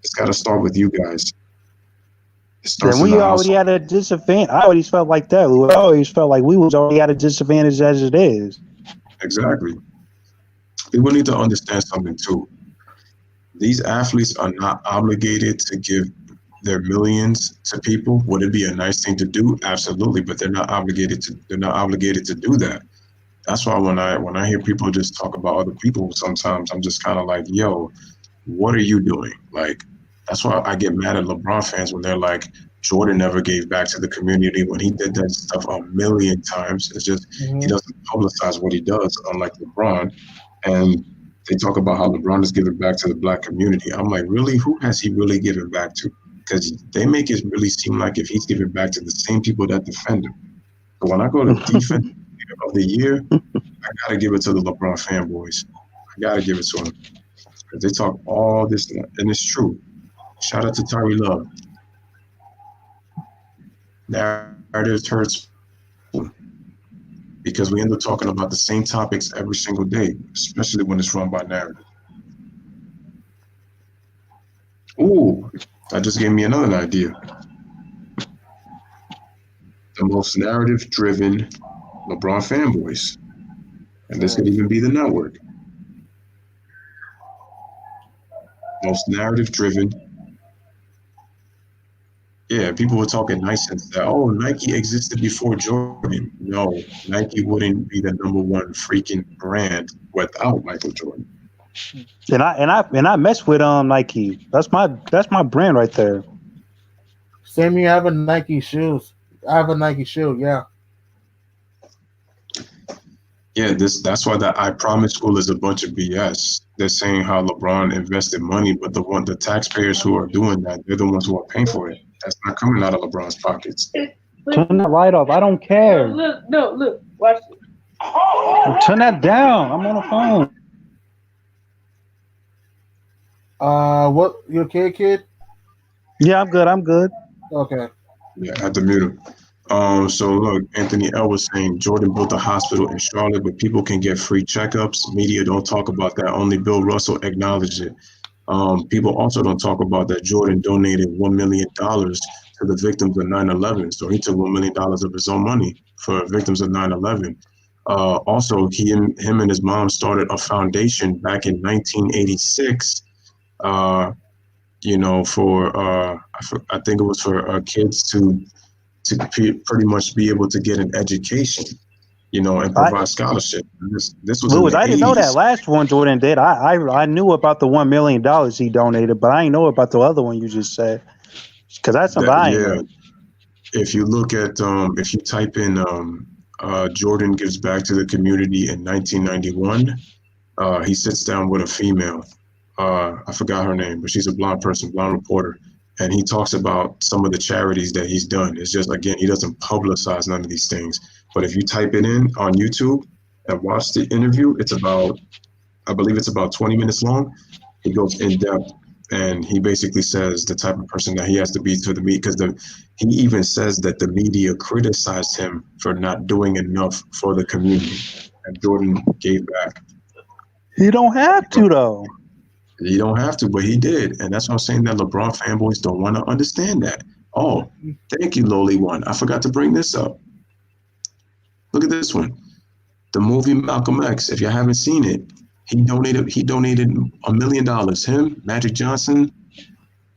it's got to start with you guys. It starts Then in the we already household. had a disadvantage. I always felt like that, Lou. I always felt like we was already at a disadvantage as it is. Exactly. People need to understand something too. These athletes are not obligated to give their millions to people. Would it be a nice thing to do? Absolutely, but they're not obligated to. They're not obligated to do that. That's why when I hear people just talk about other people, sometimes I'm just kind of like, yo, what are you doing? Like, that's why I get mad at LeBron fans when they're like, Jordan never gave back to the community when he did that stuff a million times. It's just he Mm-hmm. doesn't publicize what he does, unlike LeBron. And they talk about how LeBron is giving back to the black community. I'm like, really? Who has he really given back to? Because they make it really seem like if he's giving back to the same people that defend him. But when I go to defense of the year, I gotta give it to the LeBron fanboys. I gotta give it to them because they talk all this, and it's true. Shout out to Tyree Love. Narratives hurts because we end up talking about the same topics every single day, especially when it's run by narrative. Ooh, that just gave me another idea. The most narrative-driven LeBron fanboys, and this could even be the network. Most narrative-driven. Yeah, people were talking nice and said, "Oh, Nike existed before Jordan." No, Nike wouldn't be the number one freaking brand without Michael Jordan. And I mess with Nike. That's my brand right there. Same here. I have a Nike shoes. I have a Nike shoe. Yeah. Yeah, that's why the I Promise School is a bunch of BS. They're saying how LeBron invested money, but the taxpayers who are doing that, they're the ones who are paying for it. That's not coming out of LeBron's pockets. Turn that light off. I don't care. Look, watch it. Turn that down. I'm on the phone. What? You okay, kid? Yeah, I'm good. I'm good. Okay. Yeah, I had to mute him. So look, Anthony L was saying Jordan built a hospital in Charlotte, but people can get free checkups. Media don't talk about that. Only Bill Russell acknowledged it. People also don't talk about that Jordan donated $1 million to the victims of 9/11. So he took $1 million of his own money for victims of 9/11. Also, him and his mom started a foundation back in 1986. For I think it was for kids to pretty much be able to get an education, and provide scholarship. This was in Louis, the I didn't know that 80s. last one Jordan did. I knew about the $1 million he donated, but I didn't know about the other one you just said. Because that's something I ain't know. If you look at if you type in Jordan gives back to the community in 1991, he sits down with a female. I forgot her name, but she's a blonde reporter, and he talks about some of the charities that he's done. It's just, again, he doesn't publicize none of these things. But if you type it in on YouTube and watch the interview, I believe it's about 20 minutes long. He goes in depth, and he basically says the type of person that he has to be to the media, because he even says that the media criticized him for not doing enough for the community, and Jordan gave back. He don't have to, though. You don't have to, but he did. And that's what I'm saying, that LeBron fanboys don't want to understand that. Oh, thank you, lowly one. I forgot to bring this up. Look at this one. The movie Malcolm X. If you haven't seen it, he donated $1 million. Him, Magic Johnson,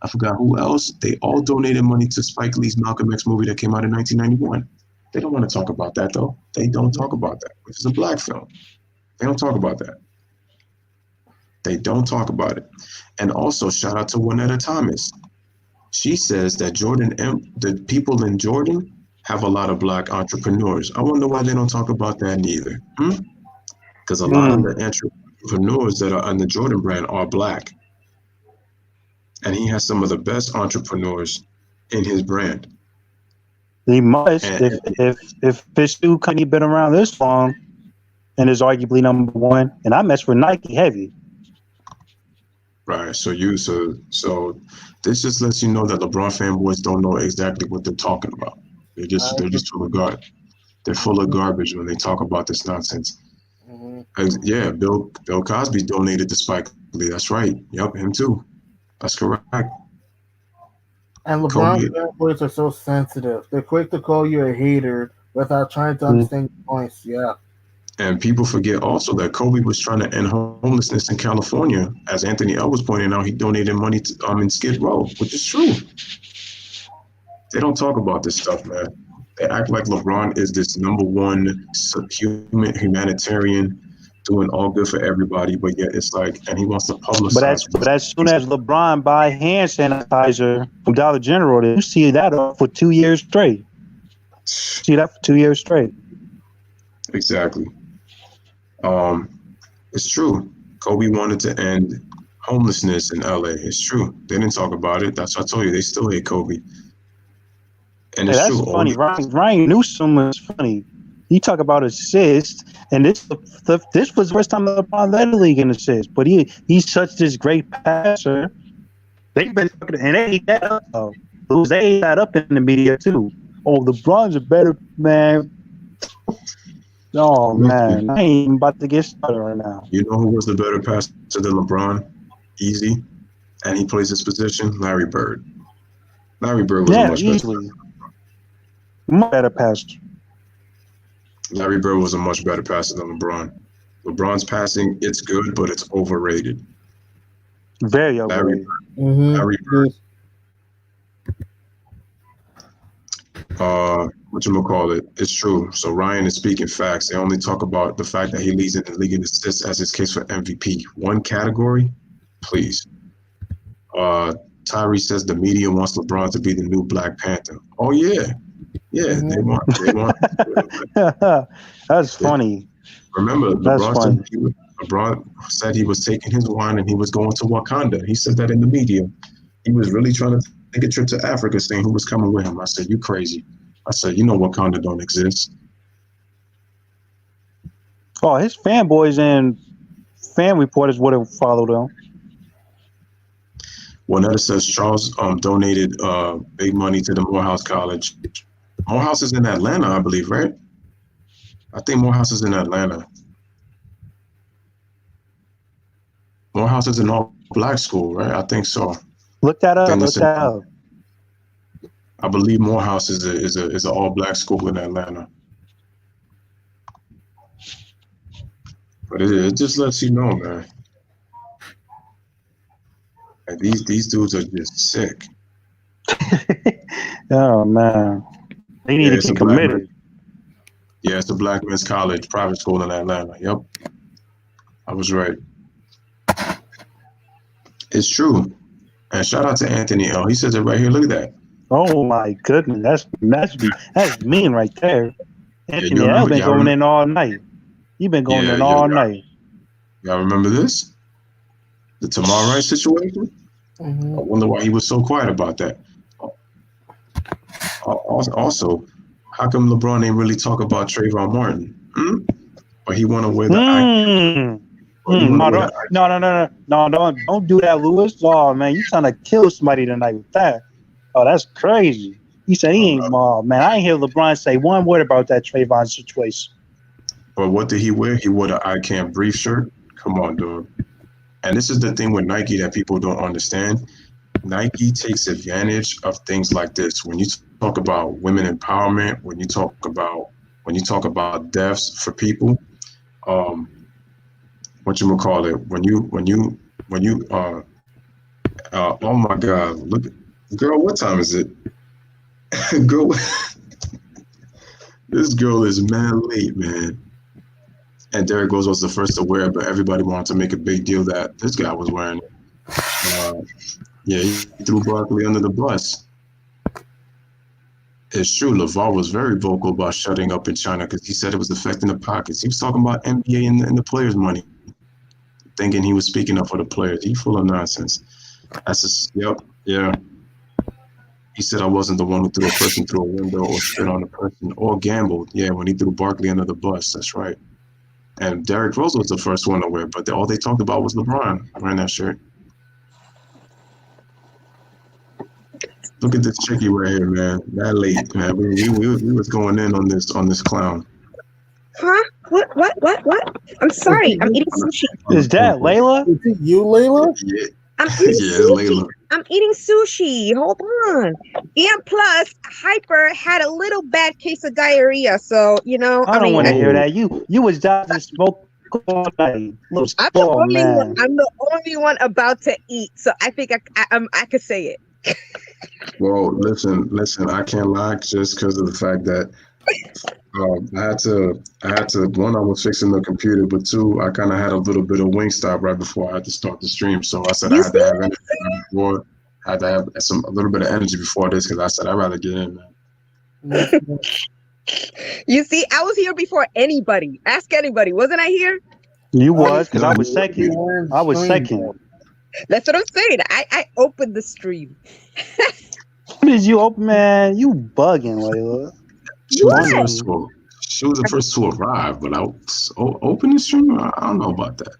I forgot who else. They all donated money to Spike Lee's Malcolm X movie that came out in 1991. They don't want to talk about that, though. They don't talk about that, which is a black film. They don't talk about that. They don't talk about it. And also, shout out to Juanetta Thomas. She says that the people in Jordan have a lot of black entrepreneurs. I wonder why they don't talk about that neither. Because a lot of the entrepreneurs that are on the Jordan brand are black. And he has some of the best entrepreneurs in his brand. He must. If his shoe company been around this long and is arguably number one, and I mess with Nike heavy. Right. So this just lets you know that LeBron fanboys don't know exactly what they're talking about. They're just full of God. They're full of garbage when they talk about this nonsense. Mhm. Yeah, Bill Cosby donated to Spike Lee. That's right. Yep, him too. That's correct. And LeBron Kobe. fanboys are so sensitive. They're quick to call you a hater without trying to Mm. understand your points. Yeah. And people forget also that Kobe was trying to end homelessness in California. As Anthony L was pointing out, he donated money to, in Skid Row, which is true. They don't talk about this stuff, man. They act like LeBron is this number one humanitarian, doing all good for everybody, but yet it's like, and he wants to publicize. But as soon as LeBron buy hand sanitizer from Dollar General, you see that up for 2 years straight. See that for 2 years straight. Exactly. It's true. Kobe wanted to end homelessness in LA. It's true. They didn't talk about it. That's what I told you. They still hate Kobe. And Hey, it's that's true. funny. Ryan Newsom was funny. He talk about assists, and this was the first time LeBron led the league in assists. But he's such this great passer. They've been talking, and they ate that up. Though. They ate that up in the media too. Oh, LeBron's a better man. Oh man, I ain't even about to get started right now. You know who was the better passer than LeBron? Easy. And he plays his position, Larry Bird. Larry Bird was a much easily. Much better passer. Larry Bird was a much better passer than LeBron. LeBron's passing, it's good, but it's overrated. Very overrated. Larry Bird. Whatchamacallit? It's true. So Ryan is speaking facts. They only talk about the fact that he leads in the league in assists as his case for MVP. One category, please. Tyree says the media wants LeBron to be the new Black Panther. Oh yeah. Yeah, they want That's funny. Remember, That's funny. LeBron said he was taking his wine and he was going to Wakanda. He said that in the media. He was really trying to take a trip to Africa, saying who was coming with him. I said, you crazy. I said, you know Wakanda don't exist. Oh, his fanboys and fan reporters would have followed him. Juanetta says Charles donated big money to the Morehouse College. Morehouse is in Atlanta, I believe, right? I think Morehouse is in Atlanta. Morehouse is an all-black school, right? I think so. Look that up. I believe Morehouse is an all-black school in Atlanta. But it just lets you know, man. Like these dudes are just sick. Oh man, they need to get committed. Yeah, it's a black men's college, private school in Atlanta. Yep, I was right. It's true. And shout out to Anthony L. He says it right here. Look at that. Oh my goodness, that's mean right there. Anthony L been going in all night. He been going in all night. Y'all remember this? The Tamar Rice situation? Mm-hmm. I wonder why he was so quiet about that. Also, how come LeBron ain't really talk about Trayvon Martin? But he want to wear the No, don't do that, Lewis. Oh man, you trying to kill somebody tonight with that? Oh, that's crazy. He said he ain't man. I ain't hear LeBron say one word about that Trayvon situation. But what did he wear? He wore the I Can't Breathe shirt. Come on, dude. And this is the thing with Nike that people don't understand. Nike takes advantage of things like this. When you talk about women empowerment, when you talk about deaths for people, oh my God, look, girl, what time is it? Girl, this girl is mad late, man. And Derrick Rose was the first to wear it, but everybody wanted to make a big deal that this guy was wearing it. He threw Barkley under the bus. It's true, LeVar was very vocal about shutting up in China because he said it was affecting the pockets. He was talking about NBA and the players' money, thinking he was speaking up for the players. He full of nonsense. Yeah. He said I wasn't the one who threw a person through a window or spit on a person or gambled. Yeah, when he threw Barkley under the bus, that's right. And Derrick Rose was the first one to wear, but all they talked about was LeBron wearing that shirt. Look at this chickie right here, man. That late, man. We was going in on this clown. Huh? What? I'm sorry. I'm eating sushi. Is that Layla? Is it you, Layla? Yeah, I'm eating yeah, it's sushi. Layla. I'm eating sushi. Hold on. And plus, Hyper had a little bad case of diarrhea. So, I don't want to Oh. hear that. You was dodging smoke all night. Little I'm the spoiled only one. man. I'm the only one about to eat. So I think I could say it. Well, listen. I can't lie just because of the fact that I had to. One, I was fixing the computer, but two, I kind of had a little bit of Wingstop right before I had to start the stream. So I said I You had to see? have energy before. I had to have a little bit of energy before this because I said I'd rather get in, man. You see, I was here before anybody. Ask anybody. Wasn't I here? You was, because I was second. I was second. That's what I'm saying. I opened the stream. When did you open, man? You bugging, Layla. She was, the What? first to, she was the first to arrive, but I open the stream. I don't know about that.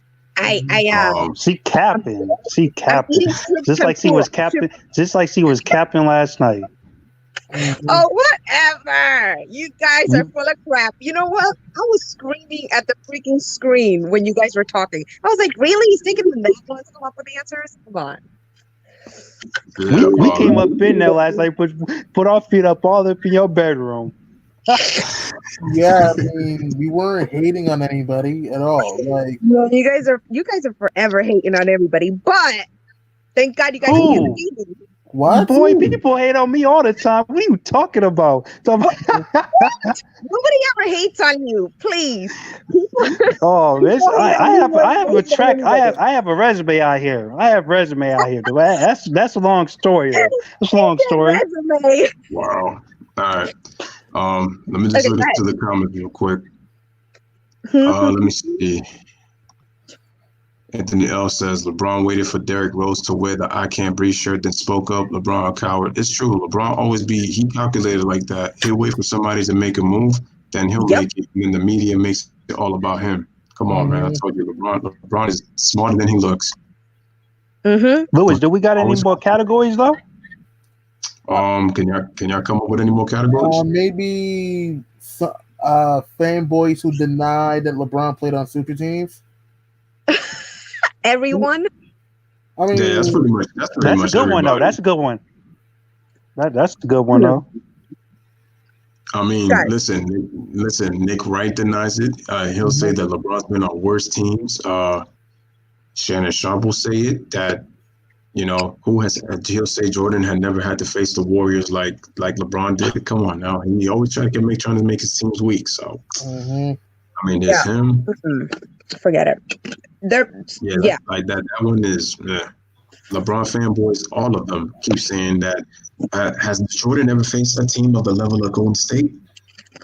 She capping. She I'm capping. eating shrimp Just like she was tempura. capping. Just like she was capping last night. Oh, whatever. You guys are full of crap. You know what? I was screaming at the freaking screen when you guys were talking. I was like, really? He's taking the next one to come up with answers? Come on. Yeah, We came up in there last night, put our feet up all up in your bedroom. Yeah, I mean, we weren't hating on anybody at all. Like, No, you guys are forever hating on everybody, but thank God you guys Who? are hating. what? Boy, people hate on me all the time. What are you talking about? Nobody ever hates on you, please. Oh, this I have a track. Everybody. I have a resume out here. That's a long story. Though. That's a long story. Resume. wow. All right. Let me just look into the comments real quick. Let me see. Anthony L says LeBron waited for Derrick Rose to wear the "I Can't Breathe" shirt, then spoke up. LeBron a coward. It's true. LeBron always he calculated like that. He'll wait for somebody to make a move, then he'll make it, and then the media makes it all about him. Come on, man. I told you, LeBron is smarter than he looks. Louis, do we got any more categories though? Can y'all come up with any more categories? Maybe fanboys who deny that LeBron played on super teams. Everyone. I mean, Yeah, that's pretty much. That's a good one though. That's a good one. That's a good one though. I mean, listen. Nick Wright denies it. He'll say that LeBron's been on worse teams. Shannon Sharp will say it. That he'll say Jordan had never had to face the Warriors like LeBron did. Come on now, he always trying to make his teams weak. So, I mean, there's him. Forget it. Like that. That one is LeBron fanboys. All of them keep saying that. Has Jordan ever faced a team of the level of Golden State?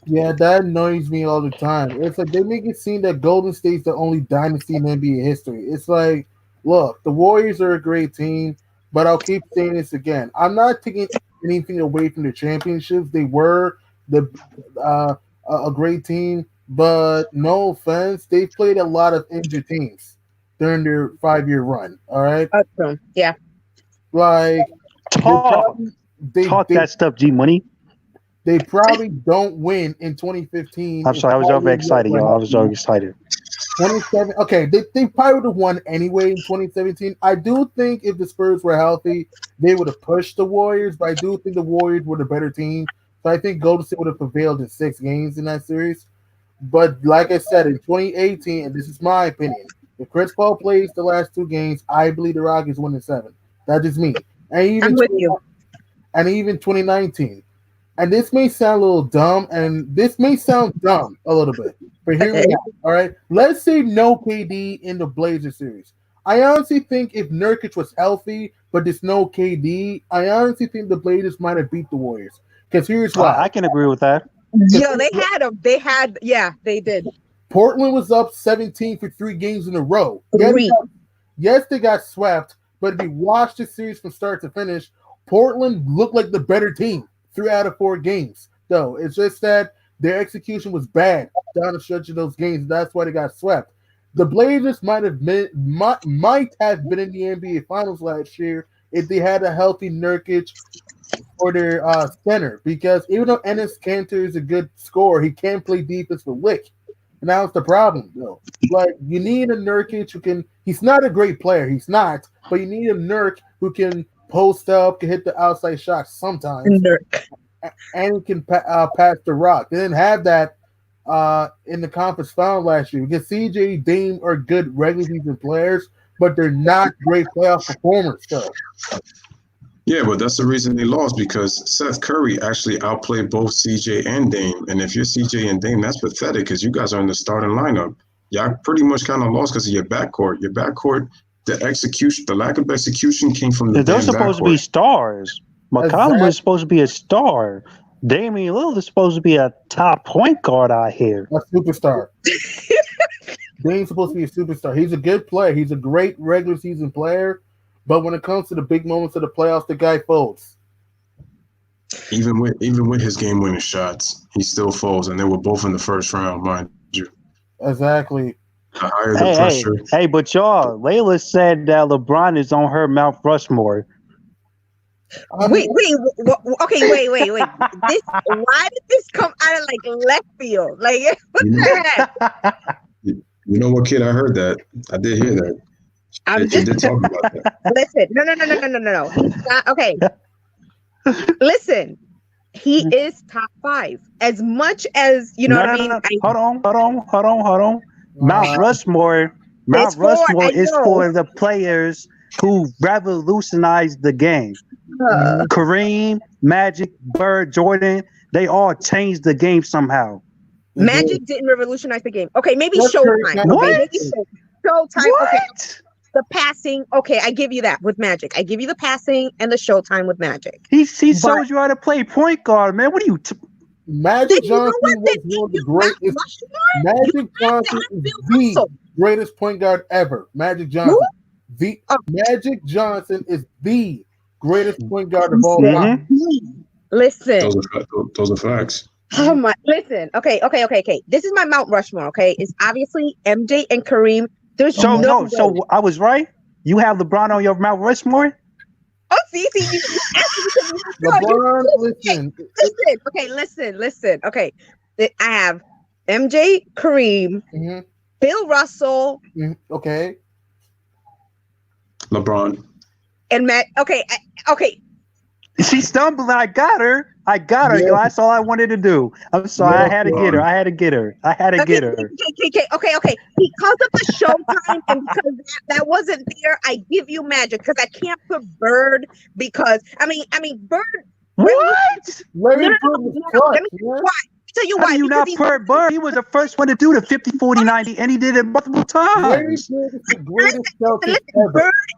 Yeah, that annoys me all the time. It's like they make it seem that Golden State's the only dynasty in NBA history. It's like, look, the Warriors are a great team, but I'll keep saying this again. I'm not taking anything away from the championships. They were a great team, but no offense, they've played a lot of injured teams during their 5-year run. All right, yeah. Like talk that stuff, G Money. They probably don't win in 2015. I'm sorry, I was over excited, y'all. I was over excited. 27. Okay, they probably would have won anyway in 2017. I do think if the Spurs were healthy, they would have pushed the Warriors, but I do think the Warriors were the better team. So I think Golden State would have prevailed in 6 games in that series. But like I said, in 2018, and this is my opinion, if Chris Paul plays the last 2 games, I believe the Rockets win in 7. That's just me. And even I'm with you. And even 2019. And this may sound a little dumb, and this may sound dumb a little bit, but here we are. All right, let's say no KD in the Blazers series. I honestly think if Nurkic was healthy, but there's no KD, I honestly think the Blazers might have beat the Warriors. Because here's why. I can agree with that. Yo, they had them. They did. Portland was up 17 for 3 games in a row. Yes, they got swept, but if you watch the series from start to finish, Portland looked like the better team 3 out of 4 games. Though it's just that their execution was bad down the stretch of those games. That's why they got swept. The Blazers might have been in the NBA Finals last year if they had a healthy Nurkic for their center because even though Enes Kanter is a good scorer, he can't play defense for lick. And that's the problem, though. Like you need a Nurkic who can. He's not a great player. He's not, but you need a Nurk who can post up, can hit the outside shot sometimes, and can pass the rock. They didn't have that in the conference final last year because CJ, Dame are good regular season players, but they're not great playoff performers. Still. Yeah, but that's the reason they lost because Seth Curry actually outplayed both CJ and Dame. And if you're CJ and Dame, that's pathetic because you guys are in the starting lineup. Y'all pretty much kind of lost because of your backcourt. Your backcourt, the lack of execution came from the They're supposed to be stars. McCollum was supposed to be a star. Damian Lillard is supposed to be a top point guard out here. A superstar. Dame's supposed to be a superstar. He's a good player. He's a great regular season player. But when it comes to the big moments of the playoffs, the guy folds. Even with his game-winning shots, he still folds, and they were both in the first round, mind you. Exactly. The higher the pressure. Hey, but y'all, Layla said that LeBron is on her Mount Rushmore. Wait. Why did this come out of like left field? Like, what the heck? You know what, kid? I heard that. I did hear that. She did talk about that. Listen, no. He's not okay. Listen, he is top 5. As much as what I mean. Hold on. Mount Rushmore is for the players who revolutionized the game. Kareem, Magic, Bird, Jordan, they all changed the game somehow. Magic didn't revolutionize the game. Okay, maybe Showtime. What? Okay, maybe Showtime. What? Okay. The passing, okay, I give you that with Magic. I give you the passing and the Showtime with Magic. He showed you how to play point guard, man. What are you? Magic Johnson was one of the greatest. Magic Johnson is the greatest point guard ever. Magic Johnson. Magic Johnson is the greatest point guard of all time. Listen. Those are facts. Oh my! Listen. Okay. This is my Mount Rushmore. Okay, it's obviously MJ and Kareem. So I was right. You have LeBron on your Mount Rushmore. Oh, see, LeBron, listen. Listen. Okay, I have MJ, Kareem, Bill Russell. Okay. LeBron. And Matt. Okay. She's stumbling. I got her. Yeah. Yo, that's all I wanted to do. I'm sorry. I had to get her. I had to get her. Okay. Because of the Showtime and because that wasn't there, I give you Magic because I can't put Bird because I mean Bird. What? Let me tell you How why. do you not put Bird? He was the first one to do the 50-40-90, and he did it multiple times. Bird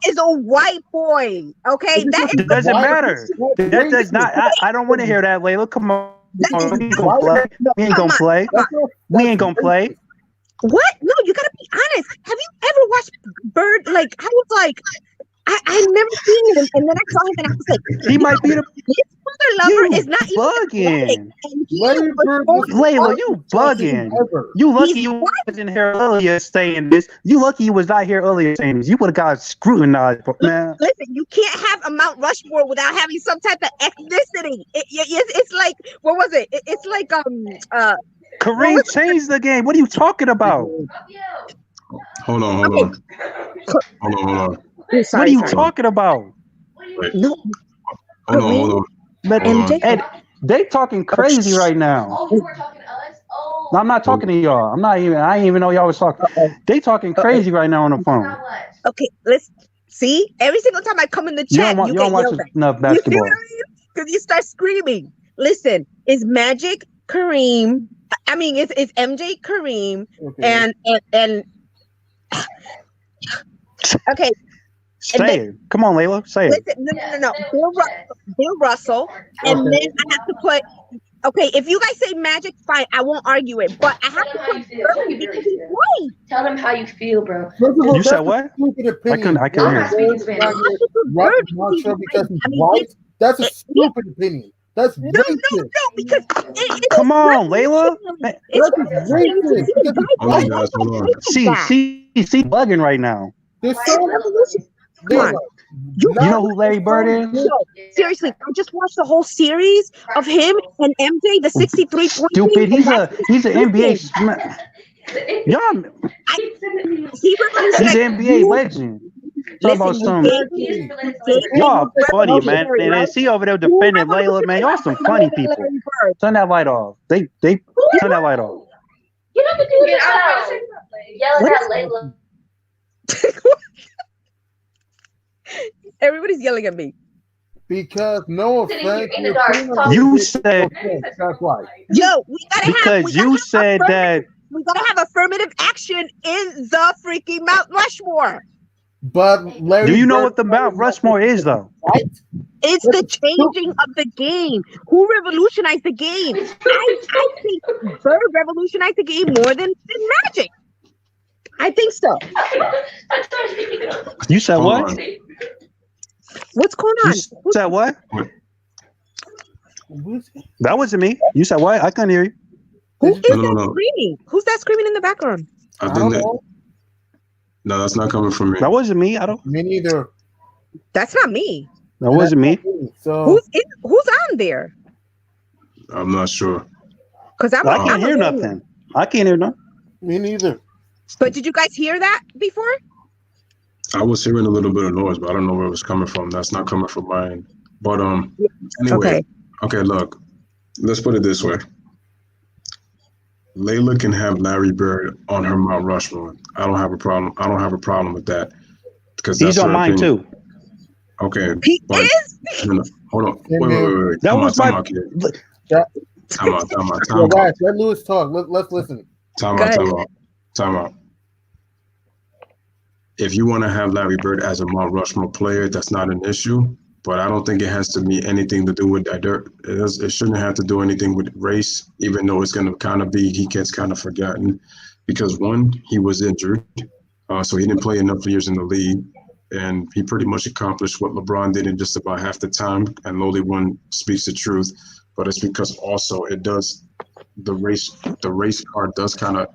is a white boy. Okay, It doesn't matter. That does not. I don't want to hear that, Layla. Come on. We ain't gonna play. We ain't gonna play. What? No, you gotta be honest. Have you ever watched Bird? Like, I was like, I never seen him, and then I saw him, and I was like, he might be the. His mother lover is not bugging. Even Layla, you bugging. You lucky you was in here earlier saying this. You lucky you was not here earlier saying this. You would have got scrutinized, man. Listen, you can't have a Mount Rushmore without having some type of ethnicity. It's like, what was it? It's like Kareem changed the game. What are you talking about? Hold on. Sorry, what are you talking about? Wait. No. Hold on. But Ed, they talking crazy right now. Oh, you were talking to us? Oh. No, I'm not talking to y'all. I didn't even know y'all was talking. They talking crazy right now on the phone. Okay, let's see. Every single time I come in the chat, you don't watch enough basketball. Because you start screaming. Listen, is Magic Kareem? I mean, it's MJ Kareem and okay. Say it. Come on, Layla. Say it. Listen, no. Bill Russell. And then I have to put, okay, if you guys say Magic, fine. I won't argue it. But I have to put Bird because he's white. Tell them how you feel, bro. You said what? I couldn't hear. Because he's white. That's a stupid opinion. That's racist. No, because come on, Layla. That's racist. She bugging right now. Come on. You You know who Larry Bird is? No, seriously, I just watched the whole series of him and MJ, the 63 point Stupid. thing. He's an NBA. Y'all, He revolutionized. he's an NBA legend. Talk about Listen, some. you gave Y'all funny, man. revolutionary, And right? see over there defending Layla, man. Y'all some funny people. Larry Bird. Turn that light off. They turn that light off. Get up and do it out. Yelling at Layla. Everybody's yelling at me. Because no Sitting here offense, in the dark, you're talking. You said okay, that's why. Yo, we gotta because you said that. we gotta have affirmative action in the freaking Mount Rushmore. But Larry Do you know Bird- what the Mount Rushmore is, though? It's the changing of the game. Who revolutionized the game? I think Bird revolutionized the game more than Magic. I think so. You said what? Hold on. What's going on? You said what? What's- That wasn't me. You said what? I couldn't hear you. Who is No, that no. screaming? Who's that screaming in the background? I I think don't that know. no, that's not coming from me. That wasn't me. I don't. Me neither. That's not me. That wasn't me. So Who's on there? I'm not sure. Because I'm I like, can't hear nothing. I can't hear nothing. me neither. But did you guys hear that before? I was hearing a little bit of noise, but I don't know where it was coming from. That's not coming from my end. But anyway, okay, look, let's put it this way. Layla can have Larry Bird on her Mount Rushmore. I don't have a problem. I don't have a problem with that because He's on mine too. Okay, He but is? no, hold on. Yeah, Wait. That was my. Time out. Yo, guys, let Lewis talk. Let's listen. Time out. If you want to have Larry Bird as a Mount Rushmore player, that's not an issue. But I don't think it has to be anything to do with that. It shouldn't have to do anything with race, even though it's going to kind of be, he gets kind of forgotten. Because one, he was injured, so he didn't play enough years in the league. And he pretty much accomplished what LeBron did in just about half the time. And lowly one speaks the truth. But it's because also it does, the race card does kind of,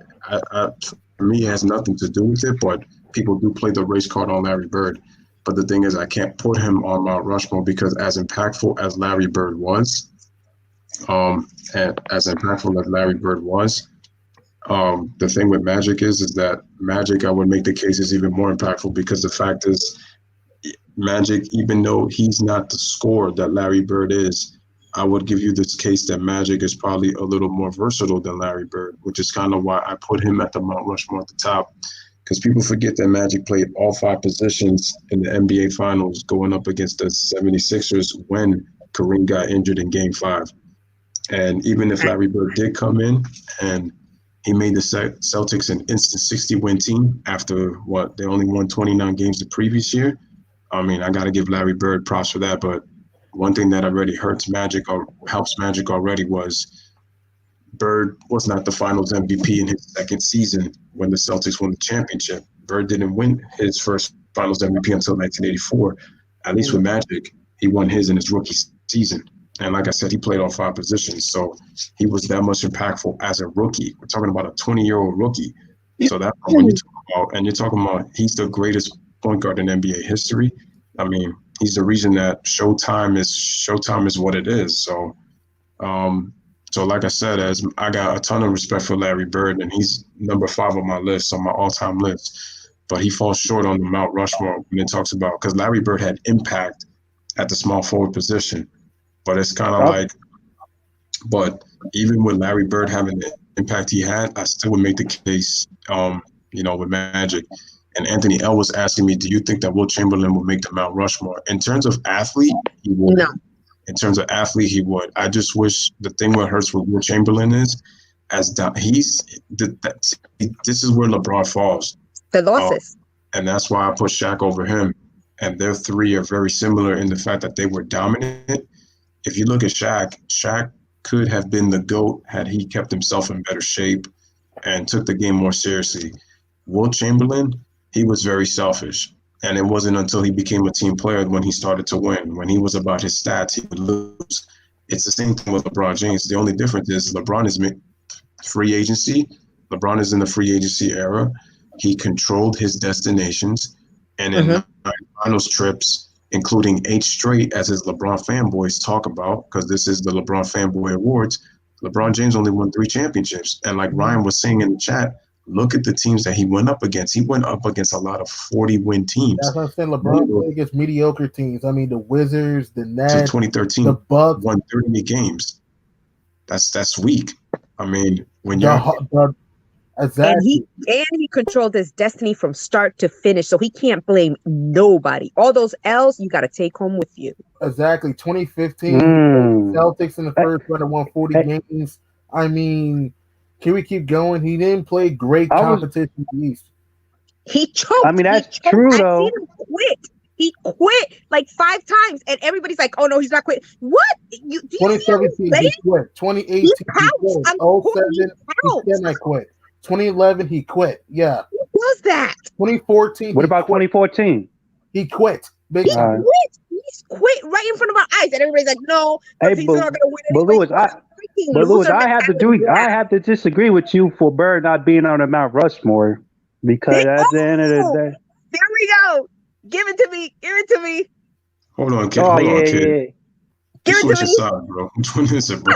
for me, it has nothing to do with it, but people do play the race card on Larry Bird. But the thing is, I can't put him on Mount Rushmore because as impactful as Larry Bird was, the thing with Magic is that Magic, I would make the case, is even more impactful because the fact is, Magic, even though he's not the scorer that Larry Bird is, I would give you this case that Magic is probably a little more versatile than Larry Bird, which is kind of why I put him at the Mount Rushmore at the top. Because people forget that Magic played all 5 positions in the NBA Finals going up against the 76ers when Kareem got injured in Game 5. And even if Larry Bird did come in and he made the Celtics an instant 60-win team after what, they only won 29 games the previous year. I mean, I got to give Larry Bird props for that. But one thing that already hurts Magic or helps Magic already was Bird was not the Finals MVP in his second season when the Celtics won the championship. Bird didn't win his first Finals MVP until 1984. At least with Magic, he won his in his rookie season. And like I said, he played all 5 positions. So he was that much impactful as a rookie. We're talking about a 20-year-old rookie. So that's when you talk about, and you're talking about he's the greatest point guard in NBA history. I mean, he's the reason that Showtime is what it is. So, so like I said, as I got a ton of respect for Larry Bird, and he's number 5 on my list, on my all-time list. But he falls short on the Mount Rushmore when it talks about, because Larry Bird had impact at the small forward position. But it's kind of like, but even with Larry Bird having the impact he had, I still would make the case, with Magic. And Anthony L was asking me, do you think that Will Chamberlain will make the Mount Rushmore? In terms of athlete, he would. No. In terms of athlete, he would. I just wish the thing what hurts with Will Chamberlain is, this is where LeBron falls. The losses. And that's why I put Shaq over him. And their 3 are very similar in the fact that they were dominant. If you look at Shaq could have been the GOAT had he kept himself in better shape and took the game more seriously. Will Chamberlain, he was very selfish. And it wasn't until he became a team player when he started to win. When he was about his stats, he would lose. It's the same thing with LeBron James. The only difference is LeBron is free agency. LeBron is in the free agency era. He controlled his destinations. and in 9 finals trips, including 8 straight, as his LeBron fanboys talk about, because this is the LeBron Fanboy Awards. LeBron James only won 3 championships. And like Ryan was saying in the chat, look at the teams that he went up against. He went up against a lot of 40-win teams. That's what I'm saying. LeBron played against mediocre teams. I mean, the Wizards, the Nets, since 2013, the Bucks won 38 games. That's weak. I mean, when you're exactly. And he controlled his destiny from start to finish, so he can't blame nobody. All those L's you got to take home with you. Exactly. 2015 Celtics in the first round won 40 games. I mean, can we keep going? He didn't play great competition in the East. He choked. I mean, that's true though. I seen him quit. He quit like 5 times, and everybody's like, "Oh no, he's not quit." What? 2017 he quit. 2018 he quit. 07 he said I quit. 2011 he quit. Yeah. What was that? 2014. What about 2014? He quit. He quit. He's quit right in front of our eyes, and everybody's like, "No, he's not going to win." But Louis, I have to disagree with you for Bird not being on the Mount Rushmore, because at the end of the day, there we go. Give it to me. Give it to me. Hold on, kid. Hold on, kid. Yeah. Give it to me. Side, bro. Which one is it, bro?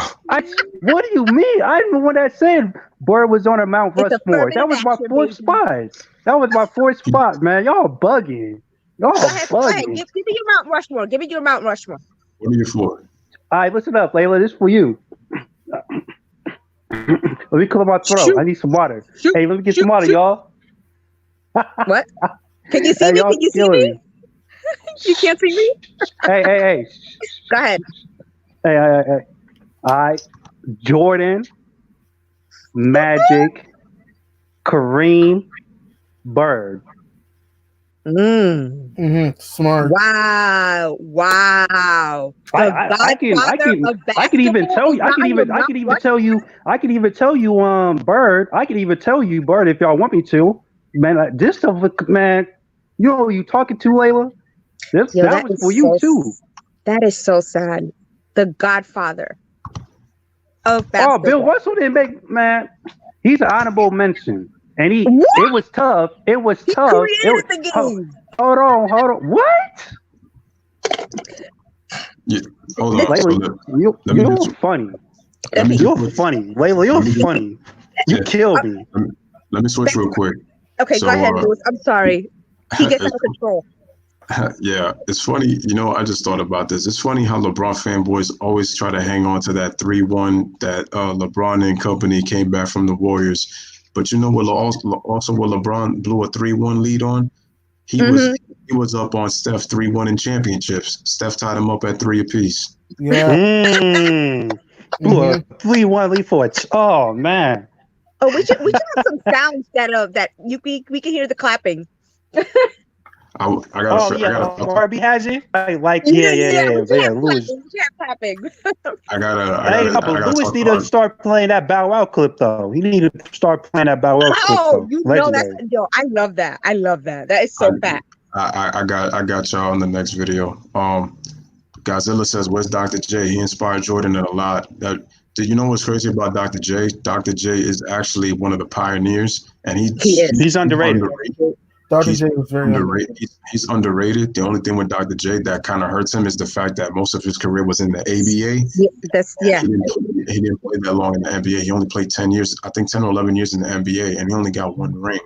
What do you mean? I'm the one that said Bird was on a Mount Rushmore. That was my 4th spot. That was my 4th spot, man. Y'all bugging. Y'all bugging. Go ahead. Give me your Mount Rushmore. Give me your Mount Rushmore. What are you for? All right, listen up, Layla. This is for you. Let me clear my throat. Shoot. I need some water. Shoot. Hey, let me get some water, y'all. What? Can you see me? Can you see me? You can't see me? Hey. Go ahead. Hey. All right. Jordan, Magic, Kareem, Bird. Smart. Wow. I can even tell you, Bird, if y'all want me to. Man, this stuff, man, you know who you talking to, Layla? That was for you too. That is so sad. The Godfather of basketball. Oh, Bill Russell didn't make, man. He's an honorable mention. And it was tough. It was tough. Created the game. Hold on. What? Yeah. Hold on. Layla, you're funny. You're funny. Layla, you're funny. You killed me. Let me switch real quick. Okay, go ahead, Louis. I'm sorry. He gets out of control. Yeah, it's funny. You know, I just thought about this. It's funny how LeBron fanboys always try to hang on to that 3-1 that LeBron and company came back from the Warriors. But you know what? Also, what LeBron blew a 3-1 lead on, he was up on Steph 3-1 in championships. Steph tied him up at 3 apiece. Yeah. Blew a 3-1 lead for it. Oh man. Oh, we should have some sounds that we can hear the clapping. I got Barbie has it. Yeah. Louis. Clapping. Louis need to start playing that Bow Wow clip though. He need to start playing that Bow Wow clip. Oh, you know that's I love that. That is so fat. I got y'all on the next video. Godzilla says, "Where's Dr. J? He inspired Jordan a lot." Did you know what's crazy about Dr. J? Dr. J is actually one of the pioneers, and he's underrated. Dr. J was very underrated. He's underrated. The only thing with Dr. J that kind of hurts him is the fact that most of his career was in the ABA. He didn't play that long in the NBA. He only played 10 years, I think 10 or 11 years in the NBA, and he only got 1 ring.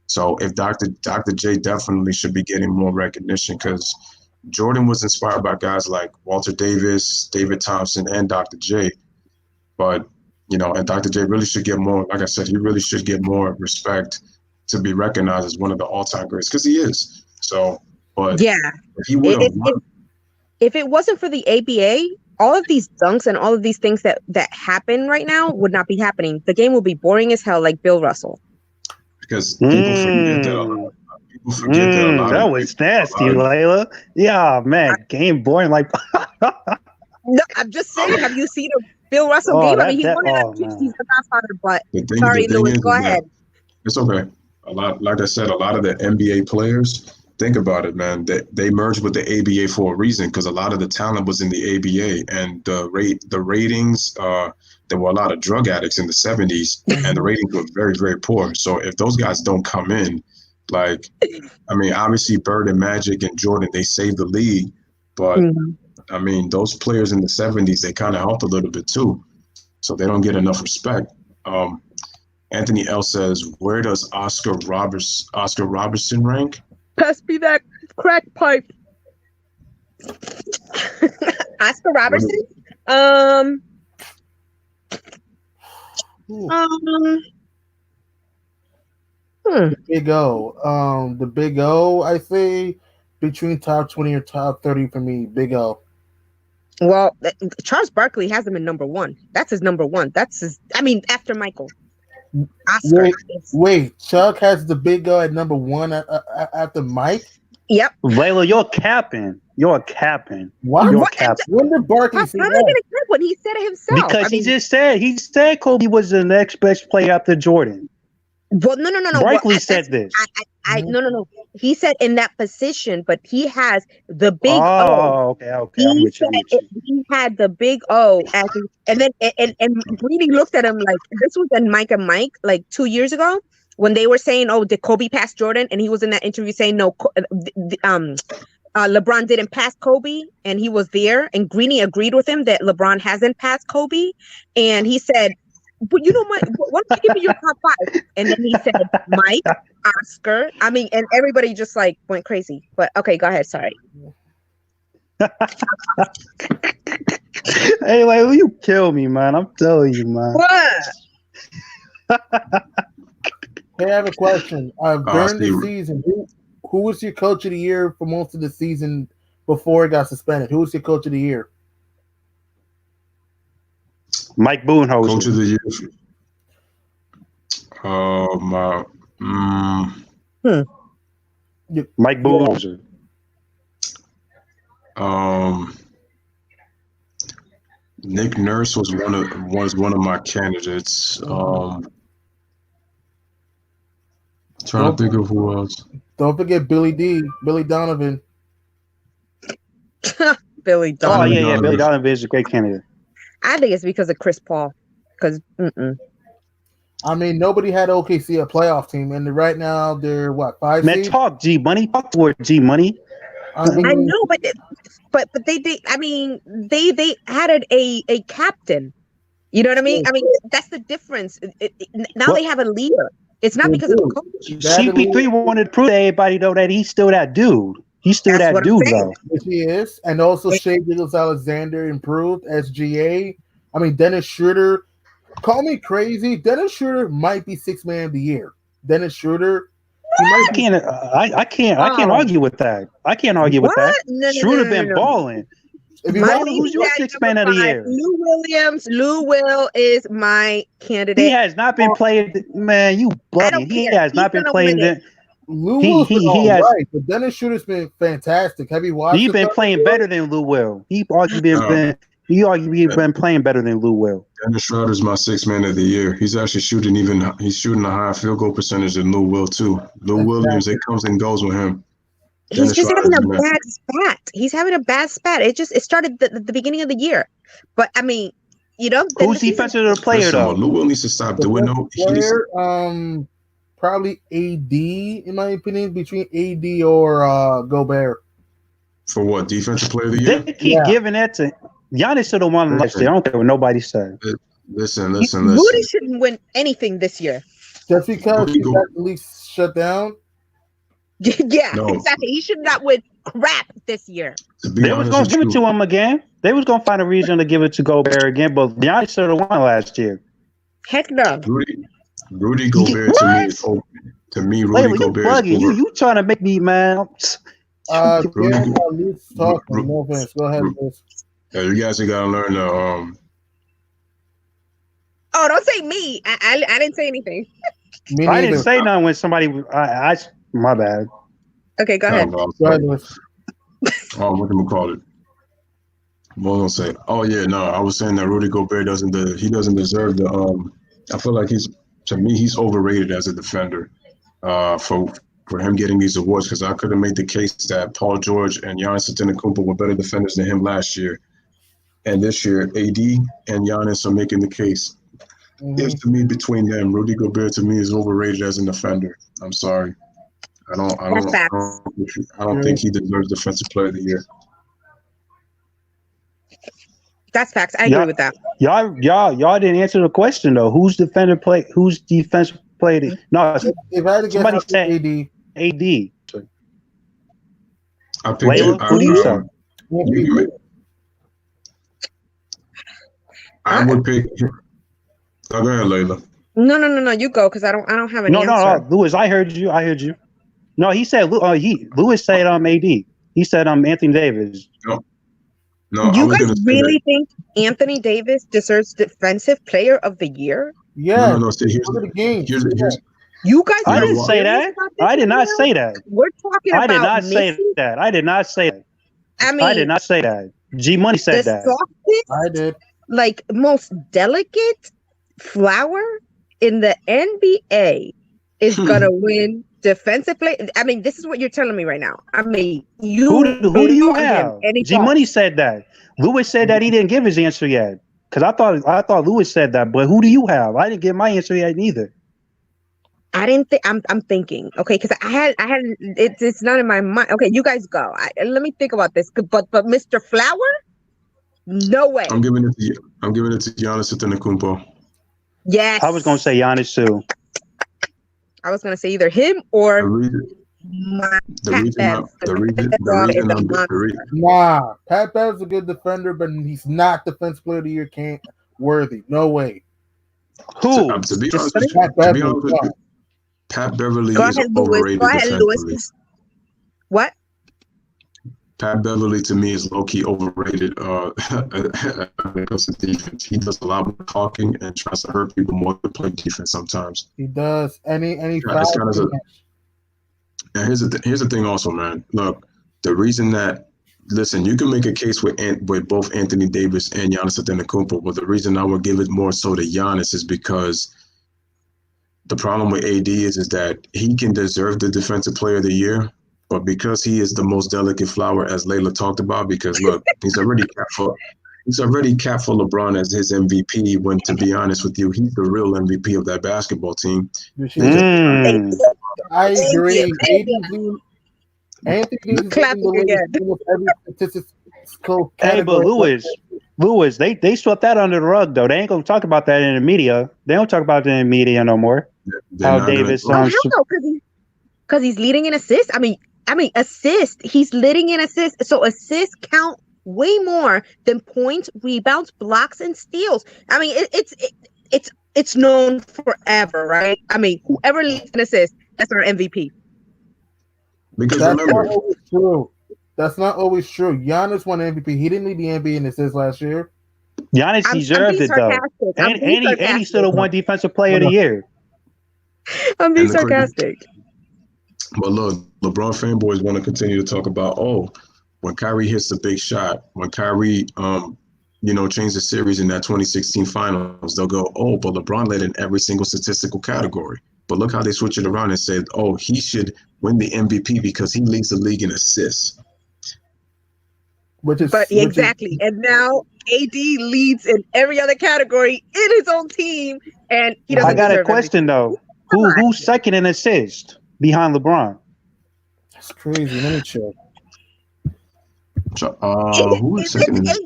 So if Dr. J definitely should be getting more recognition, because Jordan was inspired by guys like Walter Davis, David Thompson, and Dr. J. But, you know, and Dr. J really should get more, like I said, he really should get more respect to be recognized as one of the all-time greats, because he is. So, but yeah, if he would have if it wasn't for the ABA, all of these dunks and all of these things that happen right now would not be happening. The game will be boring as hell, like Bill Russell. Because people forget that a lot. That was nasty, Layla. Yeah, man, game boring like. No, I'm just saying. Have you seen a Bill Russell game? I mean, he won it. He's the Godfather. But sorry, Louis, go ahead. It's okay. Like I said, a lot of the NBA players, think about it, man. They merged with the ABA for a reason, because a lot of the talent was in the ABA, and the ratings. There were a lot of drug addicts in the 70s, and the ratings were very, very poor. So if those guys don't come in, Like, I mean, obviously Bird and Magic and Jordan, they saved the league, but I mean, those players in the 70s, they kind of helped a little bit too. So they don't get enough respect. Anthony L says, where does Oscar Robertson rank? Pass me that crack pipe. Oscar Robertson? Big O. The Big O, I say, between top 20 or top 30 for me. Big O. Well, Charles Barkley has him in number one. That's his number one. That's his. I mean, after Michael. Oscar. Wait. Chuck has the Big O at number one after Mike? Yep. Layla, you're capping. You're capping. What? You're capping. When did Barkley say How am I that? going to cap when he said it himself? Because he said Kobe was the next best player after Jordan. Well, no. Barkley said this. No. He said in that position, but he has the big O. Oh, okay. I'm with you. He had the big O, and then Greedy looked at him like this was in Mike and Mike like 2 years ago when they were saying, "Oh, did Kobe pass Jordan?" And he was in that interview saying, "No, LeBron didn't pass Kobe," and he was there, and Greeny agreed with him that LeBron hasn't passed Kobe, and he said, "But you know what? Why don't you give me your top five?" And then he said, "Mike, Oscar." I mean, and everybody just like went crazy. But okay, go ahead. Sorry. Anyway, you kill me, man. I'm telling you, man. What? Hey, I have a question. During the season, who was your coach of the year for most of the season before he got suspended? Who was your coach of the year? Mike Budenholzer. Coach of the year. Mike Budenholzer. Nick Nurse was one of my candidates. Trying to think of who else. Don't forget Billy Donovan. Billy Donovan. Oh yeah, Billy Donovan is a great candidate. I think it's because of Chris Paul. Because I mean, nobody had OKC a playoff team, and right now they're what 5 Man, seed? talk G Money. Talk toward G Money. I know, but they I mean they added a captain. You know what I mean? I mean that's the difference. Now they have a leader. It's not because of the coach. CP3 wanted to prove to everybody though that he's still that dude. He's still that dude though. Yes, he is, and also Shea Gilgeous-Alexander improved. SGA. I mean Dennis Schroeder. Call me crazy. Dennis Schroeder might be sixth man of the year. Dennis Schroeder. I can't argue with that. I can't argue with that. Schroeder been balling. Who's your sixth man of the year? Lou Williams. Lou Will is my candidate. He has not been playing. Man, you bloody. He has not been playing. Lou Will's been all right, but Dennis Schroeder's been fantastic. Have you watched? He's been playing better than Lou Will. He arguably been playing better than Lou Will. Dennis Schroeder's my sixth man of the year. He's actually shooting a higher field goal percentage than Lou Will too. Lou Williams, it comes and goes with him. He's just having a bad spat. He's having a bad spat. It started at the beginning of the year, but I mean, you know, who's defensive player though? Lou Will needs to stop doing no. Probably AD in my opinion, between AD or Gobert. For what, defensive player of the year? They keep giving that to Giannis. Should have won last year. I don't care what nobody said. Listen. Rudy shouldn't win anything this year. Just because he got the league shut down. Yeah, exactly. He should not win crap this year. They was going to give it to him again. They was going to find a reason to give it to Gobert again, but Giannis should have won last year. Heck no. Rudy Gobert to me is over. To me, Rudy Gobert is over. You trying to make me, man. No offense. Go ahead, Liz. Yeah, you guys got to learn to Oh, don't say me. I didn't say anything. I didn't say nothing when somebody. My bad. Okay, go ahead. Go ahead, Liz. What can we call it? What was I gonna say? Oh yeah, no, I was saying that Rudy Gobert doesn't deserve the. I feel like he's overrated as a defender. For him getting these awards, because I could have made the case that Paul George and Giannis Antetokounmpo were better defenders than him last year, and this year AD and Giannis are making the case. It's to me between them. Rudy Gobert to me is overrated as a defender. I'm sorry. I don't. I That's don't. I facts. don't, I don't think he deserves Defensive Player of the Year. That's facts. I agree with that. Y'all didn't answer the question though. Who's defensive player? No, If I had to guess, somebody I'll said pick AD. AD. I picked Layla, it. who do you say? You can make- I would pick. Oh, go ahead, Layla. No. You go because I don't have an No, answer. Lewis, I heard you. No, he said Lewis said AD. He said Anthony Davis. No, I You was guys gonna say really that. think Anthony Davis deserves Defensive Player of the Year? Yeah. No. See, Look at the game. here's You guys I are didn't what? say serious that. about this I did right not now? say that. We're talking I did about not say missing. that. I did not say that. I I mean, did not say that. G Money the said that. softest, I did. like most delicate flower in the NBA is gonna win Defensive Player. I mean, this is what you're telling me right now. I mean, Who do you on him have? anytime. G Money said that. Lewis said that he didn't give his answer yet. Because I thought Lewis said that, but who do you have? I didn't get my answer yet neither. I didn't think. I'm thinking. Okay, because I had. It's not in my mind. Okay, you guys go. Let me think about this. But Mr. Flower, no way. I'm giving it to you. I'm giving it to Giannis Antetokounmpo. Yes. I was gonna say Giannis too. I was gonna say either him The or reason, my the reason, I'm- the reason, Nah, Pat Bev's a good defender, but he's not Defensive Player of the Year. Can't worthy. No way. Who? to be Just honest with you, Pat Beverly. Pat Beverly Go is ahead, Lewis. overrated Go ahead, defensively. Lewis. What? Pat Beverly to me is low key overrated when it comes to defense. He does a lot more talking and tries to hurt people more than play defense sometimes. He does. Any Yeah, it's kind of foul. And here's the thing also, man. Look, the reason that listen, you can make a case with both Anthony Davis and Giannis Antetokounmpo, but the reason I would give it more so to Giannis is because the problem with AD is that he can deserve the Defensive Player of the Year, but because he is the most delicate flower, as Layla talked about, because look, he's already capped for LeBron as his MVP. When to be honest with you, he's the real MVP of that basketball team. I agree. Anthony Davis Clapping again. every statistical Hey, but Lewis, they swept that under the rug though. They ain't gonna talk about that in the media. They don't talk about that in the media no more. How Davis because he's leading in assists. I mean assist. He's leading in assists. So assists count way more than points, rebounds, blocks, and steals. I mean it's known forever, right? I mean whoever leads in assists, that's our MVP. Because that's remember, not always true. That's not always true. Giannis won MVP. He didn't lead the NBA in assists last year. Giannis deserved it though, and he still won Defensive Player of the Year. I'm being sarcastic. But look, LeBron fanboys want to continue to talk about, when Kyrie hits a big shot, when Kyrie, changed the series in that 2016 finals, they'll go, but LeBron led in every single statistical category. But look how they switch it around and said, he should win the MVP because he leads the league in assists. Exactly. And now AD leads in every other category in his own team, and he doesn't. I got a question though. Who's second in assist behind LeBron? That's crazy. Let me check. Who is second in AD,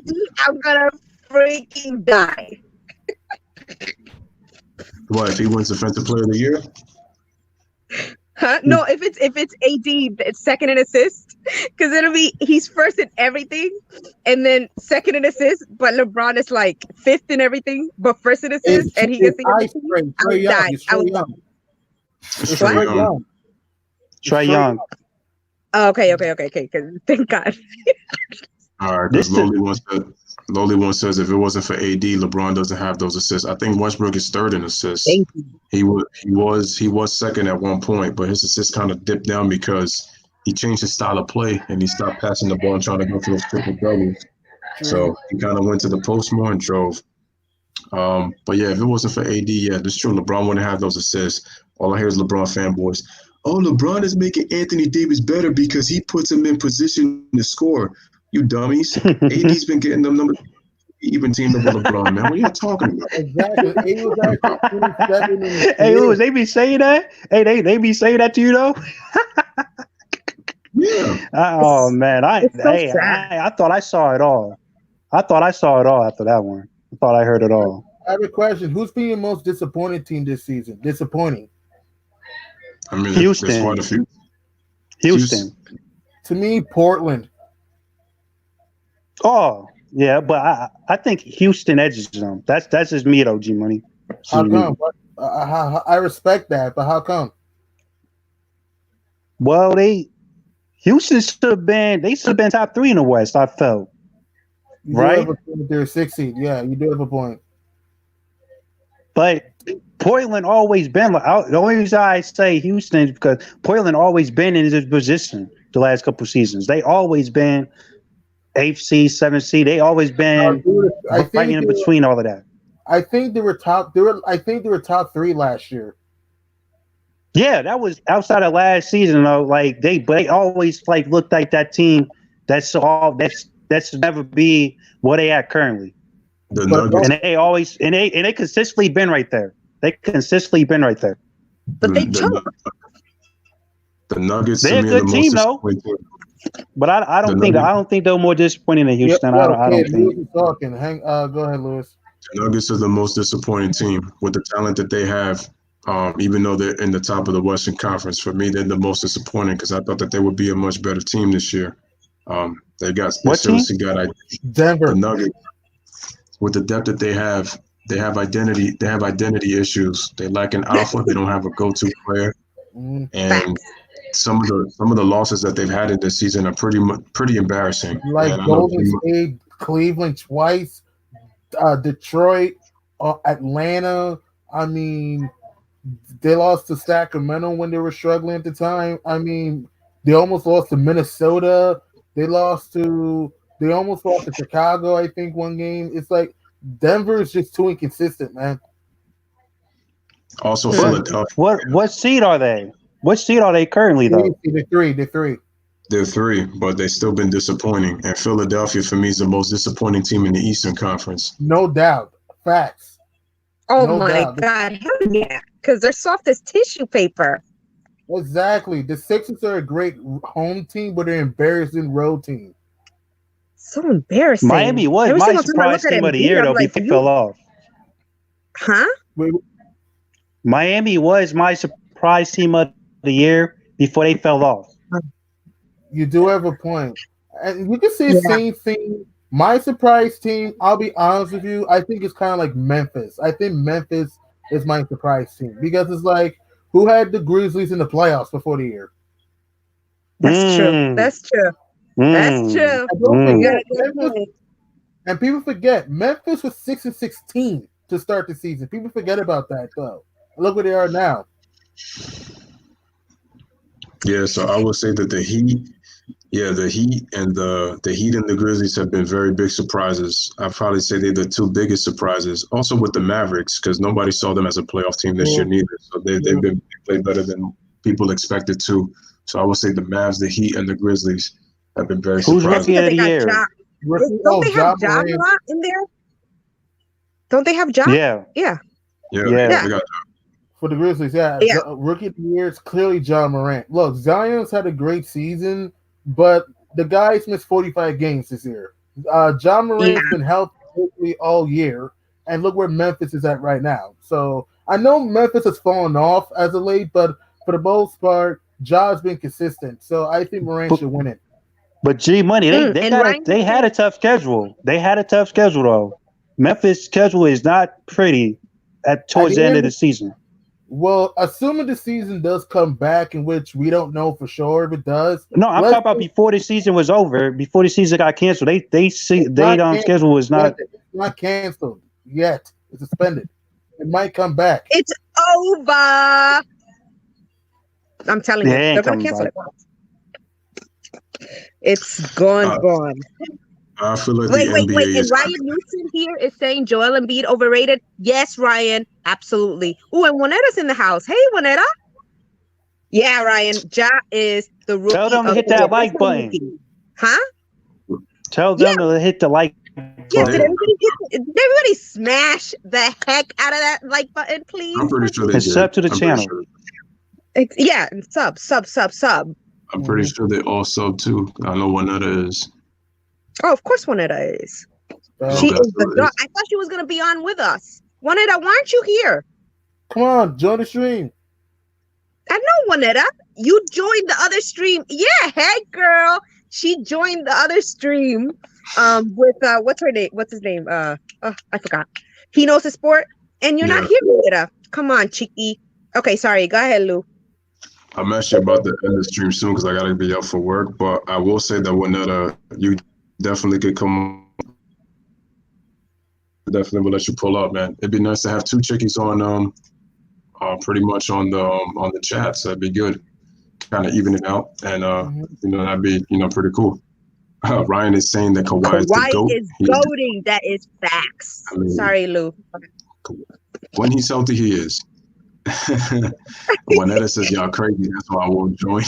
I'm gonna freaking die. What if he wins Defensive Player of the Year? Huh? No, if it's AD, it's second in assists, because it'll be he's first in everything, and then second in assists. But LeBron is like fifth in everything, but first in assists, and he gets the MVP. I would die. I would die. Trae Young. Oh, okay. Thank God. All right, because Lowly one says if it wasn't for AD, LeBron doesn't have those assists. I think Westbrook is third in assists. Thank you. He was second at one point, but his assists kind of dipped down because he changed his style of play and he stopped passing the ball and trying to go for those triple doubles. So he kind of went to the post more and drove. But yeah, if it wasn't for AD, that's true. LeBron wouldn't have those assists. All I hear is LeBron fanboys. LeBron is making Anthony Davis better because he puts him in position to score. You dummies. AD's been getting them numbers. even teamed up with LeBron, man. What are you talking about? Exactly. He was actually 27 in the Hey, Louis, they be saying that? Hey, they be saying that to you though? Yeah. Oh man, It's so sad. I thought I saw it all. I thought I saw it all after that one. I thought I heard it all. I have a question. Who's been your most disappointing team this season? Disappointing. I mean, there's Houston. quite a few. Houston. To me, Portland. Oh, yeah, but I think Houston edges them. That's just me though, G Money. How come? I respect that, but how come? Well, Houston should have been top 3 in the West, I felt. You do Right? have a point. They're 6 seed. Yeah, you do have a point. But Portland always been like the only reason I say Houston is because Portland always been in this position the last couple seasons. They always been 8th seed, 7th seed. They always been fighting in between all of that. I think they were top. I think they were top 3 last year. Yeah, that was outside of last season though. Like they always like looked like that team that's never be what they at currently. The Nuggets. And they always and they consistently been right there. They consistently been right there. But they choke. The Nuggets. They're a good team though. But I don't think they're more disappointing than Houston. Yep, I don't think. Lewis is talking. Go ahead, Lewis. The Nuggets are the most disappointing team with the talent that they have. Even though they're in the top of the Western Conference, for me, they're the most disappointing because I thought that they would be a much better team this year. They seriously got Denver. The Nuggets. With the depth that they have identity. They have identity issues. They lack an alpha. They don't have a go-to player, and some of the losses that they've had in this season are pretty embarrassing. Like Golden State, Cleveland twice, Detroit, Atlanta. I mean, they lost to Sacramento when they were struggling at the time. I mean, they almost lost to Minnesota. They almost lost to Chicago, I think, one game. It's like Denver is just too inconsistent, man. Also, Philadelphia. What seed are they? What seed are they currently though? They're 3. They're 3. They're 3, but they've still been disappointing. And Philadelphia, for me, is the most disappointing team in the Eastern Conference. No doubt. Facts. Oh my God. Hell yeah. Because they're soft as tissue paper. Exactly. The Sixers are a great home team, but they're an embarrassing road team. So embarrassing. Miami was my surprise team of the year, though, before they fell off. Huh? Miami was my surprise team of the year before they fell off. You do have a point. And you can say the same thing. My surprise team, I'll be honest with you, I think it's kind of like Memphis. I think Memphis is my surprise team because it's like, who had the Grizzlies in the playoffs before the year? That's true. That's true. That's true. And people forget, Memphis was 6-16 to start the season. People forget about that, though. Look where they are now. Yeah, so I would say that the Heat and the Grizzlies have been very big surprises. I'd probably say they're the 2 biggest surprises. Also with the Mavericks, because nobody saw them as a playoff team this year neither. So they've played better than people expected to. So I would say the Mavs, the Heat, and the Grizzlies have been very surprising. Who's rookie of the year? Don't they have Ja in there? Don't they have Ja? Yeah. They got For the Grizzlies, rookie of the year is clearly Ja Morant. Look, Zion's had a great season, but the guys missed 45 games this year. Ja Morant's been healthy all year, and look where Memphis is at right now. So I know Memphis has fallen off as of late, but for the most part, Ja's been consistent. So I think Morant should win it. But G Money, they had a tough schedule. They had a tough schedule though. Memphis' schedule is not pretty towards the end of the season. Well, assuming the season does come back, in which we don't know for sure if it does. No, I'm talking about before the season was over. Before the season got canceled, they schedule was not. It's not canceled yet. It's suspended. It might come back. It's over. I'm telling you, they're gonna cancel it. It's gone. I feel like wait. And Ryan Newsom here is saying Joel Embiid overrated. Yes, Ryan, absolutely. Oh, and Juaneta's in the house. Hey, Juaneta. Yeah, Ryan. Ja is the rookie. Tell them to hit that like button. Huh? Tell them to hit the like Yeah, But did everybody smash the heck out of that like button, please? I'm pretty sure they and did. sub to the I'm channel. Pretty sure, Yeah, and sub. I'm pretty sure they all sub too. I know Juanetta is. Oh, of course Juanita is. Uh, She Okay, is so the dog. I thought she was gonna be on with us. Juanita, why aren't you here? Come on, join the stream. I know Juanita. You joined the other stream. Yeah, hey girl. She joined the other stream. With what's her name? What's his name? Oh, I forgot. He knows his sport. And you're not Yeah. here, Juanita. Come on, Chicky. Okay, sorry. Go ahead, Lou. I'm actually about to end the stream soon because I gotta be up for work. But I will say that Juanetta, you definitely could come. Definitely will let you pull up, man. It'd be nice to have two chickies on pretty much on the chat. So that'd be good. Kind of even it out, and that'd be pretty cool. Ryan is saying that Kawhi is the Kawhi GOAT. is goading. That is facts. I mean, Sorry, Lou. When he's healthy, he is. Juanetta says y'all crazy. That's why I won't join.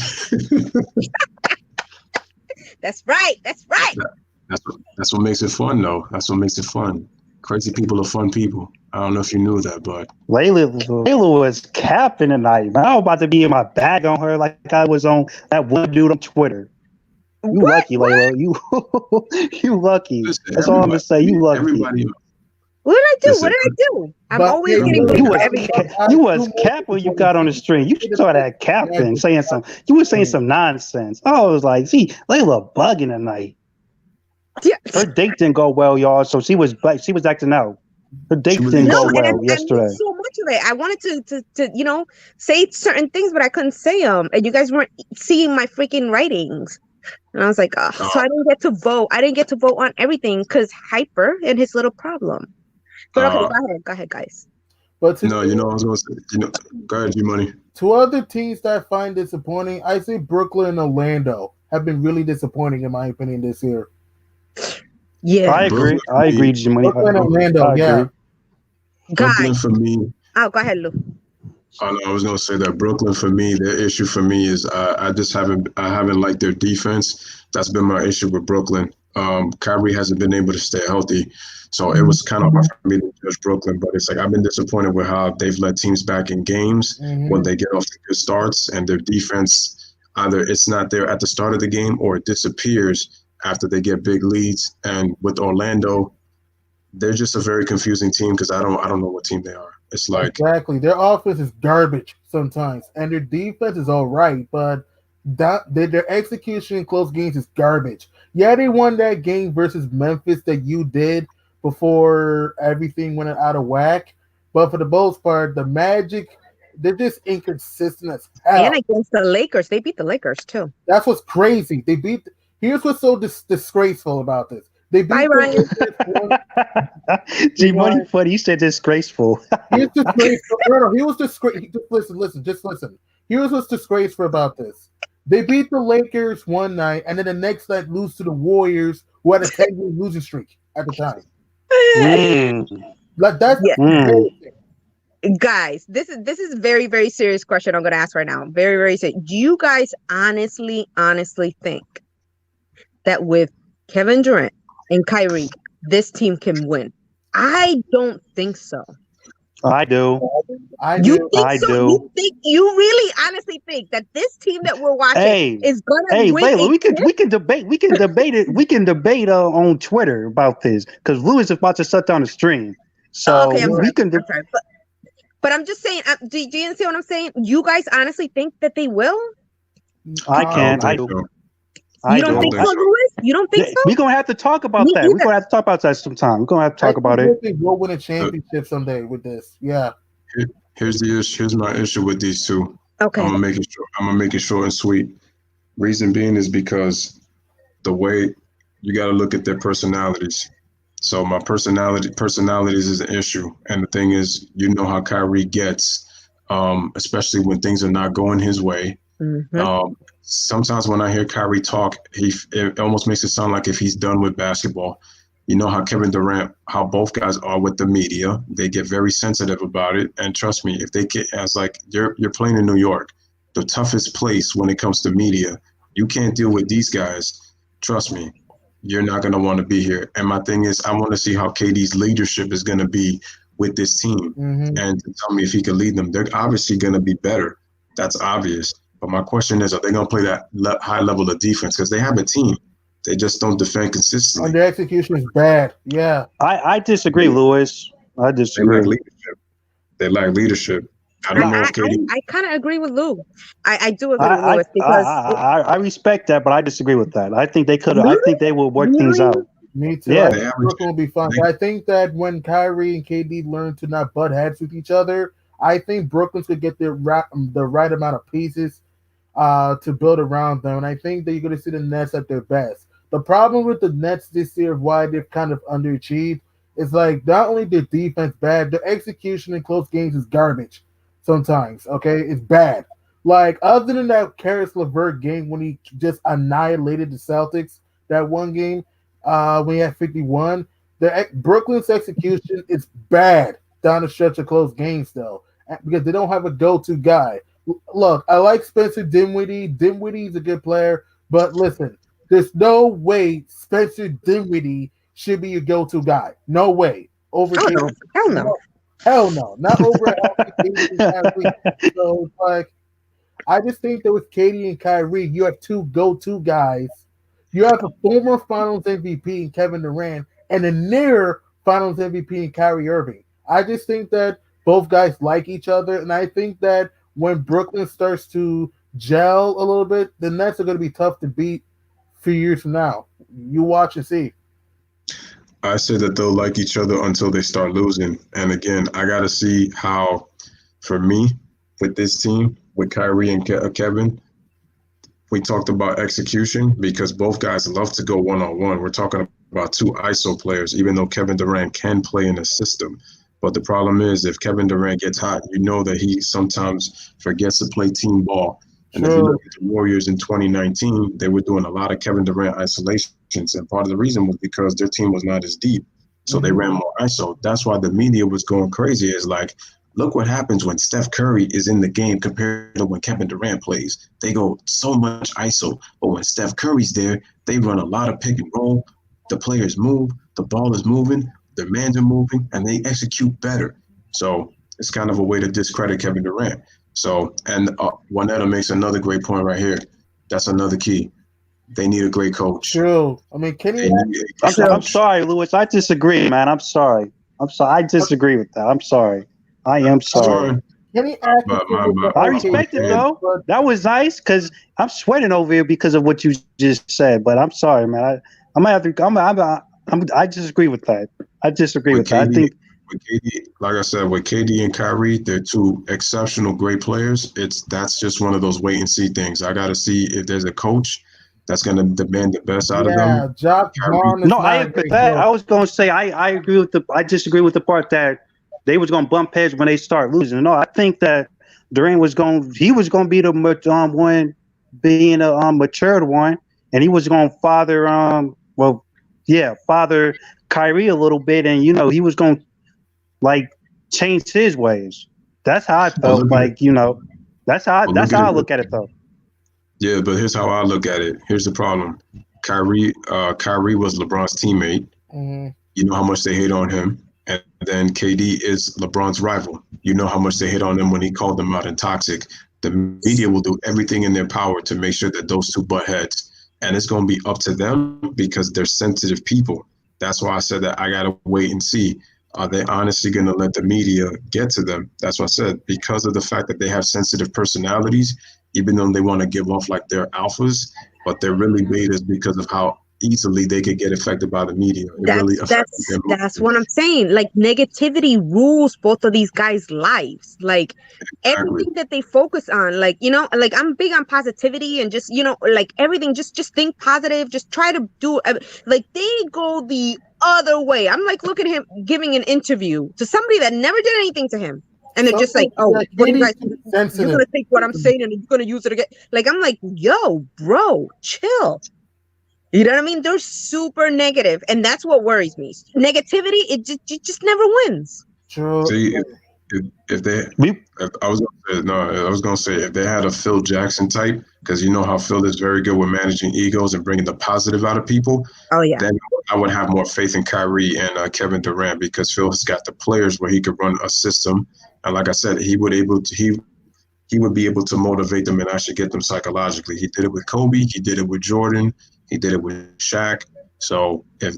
That's right. That's right. That's what makes it fun, though. That's what makes it fun. Crazy people are fun people. I don't know if you knew that, but Layla was capping tonight. Man, I was about to be in my bag on her like I was on that one dude on Twitter. You lucky, Layla. You lucky. Listen, That's all I'm gonna say. You lucky. Everybody. What did I do? Listen, What did I do? I'm but always you getting was- blamed You for was, everything. you was capping when you got on the stream. You saw that capping, saying some. You were saying some nonsense. I was like, see, Layla bugging tonight. Yeah. Her date didn't go well, y'all. So she was acting out. Her date didn't No, go and I well yesterday. missed so much of it. I wanted to say certain things, but I couldn't say them, and you guys weren't seeing my freaking writings. And I was like, oh. So I didn't get to vote. I didn't get to vote on everything because Hyper and his little problem. But okay, go ahead, guys. But I was going to say, go ahead, G-Money. to other teams that I find disappointing, I say Brooklyn and Orlando have been really disappointing in my opinion this year. Yeah, I agree, Jimmy. Brooklyn and Orlando, I yeah. agree. Brooklyn guys. for me. Oh, go ahead, Lou. I was going to say that Brooklyn for me, their issue for me is I haven't liked their defense. That's been my issue with Brooklyn. Kyrie hasn't been able to stay healthy. So it was kind of hard for me to judge Brooklyn, but it's like I've been disappointed with how they've let teams back in games when they get off to good starts, and their defense, either it's not there at the start of the game or it disappears after they get big leads. And with Orlando, they're just a very confusing team because I don't know what team they are. It's like Exactly. Their offense is garbage sometimes, and their defense is all right, but their execution in close games is garbage. Yeah, they won that game versus Memphis that you did before everything went out of whack, but for the most part, the Magic, they're just inconsistent as hell. And against the Lakers, they beat the Lakers too. That's what's crazy. Here's what's so disgraceful about this. They beat Bye, Ryan. G Money funny. You said disgraceful. Here's disgraceful. No, he was disgraceful. Just listen. Here's what's disgraceful about this. They beat the Lakers one night, and then the next night lose to the Warriors, who had a 10-game losing streak at the time. Like that's Guys, this is very, very serious question I'm going to ask right now. Very, very serious. Do you guys honestly think that with Kevin Durant and Kyrie, this team can win? I don't think so. I do. You think I so? do. You really honestly think that this team that we're watching is gonna win? Layla, we can debate. We can debate it. We can debate on Twitter about this because Louis is about to shut down the stream. So okay, we can. But I'm just saying. Do you understand what I'm saying? You guys honestly think that they will? I can. I do. You don't think so, Louis? You don't think so? We're gonna have to talk about that. We're gonna have to talk about that sometime. We're gonna have to talk about it. We'll win a championship someday with this. Yeah. Here's the issue. Here's my issue with these two. Okay. I'm gonna make it short and sweet. Reason being is because the way you got to look at their personalities. So my personalities is an issue, and the thing is, how Kyrie gets, especially when things are not going his way. Sometimes when I hear Kyrie talk, it almost makes it sound like if he's done with basketball. You know how Kevin Durant, how both guys are with the media. They get very sensitive about it. And trust me, if they get, as like you're playing in New York, the toughest place when it comes to media, you can't deal with these guys. Trust me. you're not going to want to be here. And my thing is, I want to see how KD's leadership is going to be with this team, and to tell me if he can lead them. They're obviously going to be better. That's obvious. But my question is, are they going to play that high level of defense? Because they have a team. They just don't defend consistently. And their execution is bad. Yeah. I disagree, Lewis. I They disagree. lack leadership. They lack leadership. I don't know if KD. I kind of agree with Lou. I do agree with I, Lewis because I respect that, but I disagree with that. I think they could. I Really? think they will work things Really? out. Me too. Yeah. I think Brooklyn will be fun. But I think that when Kyrie and KD learn to not butt heads with each other, I think Brooklyn's could get the right amount of pieces to build around them. And I think that you're going to see the Nets at their best. The problem with the Nets this year, why they've kind of underachieved, is like not only their defense bad, their execution in close games is garbage sometimes. Okay, it's bad. Like other than that Karis LeVert game when he just annihilated the Celtics, that one game when he had 51, Brooklyn's execution is bad down the stretch of close games though, because they don't have a go-to guy. Look, I like Spencer Dinwiddie. Dinwiddie's a good player, but listen, there's no way Spencer Dinwiddie should be your go-to guy. No way. Over oh no, hell no. Hell no, not over at Kyrie. So it's like, I just think that with Katie and Kyrie, you have two go-to guys. You have a former Finals MVP in Kevin Durant and a near Finals MVP in Kyrie Irving. I just think that both guys like each other, and I think that when Brooklyn starts to gel a little bit, the Nets are going to be tough to beat a few years from now. You watch and see. I say that they'll like each other until they start losing. And again, I got to see how, for me, with this team, with Kyrie and Kevin, we talked about execution because both guys love to go one-on-one. We're talking about two ISO players, even though Kevin Durant can play in a system. But the problem is if Kevin Durant gets hot, you know that he sometimes forgets to play team ball. And if you look at the Warriors in 2019, they were doing a lot of Kevin Durant isolations. And part of the reason was because their team was not as deep. So they ran more ISO. That's why the media was going crazy. It's like, look what happens when Steph Curry is in the game compared to when Kevin Durant plays. They go so much ISO. But when Steph Curry's there, they run a lot of pick and roll. The players move. The ball is moving. Their mans are moving. And they execute better. So it's kind of a way to discredit Kevin Durant. So, and Juanetta makes another great point right here. That's another key. They need a great coach. True. I mean, Kenny. I'm sorry, Lewis. I disagree, man. I'm sorry. I disagree with that. I'm sorry. I am sorry. Kenny I respect it though. That was nice because I'm sweating over here because of what you just said. But I'm sorry, man. I'm gonna have to. I disagree with that. I disagree with that. I think. With KD, like I said, with KD and Kyrie, they're two exceptional, great players. That's just one of those wait and see things. I got to see if there's a coach that's going to demand the best out of them. No, I agree with that. I was going to say I agree with I disagree with the part that they was going to bump heads when they start losing. No, I think that Durant was going to be the one being a matured one, and he was going to father Kyrie a little bit, and he was going to change his ways. That's how I felt. That's how I look at it though. Yeah, but here's how I look at it. Here's the problem. Kyrie was LeBron's teammate. Mm-hmm. You know how much they hate on him. And then KD is LeBron's rival. You know how much they hit on him when he called them out in toxic. The media will do everything in their power to make sure that those two butt heads. And it's going to be up to them because they're sensitive people. That's why I said that I got to wait and see. Are they honestly going to let the media get to them? That's what I said. Because of the fact that they have sensitive personalities, even though they want to give off like they're alphas, but they're really betas because of how easily they could get affected by the media. That's what I'm saying. Like negativity rules both of these guys' lives. Like everything that they focus on, like I'm big on positivity and just like everything. Just think positive. Just try to do like they go the other way. I'm like, look at him giving an interview to somebody that never did anything to him. And they're just like, oh, what are you guys? You're gonna take what I'm saying and you're gonna use it again. Like I'm like, yo, bro, chill. You know what I mean? They're super negative, and that's what worries me. Negativity, it just never wins. True. See, if they, We if, I was gonna say, no, I was gonna say if they had a Phil Jackson type, because you know how Phil is very good with managing egos and bringing the positive out of people. Oh yeah. Then I would have more faith in Kyrie and Kevin Durant because Phil has got the players where he could run a system, and like I said, he would be able to motivate them and actually get them psychologically. He did it with Kobe, he did it with Jordan, he did it with Shaq. So if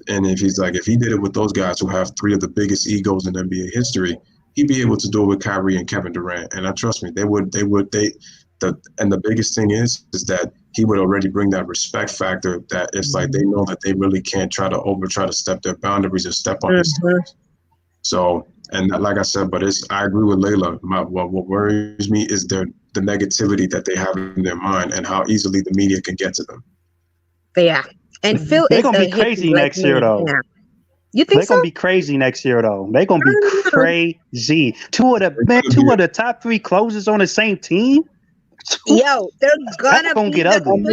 he did it with those guys who have three of the biggest egos in NBA history, he'd be able to do it with Kyrie and Kevin Durant. And I trust me, and the biggest thing is that he would already bring that respect factor that it's like they know that they really can't try to step their boundaries or step on his toes. So, and like I said, but I agree with Layla. What worries me is the negativity that they have in their mind and how easily the media can get to them. Yeah. And Phil they're is gonna be crazy next year, though. Yeah. You think they're gonna be crazy next year, though. They're gonna be crazy. Two of the top three closers on the same team. Yo, they're gonna get ugly.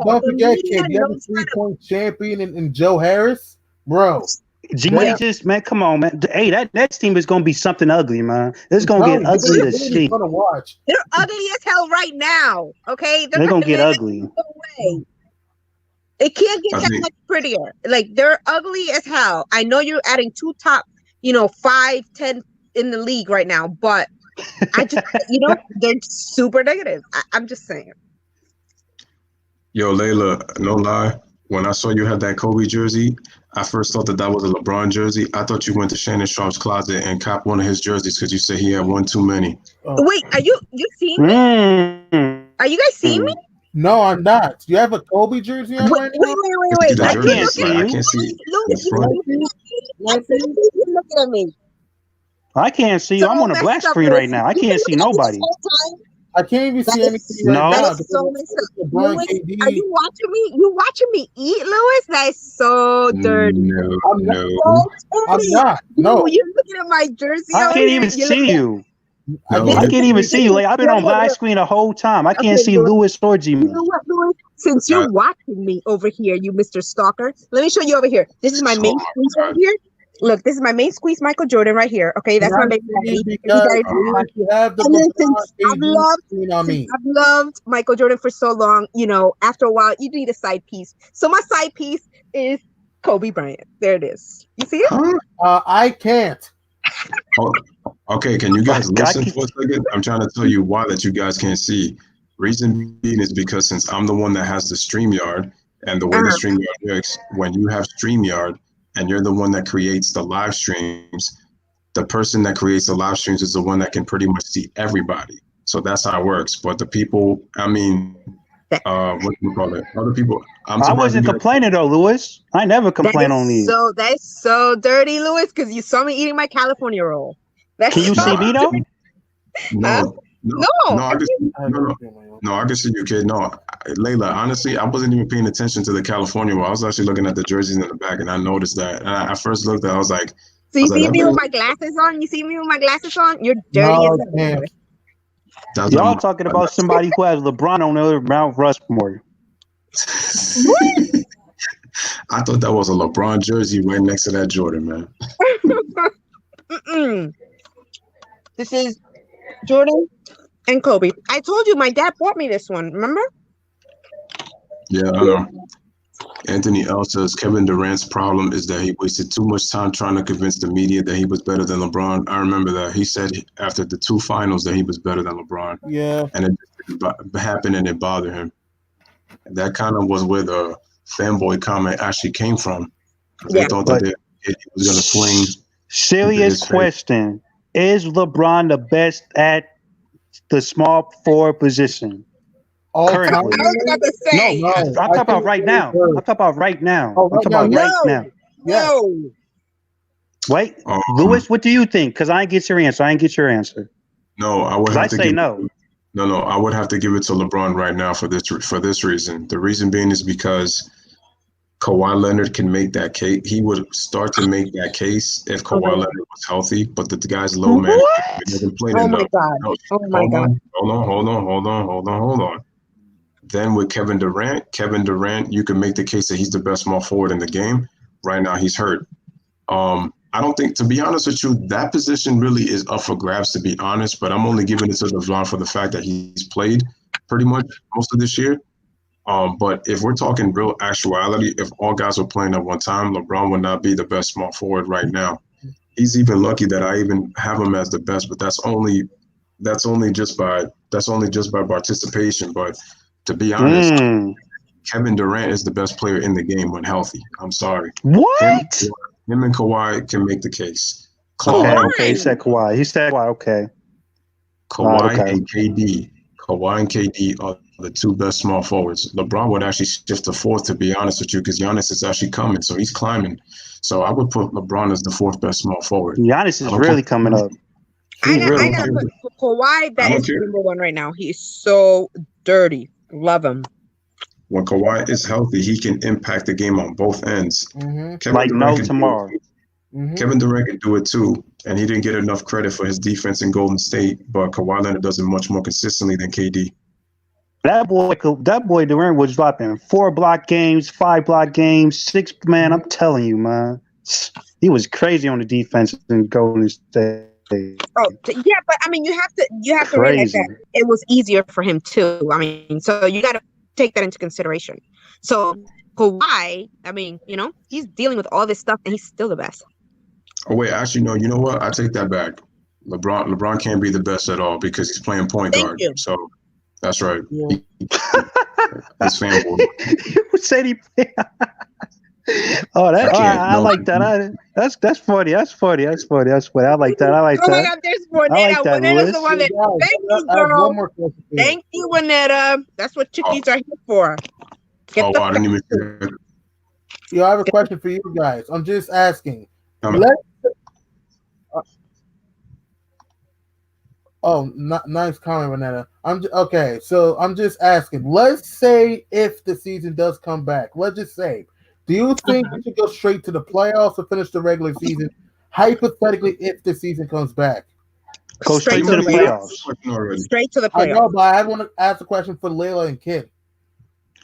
Don't forget, kid, you have a 3-point champion in Joe Harris, bro. G-Money man, come on, man. Hey, that next team is gonna be something ugly, man. It's gonna get ugly to see. They're ugly as hell right now. Okay, they're gonna get ugly. Away. It can't get that much prettier. Like they're ugly as hell. I know you're adding two top, 5, 10 in the league right now, but I just, they're super negative. I'm just saying. Yo, Layla, no lie. When I saw you had that Kobe jersey, I first thought that was a LeBron jersey. I thought you went to Shannon Sharp's closet and copped one of his jerseys because you said he had one too many. Wait, are you seeing me? Are you guys seeing me? No, I'm not. You have a Kobe jersey on right now? Wait. I can't see you. I can't see You're looking at me. I can't see you. I'm on a black screen right now. I can't see nobody. I can't even see anything right now. Lewis, are you watching me? You watching me eat, Lewis? That is so dirty. No. I'm not. No. You're looking at my jersey. I can't even see you. No. I can't even see you. Like I've been on black screen the whole time. I can't see Lewis or G-Man. You know what, Lewis? Since you're watching me over here, you Mr. Stalker, let me show you over here. This is my main squeeze right here. Look, this is my main squeeze, Michael Jordan, right here. Okay, that's my main. I've loved Michael Jordan for so long. After a while, you need a side piece. So my side piece is Kobe Bryant. There it is. You see it? I can't. Okay, can you guys listen for a second? I'm trying to tell you why that you guys can't see. Reason being is because since I'm the one that has the StreamYard and the way the StreamYard works, when you have StreamYard and you're the one that creates the live streams, the person that creates the live streams is the one that can pretty much see everybody. So that's how it works. But the people, what do you call it? Other people. I wasn't complaining though, Lewis. I never complain on these. So that's so dirty, Lewis, because you saw me eating my California roll. Can you see me though? No, I can see you, kid. No, Layla, honestly, I wasn't even paying attention to the California one. I was actually looking at the jerseys in the back, and I noticed that. And I first looked at it, I was like... So you see me with my glasses on? You see me with my glasses on? You're dirty as hell. Y'all talking about somebody who has LeBron on the other Mount Rushmore. I thought that was a LeBron jersey right next to that Jordan, man. This is Jordan and Kobe. I told you my dad bought me this one, remember? Yeah, I know. Anthony L says Kevin Durant's problem is that he wasted too much time trying to convince the media that he was better than LeBron. I remember that. He said after the 2 finals that he was better than LeBron. Yeah. And it happened and it bothered him. And that kind of was where the fanboy comment actually came from. They thought that he was going to swing. Serious question. Is LeBron the best at the small forward position? Currently. I was about to say. No, I'm talking about right now. I'm talking about right now. I'm talking about right now. No. Wait, Lewis, what do you think? Because I didn't get your answer. No, I would have to say no. No, I would have to give it to LeBron right now for this reason. The reason being is because Kawhi Leonard can make that case. He would start to make that case if Kawhi Leonard was healthy, but the guy's low man. Oh my God. Oh my God. Hold on. Then with Kevin Durant, you can make the case that he's the best small forward in the game. Right now, he's hurt. I don't think, to be honest with you, that position really is up for grabs, to be honest. But I'm only giving it to LeBron for the fact that he's played pretty much most of this year. But if we're talking real actuality, if all guys were playing at one time, LeBron would not be the best small forward right now. He's even lucky that I even have him as the best, but that's only just by participation. But to be honest, Kevin Durant is the best player in the game when healthy. I'm sorry. What? Him and Kawhi can make the case. Okay. He said Kawhi. Okay. Kawhi and KD. Kawhi and KD are the two best small forwards. LeBron would actually shift to fourth, to be honest with you, because Giannis is actually coming, so he's climbing. So I would put LeBron as the fourth best small forward. Giannis is really coming up. I gotta put Kawhi. That is number one right now. He's so dirty. Love him. When Kawhi is healthy, he can impact the game on both ends. Like no tomorrow. Kevin Durant can do it too, and he didn't get enough credit for his defense in Golden State, but Kawhi Leonard does it much more consistently than KD. That boy Durant was dropping 4 block games, 5 block games, 6. Man, I'm telling you, man, he was crazy on the defense in Golden State. Oh yeah, but I mean, you have to realize that it was easier for him too. I mean, so you got to take that into consideration. So Kawhi, I mean, you know, he's dealing with all this stuff, and he's still the best. Oh wait, actually no. You know what? I take that back. LeBron can't be the best at all because he's playing point guard. So that's right. Yeah. That's fanboy. You said he. I like that. That's funny. That's funny. I like that. I like that. Oh my God, there's Juanetta. Juanetta's the one that. Thank you, girl. Thank you, Juanetta. That's what chickies are here for. I didn't even. Yo, I have a question for you guys. I'm just asking. Nice comment, Renata. Okay. So I'm just asking. Let's say if the season does come back, let's just say, do you think we should go straight to the playoffs or finish the regular season? Hypothetically, if the season comes back, go straight to the playoffs. Straight to the playoffs. I know, but I want to ask a question for Layla and Kid.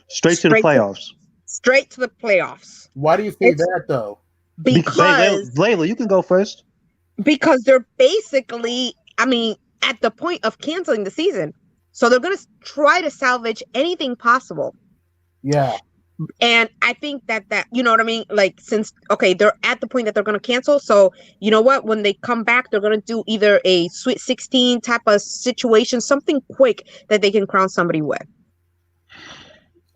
Straight to the playoffs. Straight to the playoffs. Why do you say that though? Because Layla, you can go first. Because they're basically, I mean, at the point of canceling the season. So they're going to try to salvage anything possible. Yeah. And I think that you know what I mean? Like, since, okay, they're at the point that they're going to cancel. So, you know what? When they come back, they're going to do either a Sweet 16 type of situation, something quick that they can crown somebody with.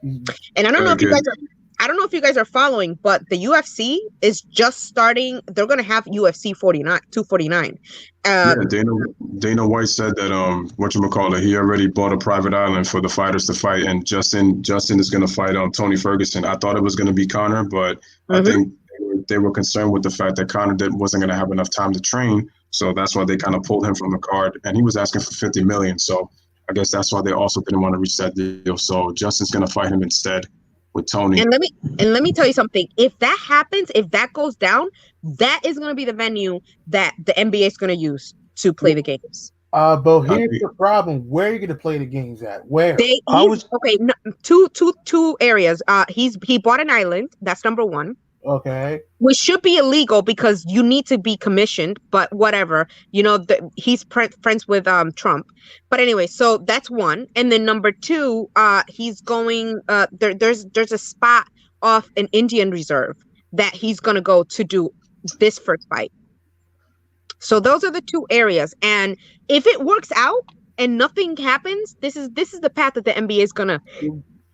And I don't know if you guys are following, but the UFC is just starting. They're going to have UFC 249. Dana White said that he already bought a private island for the fighters to fight, and Justin is going to fight Tony Ferguson. I thought it was going to be Conor, but I think they were concerned with the fact that Conor wasn't going to have enough time to train, so that's why they kind of pulled him from the card. And he was asking for $50 million, so I guess that's why they also didn't want to reach that deal. So Justin's going to fight him instead with Tony. And let me tell you something. If that happens, if that goes down, that is going to be the venue that the NBA is going to use to play the games. But here's the problem: where are you going to play the games at? Where? Two areas. He bought an island. That's number one. Okay. Which should be illegal because you need to be commissioned, but whatever. You know, he's friends with Trump. But anyway, so that's one. And then number two, he's going. There's a spot off an Indian reserve that he's gonna go to do this first fight. So those are the two areas. And if it works out and nothing happens, this is the path that the NBA is gonna.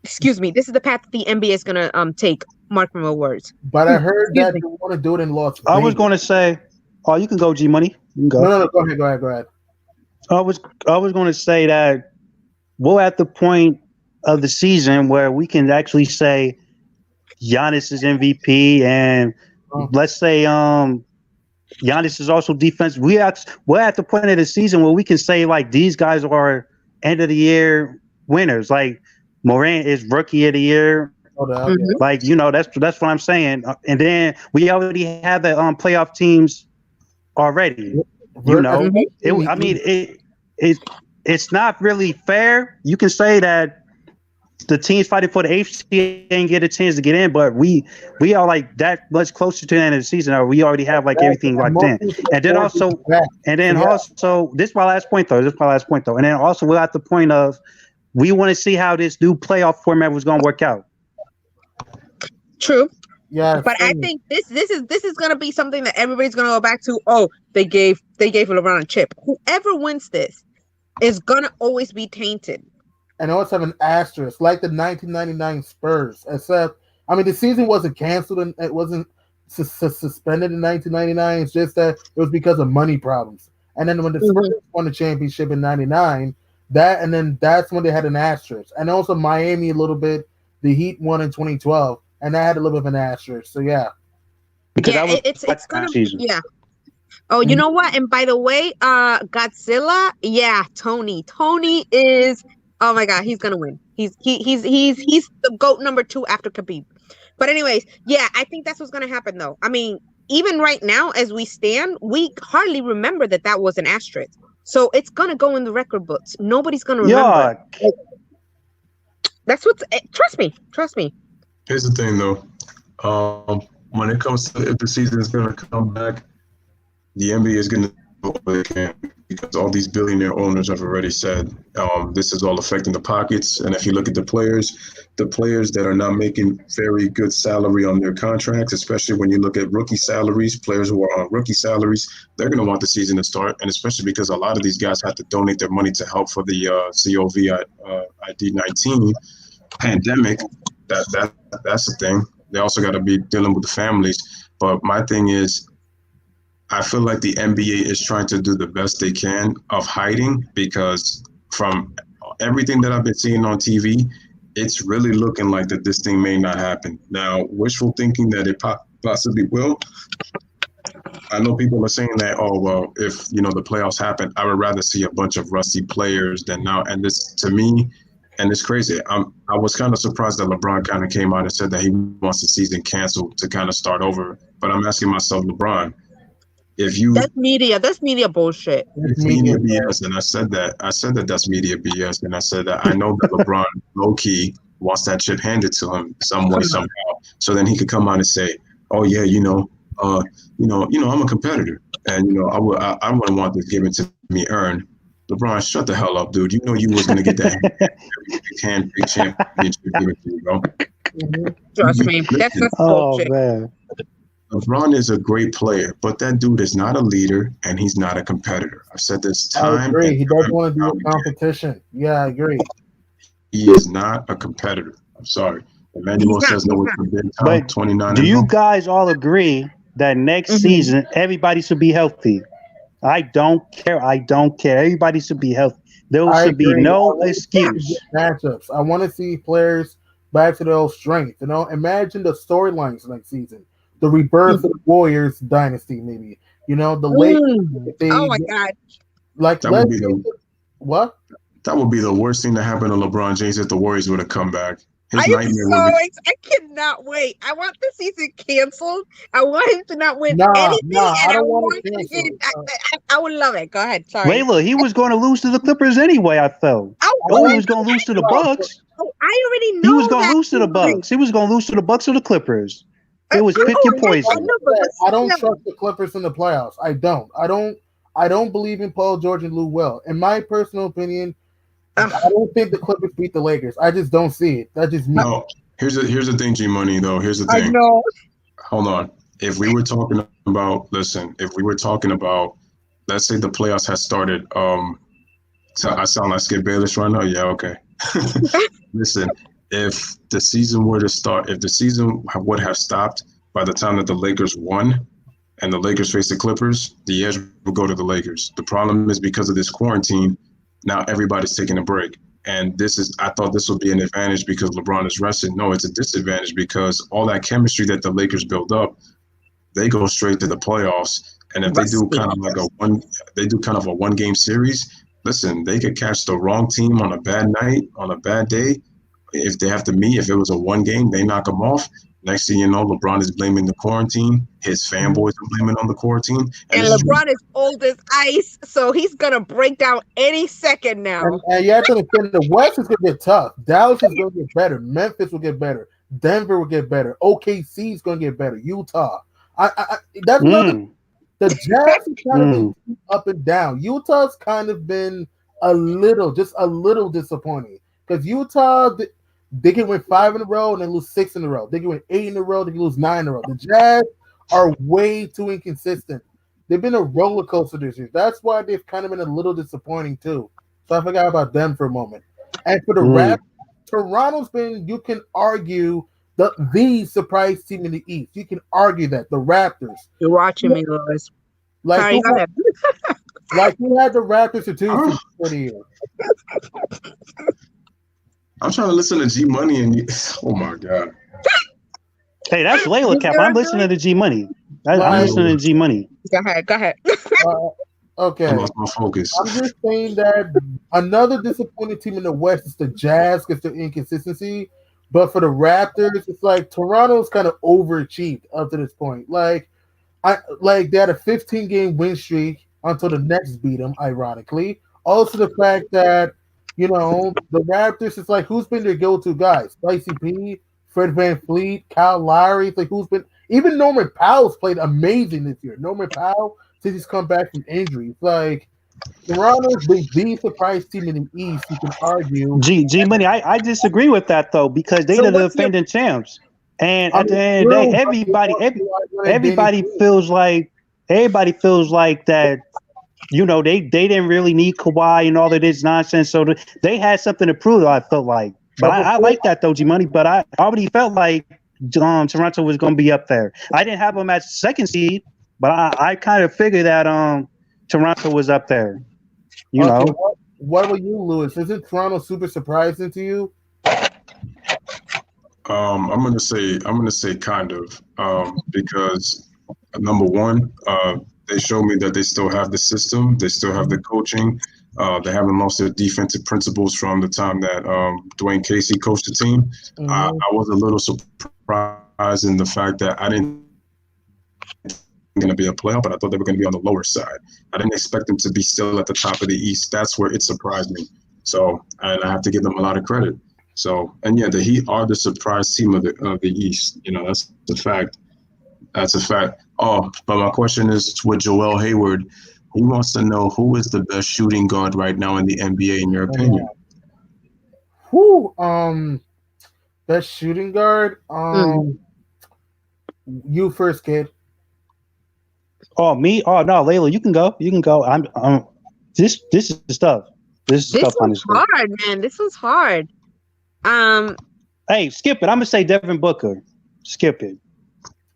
Excuse me. This is the path that the NBA is gonna take. Mark my words. But I heard that they want to do it in Las Vegas. I was going to say, you can go, G Money. You can go. No, go ahead. I was going to say that we're at the point of the season where we can actually say Giannis is MVP, and let's say Giannis is also defense. We're at the point of the season where we can say like these guys are end of the year winners. Like Morant is rookie of the year. Like, you know, that's what I'm saying. And then we already have the playoff teams already. You know, it's not really fair. You can say that the teams fighting for the eighth seed ain't get a chance to get in, but we are like that much closer to the end of the season, or we already have like everything locked in. And then also, this is my last point though. And then also we're at the point of we want to see how this new playoff format was going to work out. True. Yeah, but I think this is gonna be something that everybody's gonna go back to. Oh, they gave LeBron a chip. Whoever wins this is gonna always be tainted. And always have an asterisk, like the 1999 Spurs. Except, I mean, the season wasn't canceled and it wasn't suspended in 1999. It's just that it was because of money problems. And then when the Spurs won the championship in '99, that's when they had an asterisk. And also Miami a little bit. The Heat won in 2012, and that had a little bit of an asterisk. So yeah, it's gonna yeah. Oh, you know what? And by the way, Godzilla, Tony is. Oh my God, he's gonna win. He's the GOAT number 2 after Khabib. But anyways, I think that's what's gonna happen though. I mean, even right now as we stand, we hardly remember that was an asterisk. So it's gonna go in the record books. Nobody's gonna remember. Yeah. That's what's. Trust me. Here's the thing though, when it comes to if the season is gonna come back, the NBA is gonna do what they can, because all these billionaire owners have already said this is all affecting the pockets. And if you look at the players that are not making very good salary on their contracts, especially when you look at rookie salaries, players who are on rookie salaries, they're going to want the season to start. And especially because a lot of these guys have to donate their money to help for the COVID-19 pandemic. That's the thing. They also got to be dealing with the families. But my thing is, I feel like the NBA is trying to do the best they can of hiding, because from everything that I've been seeing on TV, it's really looking like that this thing may not happen. Now, wishful thinking that it possibly will. I know people are saying that, oh, well, if, the playoffs happen, I would rather see a bunch of rusty players than now. And this, to me, and it's crazy. I was kind of surprised that LeBron kind of came out and said that he wants the season canceled to kind of start over. But I'm asking myself, LeBron, that's media bullshit. It's media BS, and I said that that's media BS, and I said that I know that LeBron low key wants that chip handed to him some way somehow, so then he could come out and say, oh yeah, I'm a competitor, and I wouldn't want this given to me earned. LeBron, shut the hell up, dude. You was gonna get that championship given to you, bro. Trust me, that's bullshit. Man. LeBron is a great player, but that dude is not a leader and he's not a competitor. I've said this time. I agree. He doesn't want to do a competition. Yeah, I agree. He is not a competitor. I'm sorry. Emmanuel says no, it's a big time. But 29. Do you guys all agree that next season everybody should be healthy? I don't care. Everybody should be healthy. There should be no excuse. Matchups. I want to see players back to their old strength. Imagine the storylines next season. The rebirth of the Warriors dynasty, maybe. The late. Oh my God! Like that would be what? That would be the worst thing to happen to LeBron James if the Warriors would have come back. I cannot wait. I want the season canceled. I want him to not win anything. I don't want to cancel. I would love it. Go ahead. Sorry. Layla, he was going to lose to the Clippers anyway. I felt. He was going to lose to the Bucks. Oh, I already know. He was going to lose to the Bucks. He was going to lose to the Bucks or the Clippers. It was pick your poison. I don't trust the Clippers in the playoffs. I don't believe in Paul George and Lou Will. In my personal opinion, I don't think the Clippers beat the Lakers. I just don't see it. That's just me. No. Here's the thing, G Money, though. Here's the thing. I know. Hold on. If we were talking about, let's say the playoffs had started. So I sound like Skip Bayless right now. Yeah, okay. Listen. If the season would have stopped by the time that the Lakers won and the Lakers faced the Clippers, the edge would go to the Lakers. The problem is because of this quarantine, now everybody's taking a break. And I thought this would be an advantage because LeBron is rested. No, it's a disadvantage because all that chemistry that the Lakers build up, they go straight to the playoffs. And if they do kind of a one-game series, listen, they could catch the wrong team on a bad night, on a bad day. If they have to meet, if it was a one game, they knock them off. Next thing you know, LeBron is blaming the quarantine. His fanboys are blaming on the quarantine. And LeBron is old as ice, so he's gonna break down any second now. And you have to understand the West is gonna get tough. Dallas is gonna get better. Memphis will get better. Denver will get better. OKC is gonna get better. Utah. That's another. The Jazz has kind of been up and down. Utah's kind of been just a little disappointing because Utah they can win 5 in a row and then lose 6 in a row. They can win 8 in a row, they can lose 9 in a row. The Jazz are way too inconsistent. They've been a roller coaster this year. That's why they've kind of been a little disappointing too. So I forgot about them for a moment. And for the Raptors, Toronto's been, you can argue, the surprise team in the East. You can argue that the Raptors. You're watching me, Louis. Like who had the Raptors for 2 for the year. I'm trying to listen to G Money and oh my god. Hey, that's Layla Cap. I'm listening to G Money. I'm listening to G Money. Go ahead. Okay. I lost my focus. I'm just saying that another disappointing team in the West is the Jazz because their inconsistency. But for the Raptors, it's like Toronto's kind of overachieved up to this point. Like they had a 15-game win streak until the Nets beat them, ironically. Also the fact that, the Raptors, it's like, who's been their go-to guys? Spicy P, Fred VanVleet, Kyle Lowry. It's like, who's been... Even Norman Powell's played amazing this year. Norman Powell, since he's come back from injury. It's like, Toronto's been the surprise team in the East, you can argue. G Money, I disagree with that, though, because they're the defending champs. And at the end of the day, everybody feels like that, they didn't really need Kawhi and all of this nonsense. So they had something to prove, I felt like. But I like that, though, G Money. But I already felt like Toronto was going to be up there. I didn't have them as second seed, but I kind of figured that Toronto was up there. You know. What about you, Louis? Isn't Toronto super surprising to you? I'm gonna say kind of because number one, they show me that they still have the system, they still have the coaching, they haven't lost their defensive principles from the time that Dwayne Casey coached the team. I was a little surprised in the fact that I didn't going to be a playoff, but I thought they were going to be on the lower side. I didn't expect them to be still at the top of the East. That's where it surprised me. So, and I have to give them a lot of credit. So, and yeah, the Heat are the surprise team of the East. That's the fact. That's a fact. Oh, but my question is with Joel Hayward. He wants to know who is the best shooting guard right now in the NBA, in your opinion. Best shooting guard. You first, kid. Oh, me? Oh no, Layla, you can go. You can go. I'm this is tough. This was hard, man. This was hard. Hey, skip it. I'm gonna say Devin Booker. Skip it.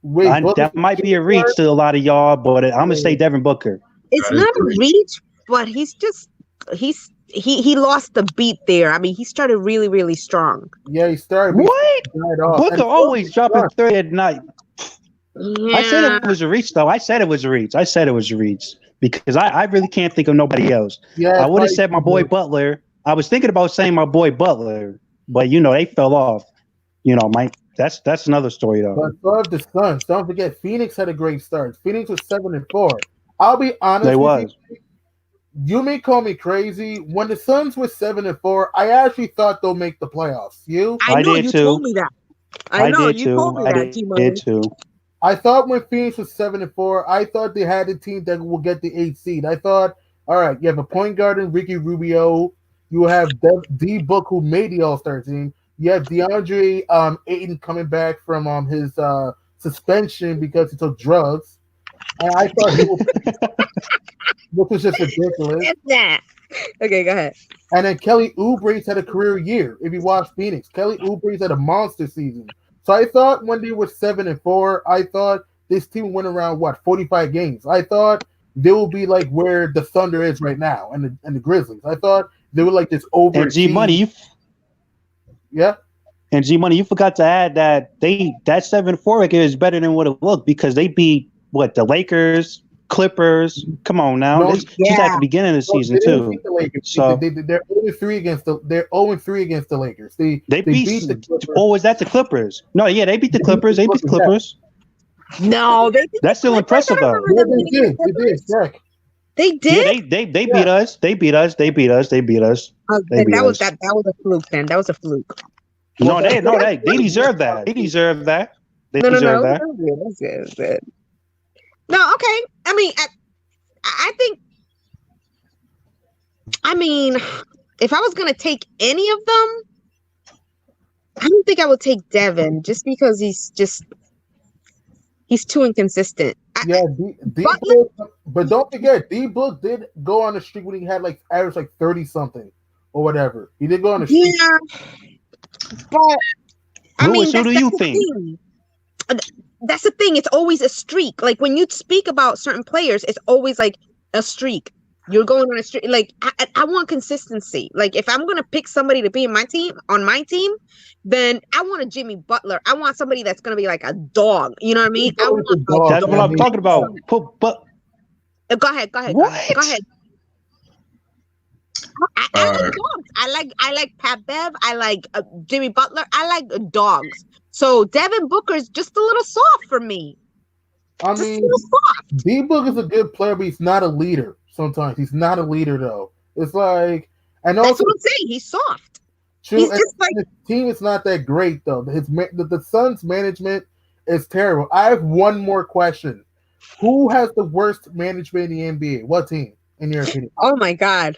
Wait, that might be a reach to a lot of y'all, but I'm gonna say Devin Booker. It's not a reach, but he lost the beat there. I mean, he started really, really strong. Yeah, he started. What? Booker always dropping 30 at night. Yeah. I said it was a reach, though. I said it was a reach because I really can't think of nobody else. Yeah, I would have said my boy Butler. I was thinking about saying my boy Butler, but they fell off. That's another story though. But so have the Suns. Don't forget, Phoenix had a great start. Phoenix was 7-4. I'll be honest. With you may call me crazy. When the Suns were 7-4, I actually thought they'll make the playoffs. I know you told me that. I know you told me that. I did too. I thought when Phoenix was 7-4, I thought they had a team that will get the 8th seed. I thought, all right, you have a point guard in Ricky Rubio. You have D Book, who made the All-Star team. You have DeAndre Ayton coming back from his suspension because he took drugs. And I thought he would, which was just ridiculous. Okay, go ahead. And then Kelly Oubre's had a career year. If you watch Phoenix, Kelly Oubre's had a monster season. So I thought when they were 7-4, I thought this team went around 45 games. I thought they will be like where the Thunder is right now and the Grizzlies. I thought they were like this over. And G Money, yeah. And G Money, you forgot to add that that 7-4 record is better than what it looked because they beat the Lakers, Clippers. Come on now. No, She's at the beginning of the season they didn't too. beat the Lakers. So They're 0-3 against the. They're 0-3 against the Lakers. They they beat beat. the Clippers. Or was that the Clippers? No, yeah, they beat the Clippers. They beat the Clippers. No, they beat That's the still Clippers. impressive I though. remember Yeah, them they beating did. the They did. Clippers. Jack. They did. Yeah, they beat us. They beat us. They beat us. They beat us. They Then beat that was us. that was a fluke. Then that was a fluke. No, they deserve that. They deserve that. They No. deserve that. That's good. That's good. No, okay. I mean, I think. I mean, if I was gonna take any of them, I don't think I would take Devin just because he's too inconsistent. Yeah, D-Book, but don't forget, D-Book did go on a streak when he had like average like 30 something or whatever. He did go on a streak. Yeah, but I Louis, mean, who do you think? That's the thing. It's always a streak. Like when you speak about certain players, it's always like a streak. You're going on a streak. Like I want consistency. Like if I'm gonna pick somebody to be in my team, then I want a Jimmy Butler. I want somebody that's gonna be like a dog. You know what I mean? I want a dog. That's what I'm talking about. But Go ahead. What? Go ahead. I like dogs. I like Pat Bev. I like Jimmy Butler. I like dogs. So Devin Booker's just a little soft for me. I mean, D-Book is a good player, but he's not a leader. Sometimes he's not a leader, though. It's like, and also that's what I'm saying. He's soft. true. He's just like his team is not that great, though. The Suns' management is terrible. I have one more question: who has the worst management in the NBA? What team, in your opinion? oh my god.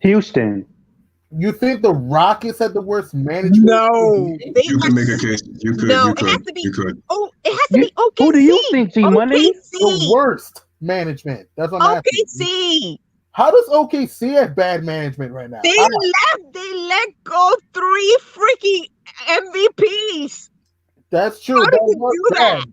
Houston. You think the Rockets had the worst management? No, You can make a case. You could. No, You it has could. to be. You could. Oh, it has to be OKC. Who do you think, G Money? The OKC. worst management. That's what I'm asking. OKC. How does OKC have bad management right now? They let go 3 freaking MVPs. That's true. How did you do bad. that?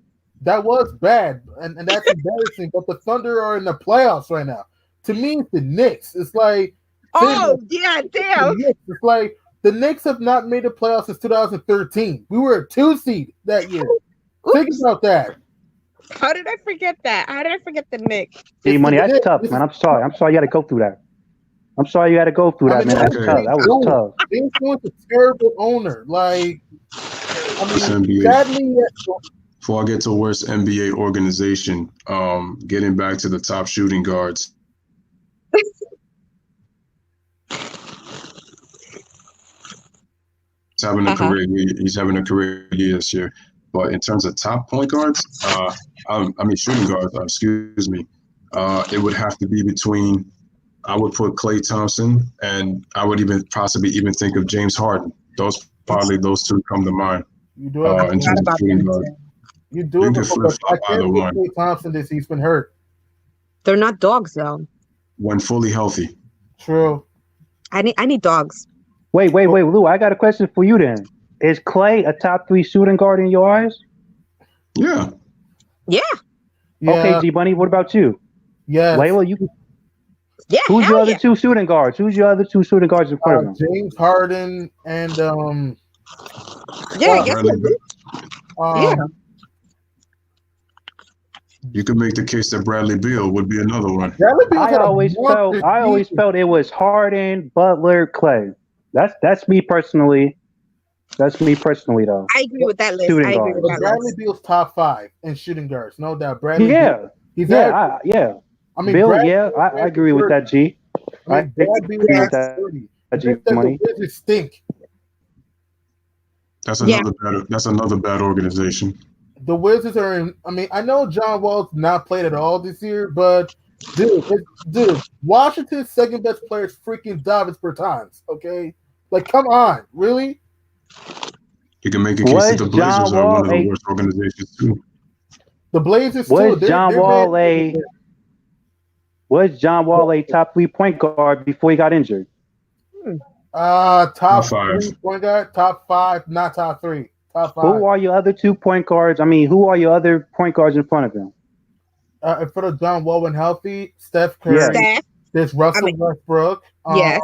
That was bad, and that's embarrassing. But the Thunder are in the playoffs right now. To me, it's the Knicks. It's like, Oh yeah, damn. it's like the Knicks have not made the playoffs since 2013. We were a 2 seed that year. Think about that. How did I forget that? How did I forget the Knicks? G Money, that's Knicks. tough, man. I'm sorry. You had to go through that. I'm sorry you had to go through that, man. That's okay. tough. That was tough. They influenced a terrible owner. Like, I mean, NBA. sadly, Before I get to worst NBA organization, getting back to the top shooting guards. He's having a career. He's having a career year this year. But in terms of top point guards, shooting guards. Excuse me. It would have to be between. I would put Klay Thompson, and I would possibly think of James Harden. Those two come to mind. you do have In terms of shooting guards. you do You have can a flip-flop I can't either put one. Klay Thompson this. He's been hurt. They're not dogs though. When fully healthy. True. I need dogs. Wait, Lou. I got a question for you then. Is Klay a top 3 shooting guard in your eyes? Yeah. Yeah. Okay, G Bunny. What about you? Yeah. Layla, you. Yeah. Who's your hell other yeah. 2 shooting guards? Who's your other 2 shooting guards in front of him? James Harden and Yeah, I guess Bradley Beal. Yeah. You could make the case that Bradley Beal would be another one. Bradley Beal's I had a always monster felt it was Harden, Butler, Klay. That's me personally. That's me personally, though. I agree with that list. Shooting I agree guard. with But that Bradley list. Beal's top 5 in shooting guards, no doubt. Bradley Yeah, Beal, he's yeah. I mean, Bill, Bradley- yeah, I agree with that, G. I Bradley Beal agree has with that, 30. G The Money. Wizards stink. That's Yeah. another bad organization. The Wizards are in. I mean, I know John Wall's not played at all this year, but dude, Washington's second best player is freaking Davis Bertans. Okay, like, come on, really? You can make a case Was that the Blazers John are one of Wall the worst organizations too. The Blazers Was too. John Wall a top 3 point guard before he got injured? top Top 5. 3 point guard, top 5, not top 3, top 5. Who are your other 2 point guards? I mean, who are your other point guards in front of him? In front of John Wall when healthy, Steph Curry. Yeah. Steph. There's Russell Westbrook. Yes.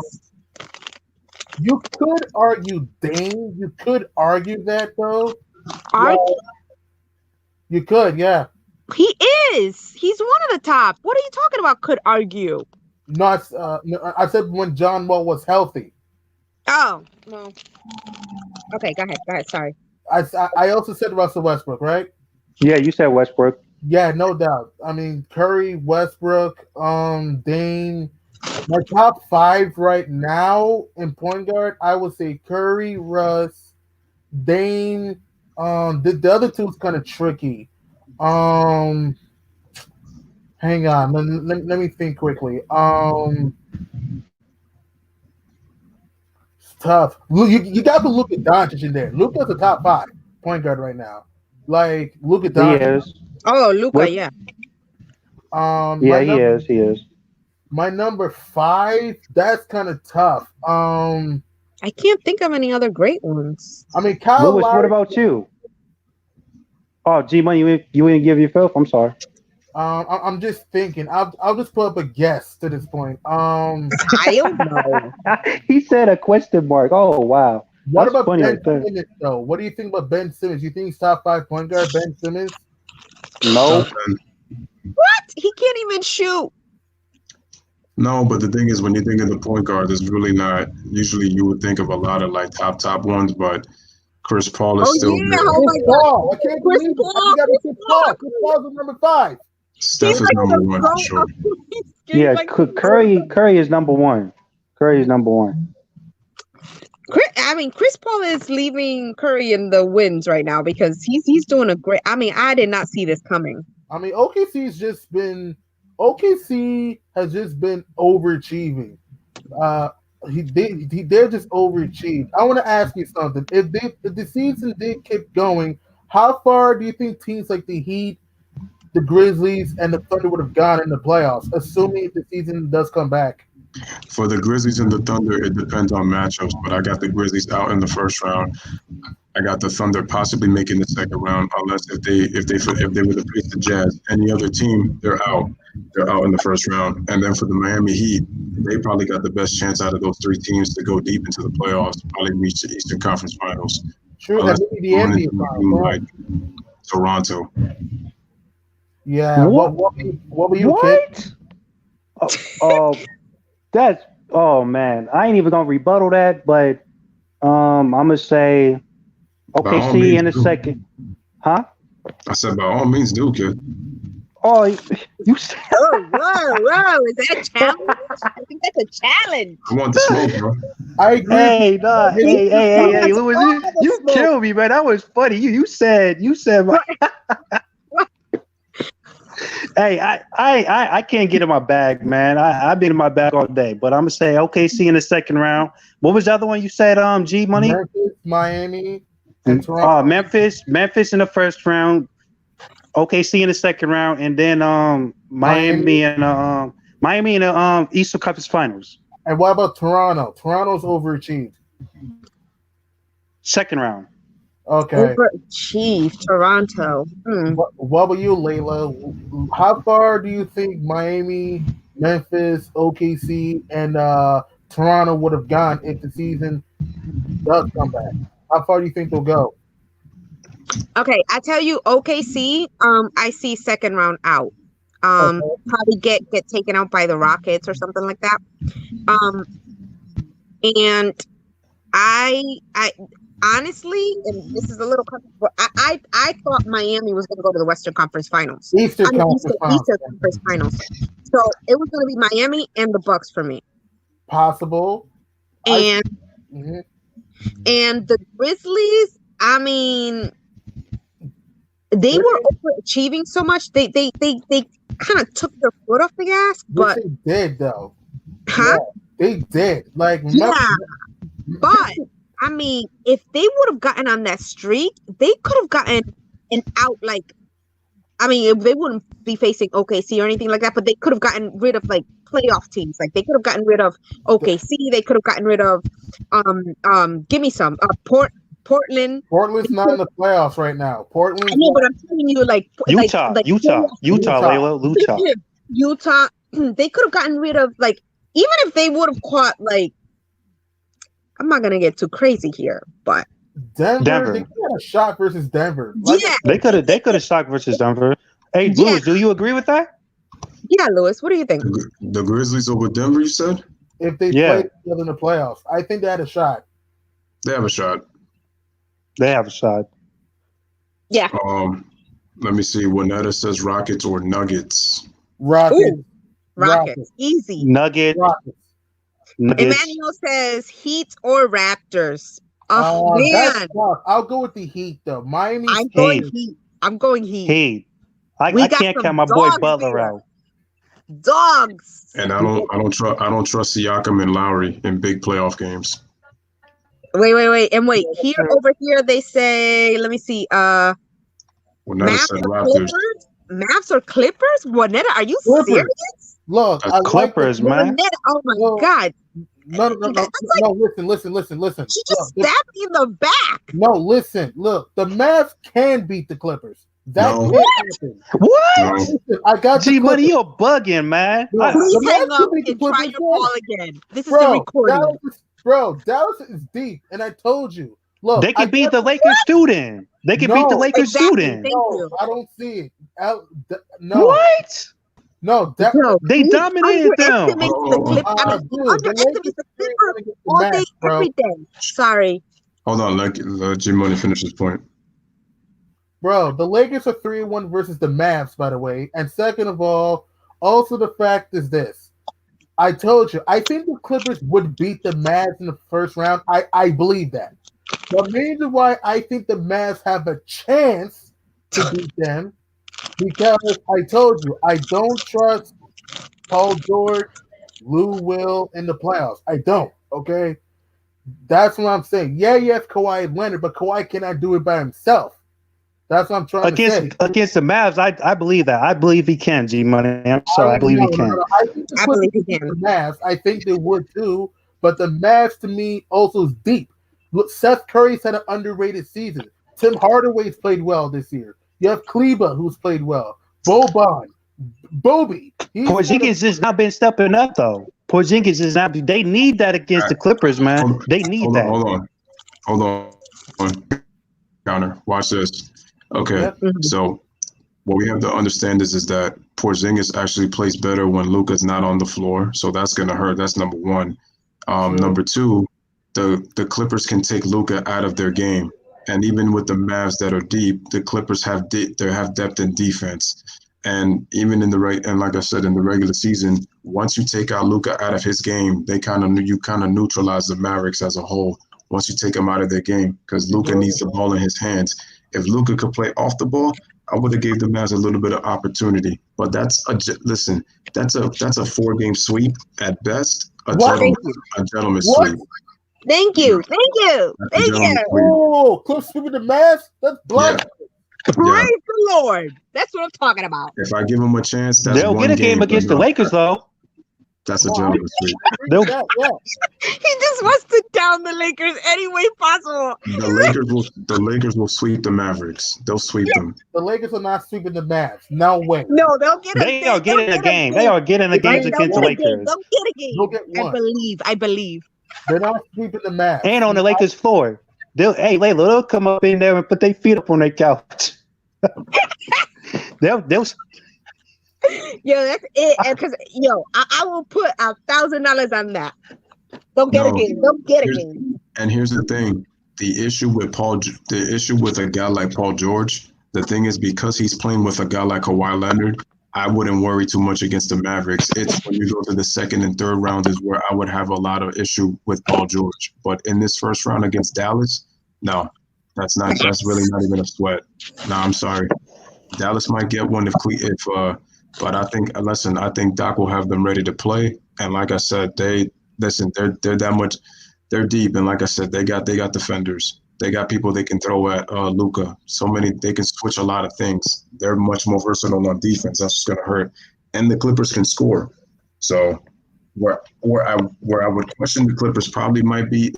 You could argue Dame. You could argue that though. Argue? You could, yeah. He is. He's one of the top. What are you talking about? Could argue? Not. No, I said when John Wall was healthy. Oh, well. Okay, go ahead. Go ahead. Sorry. I also said Russell Westbrook, right? Yeah, you said Westbrook. Yeah, no doubt. I mean, Curry, Westbrook, Dame. My top 5 right now in point guard, I would say Curry, Russ, Dame. The other two is kind of tricky. Hang on, let me think quickly. It's tough. You got to look at Doncic in there. Luka's the top 5 point guard right now. Like, look at He Doncic. is. Oh, Luca, What? yeah. Yeah, he is. He is. My number 5, that's kind of tough. I can't think of any other great ones. I mean, Kyle Lewis, what Lowry. about you? Oh, G Money, you didn't give your fifth? I'm sorry. I'm just thinking. I'll just put up a guess to this point. I don't know. He said a question mark. Oh, wow. What That's about funny Ben right there. Simmons though? What do you think about Ben Simmons? You think he's top 5 point guard? Ben Simmons? No. What? He can't even shoot. No, but the thing is, when you think of the point guard, there's really not. Usually, you would think of a lot of like top ones, but Chris Paul is Oh, still yeah. there. Oh, my Chris God. Paul. I can't Chris believe it. Paul, I got Chris Chris Paul. Paul. Chris Paul's at number 5. Steph He's is like number the one GOAT for sure. of this game. Yeah, Like, Curry is number one. Curry is number one. Chris Paul is leaving Curry in the wins right now because he's doing a great. I mean, I did not see this coming. I mean, OKC has just been overachieving. They're just overachieved. I want to ask you something. If the season did keep going, how far do you think teams like the Heat, the Grizzlies, and the Thunder would have gone in the playoffs, assuming the season does come back? For the Grizzlies and the Thunder, it depends on matchups, but I got the Grizzlies out in the first round. I got the Thunder possibly making the second round, unless if they were to face the Jazz. Any other team, they're out. They're out in the first round. And then for the Miami Heat, they probably got the best chance out of those 3 teams to go deep into the playoffs, probably reach the Eastern Conference Finals. True, and maybe the Going NBA into a finals, team right? like Toronto. Yeah. What? What were you, kid? That's man. I ain't even gonna rebuttal that, but I'm gonna say By all OKC means, in a do. second. Huh? I said, by all means, do, kid. Oh, you said Whoa! Is that a challenge? I think that's a challenge. I want the smoke, bro. I agree. hey, Louis, you Smoke. killed me, man. That was funny. You said my Hey, I can't get in my bag, man. I've been in my bag all day, but I'm gonna say OKC in the second round. What was the other one you said? G Money. Memphis, Miami, and Toronto. Memphis in the first round, OKC in the second round, and then Miami in the Eastern Conference Finals. And what about Toronto? Toronto's overachieved. Second round. Okay. Overachieved Toronto. What about you, Layla? How far do you think Miami, Memphis, OKC, and Toronto would have gone if the season does come back? How far do you think they'll go? Okay, I tell you, OKC. I see second round out. Probably get taken out by the Rockets or something like that. And I honestly, and this is a little, but I thought Miami was going to go to the Western Conference Finals. Eastern Conference Finals. So it was going to be Miami and the Bucks for me. Possible. And and the Grizzlies, I mean, they were overachieving so much. They kind of took their foot off the gas, but they did though. huh? Yeah, they did. Like But I mean, if they would have gotten on that streak, they could have gotten an out. Like, I mean, they wouldn't be facing OKC or anything like that, but they could have gotten rid of like playoff teams. Like they could have gotten rid of OKC. They could have gotten rid of give me some Portland. Portland's not in the playoffs right now. Portland. I know, but I'm telling you, like Utah, Layla. Utah. They could have gotten rid of like, even if they would have caught like, I'm not gonna get too crazy here, but Denver. They had a shot versus Denver. Yeah. They could have shocked versus Denver. Hey, Yeah. Lewis, do you agree with that? Yeah, Lewis, what do you think? The Grizzlies over Denver, you said? If they Yeah. played together in the playoffs, I think they had a shot. They have a shot. They have a shot. Yeah. Let me see. Winetta says Rockets or Nuggets. Rockets. Ooh, Rockets. Easy. Nuggets. Emmanuel says Heat or Raptors. Oh, That's man. tough. I'll go with the Heat, though. Miami. I'm going Heat. I'm going Heat. Heat. I We got can't some count my boy dogs Butler there. out. Dogs. And I don't trust Siakam and Lowry in big playoff games. Wait. And wait. Here over here they say, let me see. Winetta Mavs said or Raptors. Clippers? Mavs or Clippers? Winetta, are you Clippers. serious? Look, That's I Clippers, man. Winetta, oh my God. No. Listen. She just stabbed me in the back. No, listen. Look, the Mavs can beat the Clippers. That No. can't happen. What? No. Listen, I got the G Money, Clippers. you're bugging, man. No. Please The hang Mavs up can beat the and try Clippers, your bro. call again. This is the recording. Dallas is deep, and I told you. Look, They can beat the Lakers student. They can beat the Lakers Exactly. student. Thank you. I don't see it. No. What? No, They dominated them. Underestimates the Clippers. Underestimates the Clippers all day, every day. Sorry. Hold on, let G Money finish his point. Bro, the Lakers are 3-1 versus the Mavs, by the way. And second of all, also the fact is this. I told you, I think the Clippers would beat the Mavs in the first round. I believe that. The reason why I think the Mavs have a chance to beat them, because I told you, I don't trust Paul George, Lou Will in the playoffs. I don't, okay? That's what I'm saying. Yeah, you have Kawhi Leonard, but Kawhi cannot do it by himself. That's what I'm trying to say. Against the Mavs, I believe that. I believe he can, G Money. I'm sorry, I believe he can. I think the Clippers beat the Mavs. I think they would too, but the Mavs to me also is deep. Look, Seth Curry's had an underrated season. Tim Hardaway's played well this year. You have Kleba, who's played well. Boban, Bobby. Porzingis has not been stepping up though. Porzingis is not. They need that against the Clippers, man. They need that. Hold on. Counter. Watch this. Okay, so what we have to understand is that Porzingis actually plays better when Luka's not on the floor, so that's gonna hurt. That's number one. Number two, the Clippers can take Luka out of their game, and even with the Mavs that are deep, the Clippers have depth in defense, and even in like I said, in the regular season, once you take out Luka out of his game, you kind of neutralize the Mavericks as a whole. Once you take them out of their game, because Luka needs the ball in his hands. If Luka could play off the ball, I would have gave the Mavs a little bit of opportunity. But that's a 4-game sweep at best. A gentleman's sweep. Thank you. Oh, Cliff sweeping the Mavs? That's blood. Yeah. Praise the Lord. That's what I'm talking about. If I give them a chance, they'll get a game against the Lakers though. That's a gentleman's sweep. He just wants to down the Lakers any way possible. The Lakers will sweep the Mavericks. They'll sweep them. The Lakers are not sweeping the Mavs. No way. No, they'll get a They are getting a game. They are getting a game against the Lakers. They'll get a game. They'll get one. I believe. They're not sweeping the Mavs. And on the Lakers floor. They'll come up in there and put their feet up on their couch. they'll Yo, that's it. Because I will put $1,000 on that. Don't get a game. And here's the thing: the issue with a guy like Paul George. The thing is, because he's playing with a guy like Kawhi Leonard, I wouldn't worry too much against the Mavericks. It's when you go to the second and third round is where I would have a lot of issue with Paul George. But in this first round against Dallas, no, that's really not even a sweat. No, I'm sorry. Dallas might get one but I think Doc will have them ready to play. And like I said, they're that much, they're deep. And like I said, they got defenders. They got people they can throw at Luka. They can switch a lot of things. They're much more versatile on defense. That's what's gonna hurt. And the Clippers can score. So where I would question the Clippers would probably be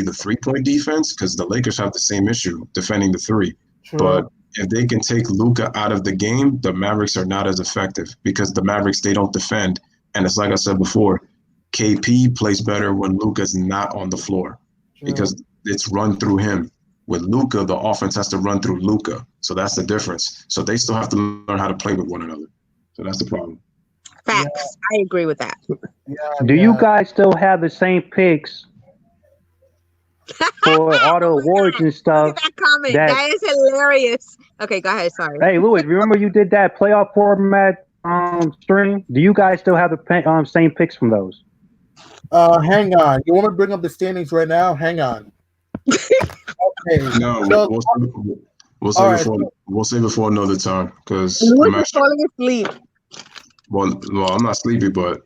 the 3-point defense, because the Lakers have the same issue defending the three. True. But if they can take Luka out of the game, the Mavericks are not as effective, because the Mavericks, they don't defend. And it's like I said before, KP plays better when Luka's not on the floor. True. Because it's run through him. With Luka, the offense has to run through Luka. So that's the difference. So they still have to learn how to play with one another. So that's the problem. Facts. I agree with that. Do you guys still have the same picks for all the awards and Look stuff? at that comment. that- That is hilarious. Okay, go ahead. Sorry. Hey, Louis, remember you did that playoff format stream? Do you guys still have the same picks from those? Hang on. You want me to bring up the standings right now? Hang on. Okay. No, So, we'll save it for another time because Louis is falling asleep. well, I'm not sleepy, but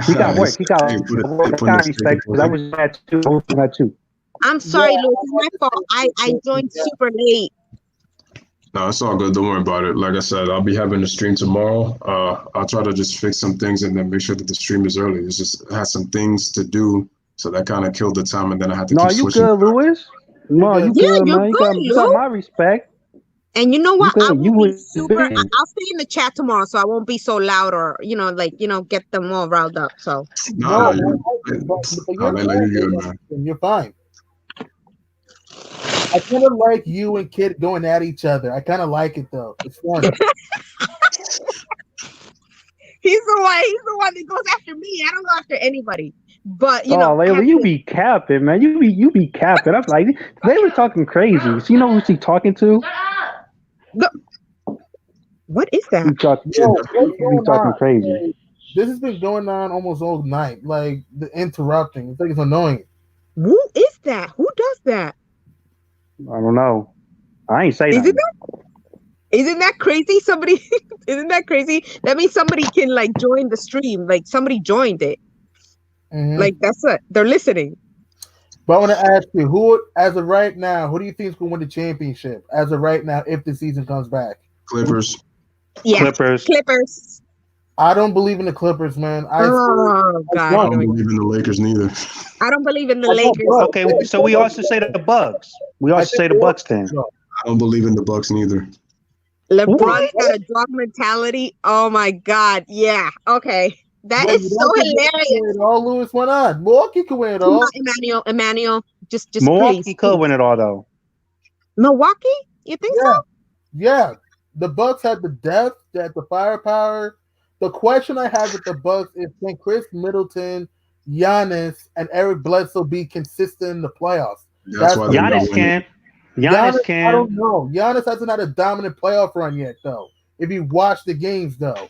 He got work. He got Hey, put it- work. put I it- can't respect because I was mad too. I was mad too. I'm sorry, Louis. It's my fault. I joined super late. no, it's all good. Don't worry about it. Like I said, I'll be having the stream tomorrow. I'll try to just fix some things and then make sure that the stream is early. It's just I had some things to do, so that kind of killed the time, and then I had to No, keep you switching. good, Louis? No, you Yeah, good, you're man. good, You got Lou. my respect. And you know what? You I good. You will be was super. big. I'll stay in the chat tomorrow, so I won't be so loud or get them all riled up. So No, man, you're you're good, man. You're fine. I kind of like you and Kid going at each other. I kind of like it though. It's fun. he's the one that goes after me. I don't go after anybody. But Layla, you be capping, man. You be capping. I'm like, they were talking crazy. So you know who she talking to? What is that? You talking, Yo, what's you going talking on? crazy. This has been going on almost all night. Like the interrupting. It's like it's annoying. Who is that? Who does that? I don't know. I ain't say that. Isn't that crazy? Somebody isn't that crazy? That means somebody can like join the stream. Like somebody joined it. Mhm. Like that's it. They're listening. But I want to ask you, who, as of right now, who do you think is going to win the championship? As of right now, if the season comes back, Clippers. Yeah. Clippers. I don't believe in the Clippers, man. Oh I God. don't believe in the Lakers neither. I don't believe in the I don't Lakers. know. Okay, so we also say the Bucks. We also say the Bucks then. I don't believe in the Bucks neither. LeBron's got a dog mentality. Oh my God. Yeah. Okay. That is so hilarious. All Lewis went on. Milwaukee can win it all. Emmanuel, just Milwaukee please. could win it all though. Milwaukee? You think so? Yeah. The Bucks had the depth, they had the firepower. The question I have with the Bucks is, can Chris Middleton, Giannis, and Eric Bledsoe be consistent in the playoffs? That's why they're Giannis not can. winning. Giannis I can. don't know. Giannis hasn't had a dominant playoff run yet, though. If you watch the games, though,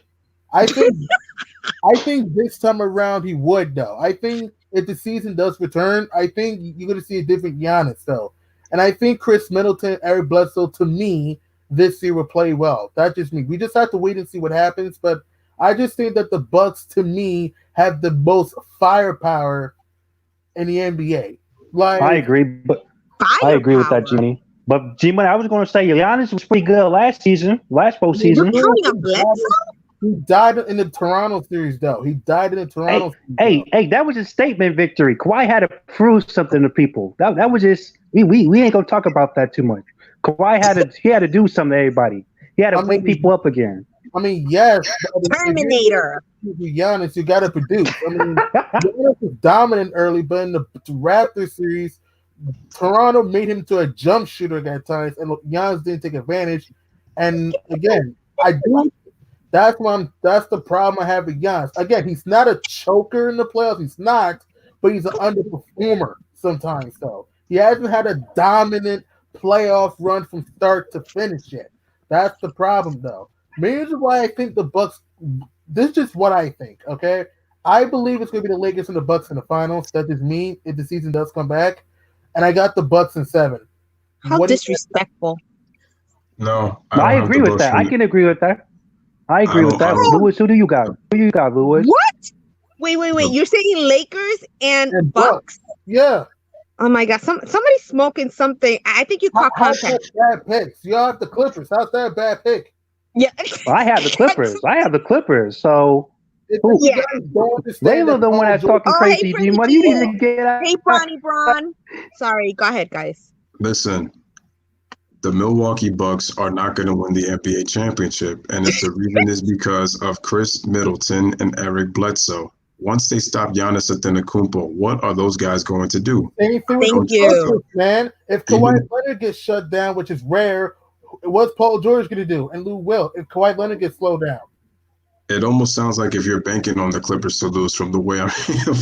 I think this time around he would, though. I think if the season does return, I think you're going to see a different Giannis, though. And I think Chris Middleton, Eric Bledsoe, to me, this year will play well. That's just me. We just have to wait and see what happens. But I just think that the Bucks, to me, have the most firepower in the NBA. Like, I agree, but I agree with that, Jimmy. But G-Money, I was going to say Giannis was pretty good last postseason. You're counting on Bledsoe? He died in the Toronto series, though. He died in the Toronto series. Hey, that was a statement victory. Kawhi had to prove something to people. That was just we ain't gonna talk about that too much. Kawhi had to do something to everybody. He had to wake people up again. I mean, yes. Terminator. Giannis, you got to produce. I mean, Giannis was dominant early, but in the Raptors series, Toronto made him to a jump shooter at times, and Giannis didn't take advantage. And again, that's the problem I have with Giannis. Again, he's not a choker in the playoffs. He's not, but he's an underperformer sometimes. So he hasn't had a dominant playoff run from start to finish yet. That's the problem, though. Here's why I think the Bucks. This is just what I think. Okay, I believe it's going to be the Lakers and the Bucks in the finals. That is me if the season does come back, and I got the Bucks in 7. How disrespectful! No, I agree with that. I can agree with that. I agree with that. Louis, who do you got? Who you got, Louis? What? Wait! You're saying Lakers and Bucks? Yeah. Oh my God! Somebody's smoking something. I think you caught contact. Bad picks. You have the Clippers. How's that a bad pick? Yeah. I have the Clippers. So Yeah. Layla the one that's talking crazy. Hey, What do you need to get out? Hey, Bron. Sorry. Go ahead, guys. Listen, the Milwaukee Bucks are not going to win the NBA championship, and the reason is because of Chris Middleton and Eric Bledsoe. once they stop Giannis Antetokounmpo, what are those guys going to do? Same thing with Thank the you. Clippers, man. If Kawhi Leonard gets shut down, which is rare, what's Paul George going to do? And Lou Will if Kawhi Leonard gets slowed down. It almost sounds like if you're banking on the Clippers to lose from the way I'm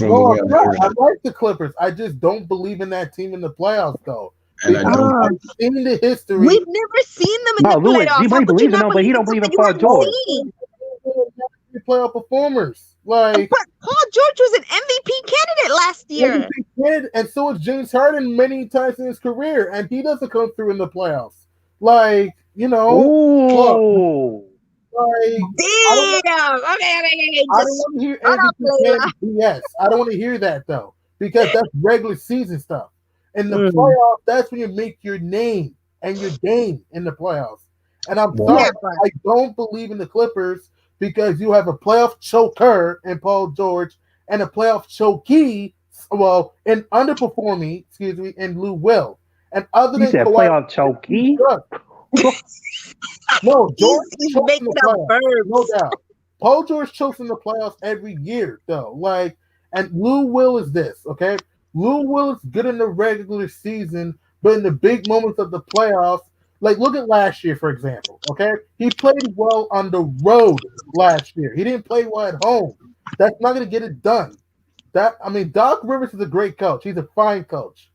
No, I'm not. I like the Clippers. I just don't believe in that team in the playoffs, though. And I don't. I've seen the history. We've never seen them in the Louis, playoffs. G-Money believes in them, but he don't believe in Paul George. Playoff performers. Like, but Paul George was an MVP candidate last year. And so is James Harden many times in his career, and he doesn't come through in the playoffs. Like, you know, Ooh. like, damn. I don't want to hear MVP BS. I don't want to hear that though, because that's regular season stuff. In the playoffs, that's when you make your name and your game in the playoffs. And I'm sorry, I don't believe in the Clippers because you have a playoff choker in Paul George and a playoff chokey, and underperforming, in Lou Will. And other than playoff chokey. No, George he's chokes making in the playoffs, no doubt. Paul George chokes in the playoffs every year, though. Like, and Lou Will is this, okay? Lou Will is good in the regular season, but in the big moments of the playoffs, like look at last year, for example, okay? He played well on the road last year. He didn't play well at home. That's not going to get it done. Doc Rivers is a great coach. He's a fine coach.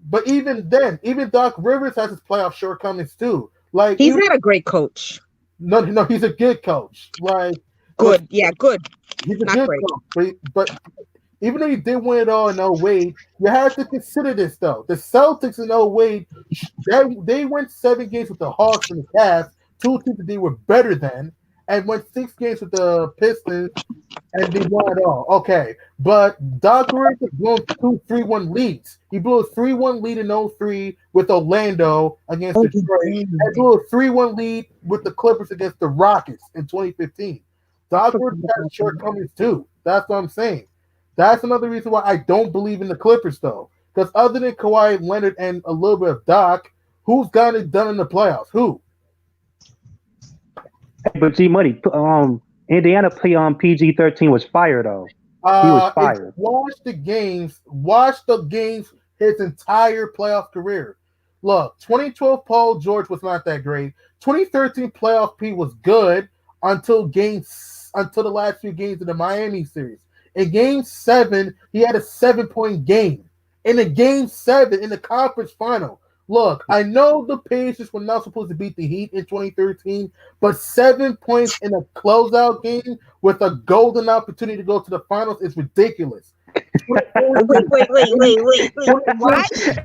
But even then, even Doc Rivers has his playoff shortcomings too. Like he's not a great coach. No, he's a good coach. Like good, yeah, good. He's a not good great. Coach, but even though he did win it all in 08, you have to consider this though. The Celtics in 08, they went 7 games with the Hawks and the Cavs, 2 teams that they were better than, and went 6 games with the Pistons, and they won it all. Okay, but Doc Rivers blew 2 3-1 leads. He blew a 3-1 lead in 03 with Orlando against Detroit, and blew a 3-1 lead with the Clippers against the Rockets in 2015. Doc Rivers has shortcomings too. That's what I'm saying. That's another reason why I don't believe in the Clippers, though. Because other than Kawhi Leonard and a little bit of Doc, who's got it done in the playoffs? Who? But G-Money, Indiana PG-13 was fired, though. He was fired. Watch the games his entire playoff career. Look, 2012 Paul George was not that great. 2013 playoff P was good until the last few games of the Miami series. In Game 7, he had a 7-point game. In the Game 7, in the conference final. Look, I know the Pacers were not supposed to beat the Heat in 2013, but 7 points in a closeout game with a golden opportunity to go to the finals is ridiculous. Wait. What?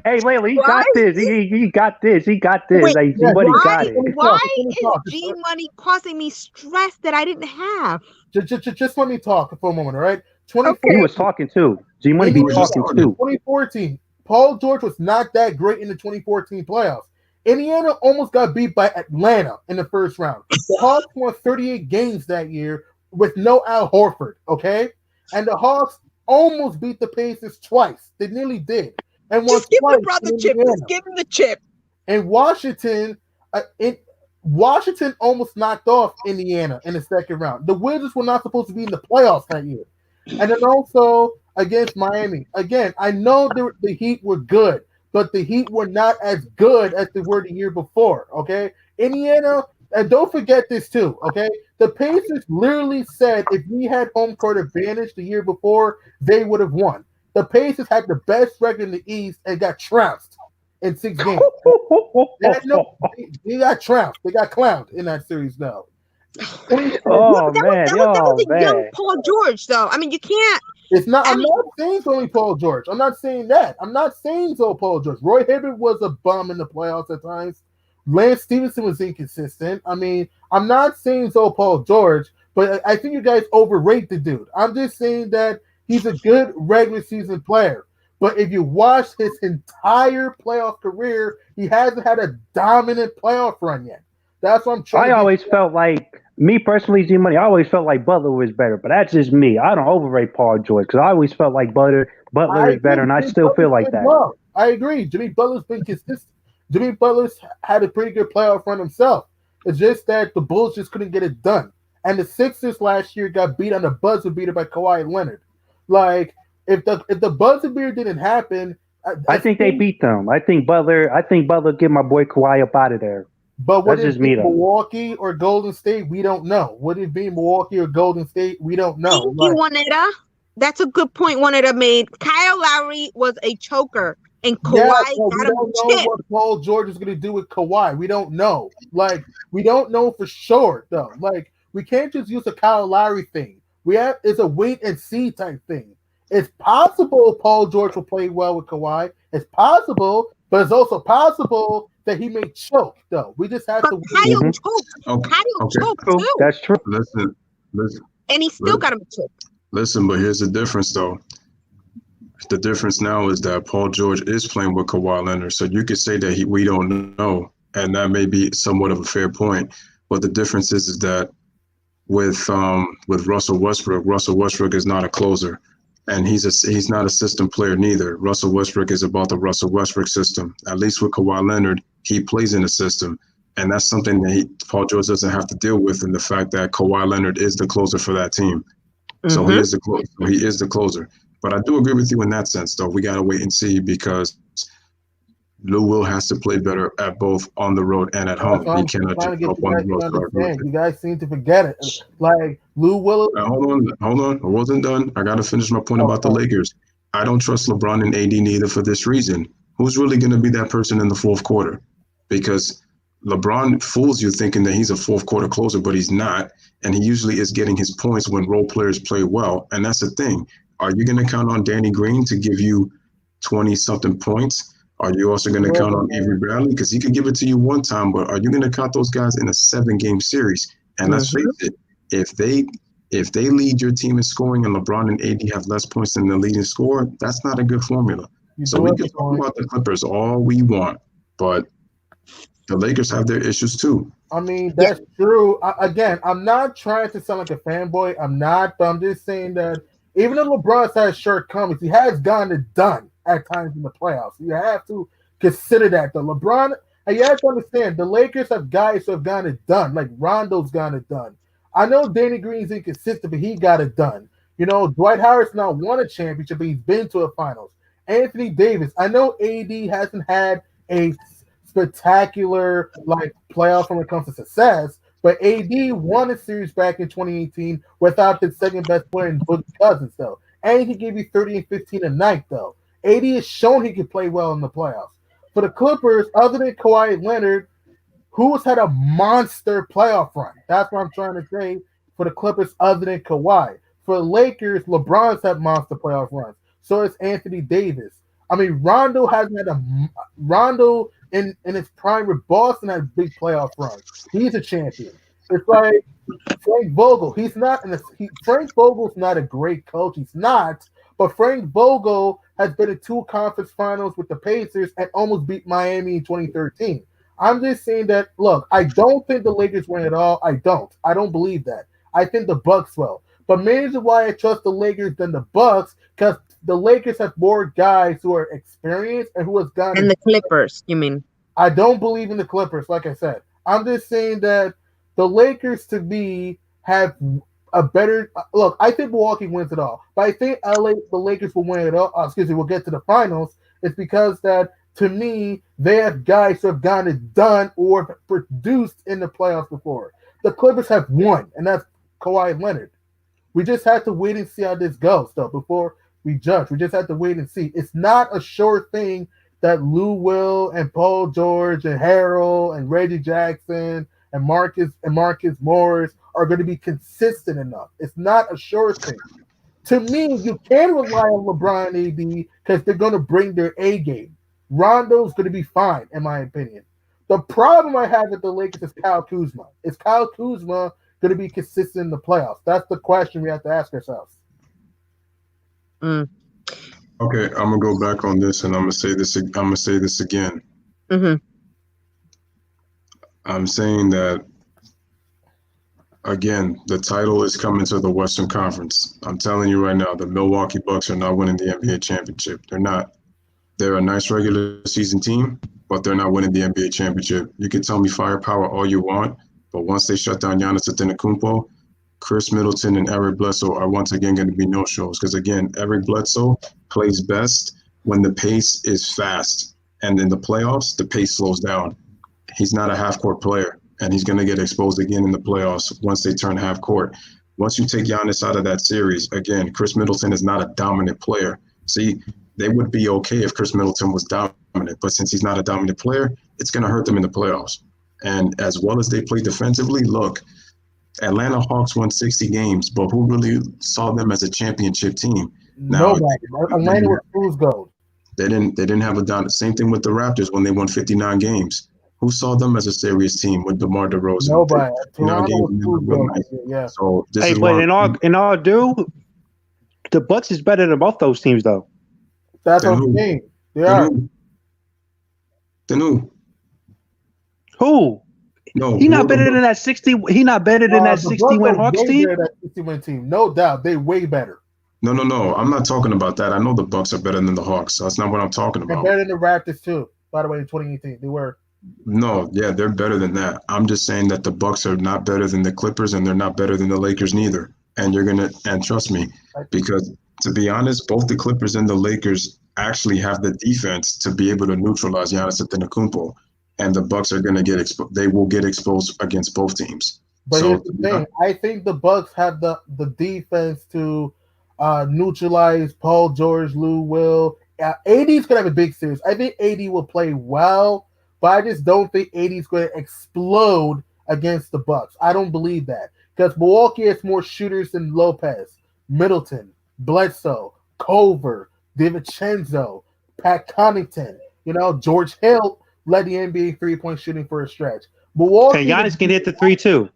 Hey, Layla, he got this. He got this. He got this. Wait, like, G-Money got it. Why is G-Money causing me stress that I didn't have? Just let me talk for a moment, all right? He was talking too. G-Money be talking too. 2014, Paul George was not that great in the 2014 playoffs. Indiana almost got beat by Atlanta in the first round. The Hawks won 38 games that year with no Al Horford, okay? And the Hawks almost beat the Pacers twice. They nearly did. And just give the brother chip. Just give him the chip. And Washington almost knocked off Indiana in the second round. The Wizards were not supposed to be in the playoffs that year. And then also against Miami. Again, I know the Heat were good, but the Heat were not as good as they were the year before, okay? Indiana, and don't forget this too, okay? The Pacers literally said if we had home court advantage the year before, they would have won. The Pacers had the best record in the East and got trounced in 6 games. They got trounced. They got clowned in that series, though. That was a young Paul George, though. I mean, you can't. It's not. I'm not saying it's only Paul George. I'm not saying that. I'm not saying it's all Paul George. Roy Hibbert was a bum in the playoffs at times. Lance Stevenson was inconsistent. I mean, I'm not saying it's all Paul George, but I think you guys overrate the dude. I'm just saying that he's a good regular season player. But if you watch his entire playoff career, he hasn't had a dominant playoff run yet. That's what I'm trying. I always felt like, me personally, G-Money, I always felt like Butler was better, but that's just me. I don't overrate Paul George because I always felt like Butler is better, and I still feel like that. Well, I agree. Jimmy Butler's been consistent. Jimmy Butler's had a pretty good playoff run himself. It's just that the Bulls just couldn't get it done. And the Sixers last year got beat on the buzzer beater by Kawhi Leonard. Like if the buzzer beer didn't happen, I think they beat them. I think Butler get my boy Kawhi up out of there. But would That's it just be me though. Milwaukee or Golden State? We don't know. Would it be Milwaukee or Golden State? We don't know. Thank you, Juanita. That's a good point Juanita made. Kyle Lowry was a choker, and Yeah, Kawhi but we got him don't a know chip. what Paul George is going to do with Kawhi. We don't know. Like, we don't know for sure, though. Like, we can't just use a Kyle Lowry thing. It's a wait and see type thing. It's possible Paul George will play well with Kawhi. It's possible, but it's also possible that he may choke, though. We just have But to Kyle wait. choked. Okay. Kyle Okay. choked True. too, That's true. Listen. and he still got him a chip. Listen. But here's the difference, though. The difference now is that Paul George is playing with Kawhi Leonard, so you could say that we don't know, and that may be somewhat of a fair point. But the difference is that with Russell Westbrook is not a closer, and he's not a system player neither. Russell Westbrook is about the Russell Westbrook system. At least with Kawhi Leonard, he plays in a system, and that's something that Paul George doesn't have to deal with. In the fact that Kawhi Leonard is the closer for that team, so he is the closer. He is the closer. But I do agree with you in that sense, though. We got to wait and see because Lou Will has to play better at both on the road and at home. He cannot trying to just get up you on guys the road. to So I agree with understand. you. You guys seem to forget it. Like Lou Will. Hold on. I wasn't done. I got to finish my point about the Lakers. I don't trust LeBron and AD neither for this reason. Who's really going to be that person in the fourth quarter? Because LeBron fools you thinking that he's a fourth quarter closer, but he's not. And he usually is getting his points when role players play well. And that's the thing. Are you going to count on Danny Green to give you 20-something points? Are you also going to count on Avery Bradley? Because he could give it to you one time, but are you going to count those guys in a 7-game series? And let's face it, if they lead your team in scoring and LeBron and AD have less points than the leading scorer, that's not a good formula. So we can talk about the Clippers all we want, but the Lakers have their issues too. I mean, that's true. Again, I'm not trying to sound like a fanboy. I'm not, but I'm just saying that even though LeBron's had shortcomings, he has gotten it done at times in the playoffs. You have to consider that, though. LeBron, and you have to understand, the Lakers have guys who have gotten it done. Like Rondo's gotten it done. I know Danny Green's inconsistent, but he got it done. You know, Dwight Howard's not won a championship, but he's been to a finals. Anthony Davis, I know AD hasn't had a spectacular like playoff when it comes to success, but AD won a series back in 2018 without his second best player in Boogie Cousins, though. And he gave you 30 and 15 a night, though. AD has shown he can play well in the playoffs. For the Clippers, other than Kawhi Leonard, who's had a monster playoff run? That's what I'm trying to say for the Clippers other than Kawhi. For the Lakers, LeBron's had monster playoff runs. So is Anthony Davis. I mean, Rondo hasn't had Rondo in his prime with Boston had a big playoff run. He's a champion. It's like Frank Vogel. Frank Vogel's not a great coach. He's not. But Frank Vogel has been in 2 conference finals with the Pacers and almost beat Miami in 2013. I'm just saying that, look, I don't think the Lakers win at all. I don't believe that. I think the Bucks will. But mainly why I trust the Lakers than the Bucks, because the Lakers have more guys who are experienced and who has gotten. And the Clippers, you mean? I don't believe in the Clippers, like I said. I'm just saying that the Lakers, to me, have a better look. I think Milwaukee wins it all, but I think the Lakers will win it all. We'll get to the finals. It's because that, to me, they have guys who have gotten it done or produced in the playoffs before. The Clippers have won, and that's Kawhi Leonard. We just have to wait and see how this goes, though, before we judge. We just have to wait and see. It's not a sure thing that Lou Will and Paul George and Harold and Reggie Jackson and Marcus Morris are going to be consistent enough. It's not a sure thing. To me, you can rely on LeBron and AD because they're going to bring their A game. Rondo's going to be fine, in my opinion. The problem I have with the Lakers is Kyle Kuzma. Is Kyle Kuzma going to be consistent in the playoffs? That's the question we have to ask ourselves. Okay, I'm gonna go back on this, and I'm gonna say this again. I'm saying that again. The title is coming to the Western Conference. I'm telling you right now, the Milwaukee Bucks are not winning the NBA championship. They're not. They're a nice regular season team, but they're not winning the NBA championship. You can tell me firepower all you want, but once they shut down Giannis Antetokounmpo, Chris Middleton and Eric Bledsoe are once again going to be no-shows because, again, Eric Bledsoe plays best when the pace is fast. And in the playoffs, the pace slows down. He's not a half-court player, and he's going to get exposed again in the playoffs once they turn half-court. Once you take Giannis out of that series, again, Chris Middleton is not a dominant player. See, they would be okay if Chris Middleton was dominant, but since he's not a dominant player, it's going to hurt them in the playoffs. And as well as they play defensively, look, Atlanta Hawks won 60 games, but who really saw them as a championship team? Now, nobody. Atlanta was fool's gold. They didn't have a down. Same thing with the Raptors when they won 59 games. Who saw them as a serious team with DeMar DeRozan? Nobody. Yeah. So this hey, is but in all due, the Bucks is better than both those teams, though. That's what I'm saying. They are. Then who? Who? No, he not better than that 60. He not better than that 60-win Hawks team. That 60-win team, no doubt. They way better. No. I'm not talking about that. I know the Bucks are better than the Hawks. That's not what I'm talking about. They're better than the Raptors too. By the way, in 2018, they were. No, yeah, they're better than that. I'm just saying that the Bucks are not better than the Clippers, and they're not better than the Lakers neither. And trust me, because to be honest, both the Clippers and the Lakers actually have the defense to be able to neutralize Giannis Antetokounmpo. And the Bucks are going to get exposed. They will get exposed against both teams. But here's the thing: I think the Bucks have the defense to neutralize Paul George, Lou Will. AD's gonna have a big series. I think AD will play well, but I just don't think AD's going to explode against the Bucks. I don't believe that because Milwaukee has more shooters than Lopez, Middleton, Bledsoe, Culver, DiVincenzo, Pat Connaughton. George Hill led the NBA three-point shooting for a stretch. Milwaukee. Okay, Giannis can hit the three too.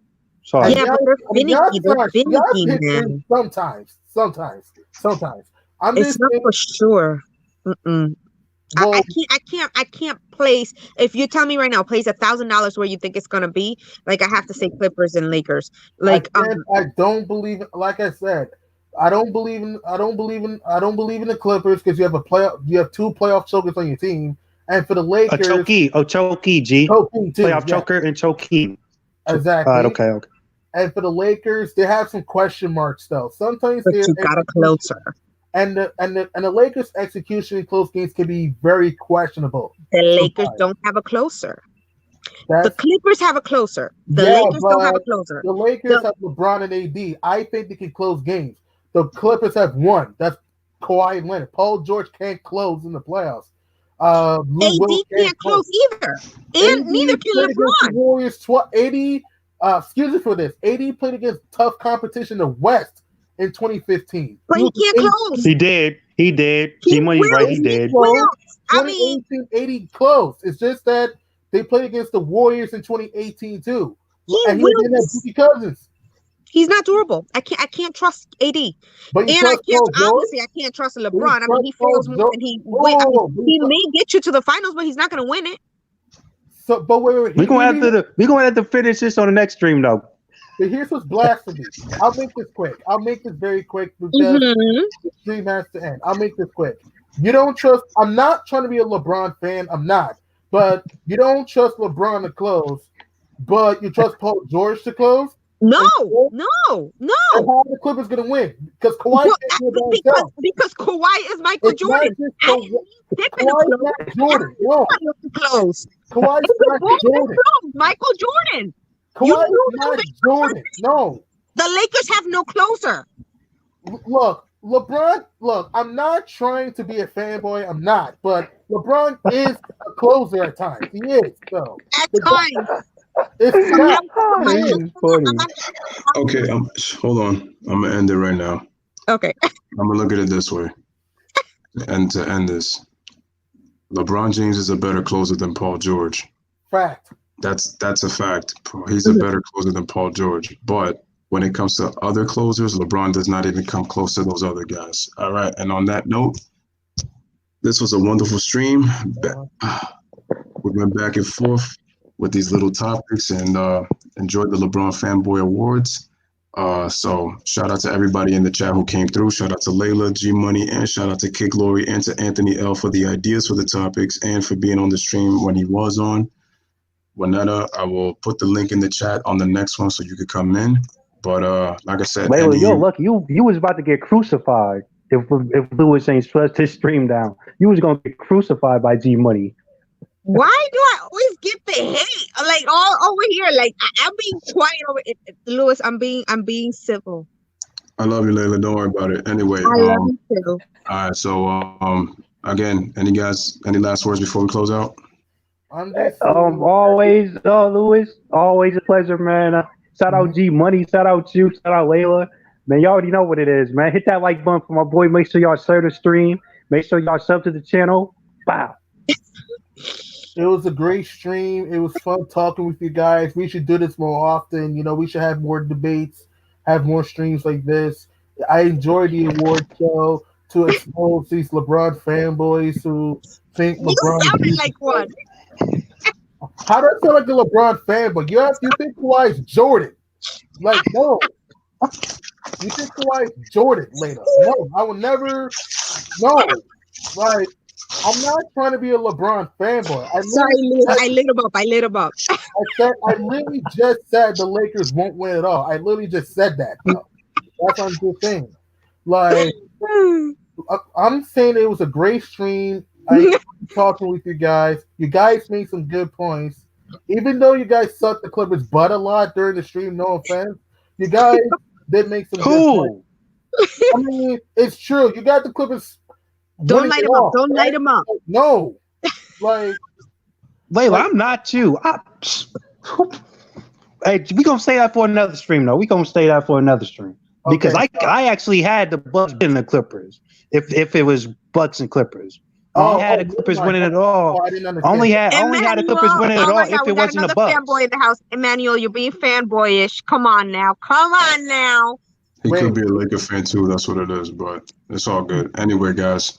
Sorry. Yeah, but they're finicky. They're finicky, man. Sometimes. It's not for sure. Well, I can't place. If you tell me right now, place $1,000 where you think it's gonna be. Like I have to say Clippers and Lakers. Like I don't believe. Like I said, I don't believe in the Clippers because you have two playoff chokers on your team. And for the Lakers, Choky, G. Playoff choker and Choky. Exactly. Okay. And for the Lakers, they have some question marks though. Sometimes but you got a closer. And the Lakers' execution in close games can be very questionable. The Lakers don't have a closer. The Clippers have a closer. The Lakers don't have a closer. The Lakers have LeBron and AD. I think they can close games. The Clippers have one. That's Kawhi and Leonard. Paul George can't close in the playoffs. AD can't close either, and neither can LeBron. Warriors. Excuse me for this. AD played against tough competition in the West in 2015. But he can't close. He did. G-Money right. He did. 2018, AD closed. It's just that they played against the Warriors in 2018 too. He didn't have Boogie Cousins. He's not durable. I can't trust AD. But I can't trust LeBron. He fails more than he wins. He may get you to the finals, but he's not going to win it. So, but wait. We're going to have to finish this on the next stream, though. But here's what's blasphemy. I'll make this quick. I'll make this very quick because the stream has to end. I'll make this quick. You don't trust. I'm not trying to be a LeBron fan. I'm not. But you don't trust LeBron to close, but you trust Paul George to close. No. And how are the Clippers going to win? Because Kawhi because Kawhi is Michael Jordan. Kawhi is not Jordan. No. Close. Kawhi is not Jordan. Michael Jordan. Kawhi is not Jordan. No. The Lakers have no closer. Look, LeBron. Look, I'm not trying to be a fanboy. I'm not. But LeBron is a closer at times. He is. So at times. It's not. Okay, hold on. I'm gonna end it right now. Okay. I'm gonna look at it this way. And to end this, LeBron James is a better closer than Paul George. Fact. That's a fact. He's a better closer than Paul George. But when it comes to other closers, LeBron does not even come close to those other guys. All right. And on that note, this was a wonderful stream. We went back and forth with these little topics and enjoyed the LeBron Fanboy Awards. So shout out to everybody in the chat who came through. Shout out to Layla, G Money, and shout out to Kid Glory and to Anthony L for the ideas for the topics and for being on the stream when he was on. Juanetta, I will put the link in the chat on the next one so you could come in. But like I said, Layla, you're lucky. You was about to get crucified if Lewis ain't shut his stream down. You was gonna get crucified by G Money. Why do I always get the hate? Like all over here, like I'm being quiet over it. Lewis, I'm being civil. I love you, Layla. Don't worry about it. Anyway, I love you too. all right. So again, any last words before we close out? Always, Lewis, always a pleasure, man. Shout out G Money, shout out you, shout out Layla. Man, you already know what it is, man. Hit that like button for my boy. Make sure y'all share the stream. Make sure y'all sub to the channel. Wow. It was a great stream. It was fun talking with you guys. We should do this more often. You know, we should have more debates, have more streams like this. I enjoyed the award show to expose these LeBron fanboys who think LeBron. You sounded like one. How does that sound like a LeBron fanboy? You think Kawhi's Jordan? Like, no. You think Kawhi's Jordan later? No, I will never. No. Like, I'm not trying to be a LeBron fanboy. Sorry, Lewis. I lit him up. I literally just said the Lakers won't win at all. I literally just said that. Though. That's what I'm just saying. Like, I'm saying it was a great stream. I talking with you guys. You guys made some good points. Even though you guys sucked the Clippers' butt a lot during the stream, no offense, you guys did make some good points. I mean, it's true. You got the Clippers. Don't light him up. Don't light him up. No. Like, Layla, I'm not you. Hey, we gonna say that for another stream, though. We gonna say that for another stream because I actually had the Bucks in the Clippers. If it was Bucks and Clippers, I had the Clippers winning it all. Only had the Clippers winning it all if it wasn't the Bucks. Fanboy in the house, Emmanuel. You're being fanboyish. Come on now. He could be a Laker fan too. That's what it is, but it's all good. Anyway, guys,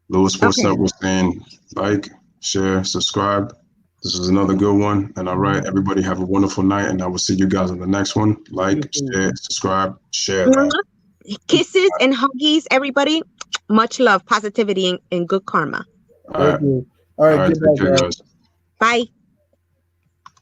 Louis Sports Network saying like, share, subscribe. This is another good one. And all right, everybody have a wonderful night. And I will see you guys in the next one. Like, share, subscribe, share. Kisses and huggies, everybody. Much love, positivity, and good karma. All right. All right. Take care, guys. Bye.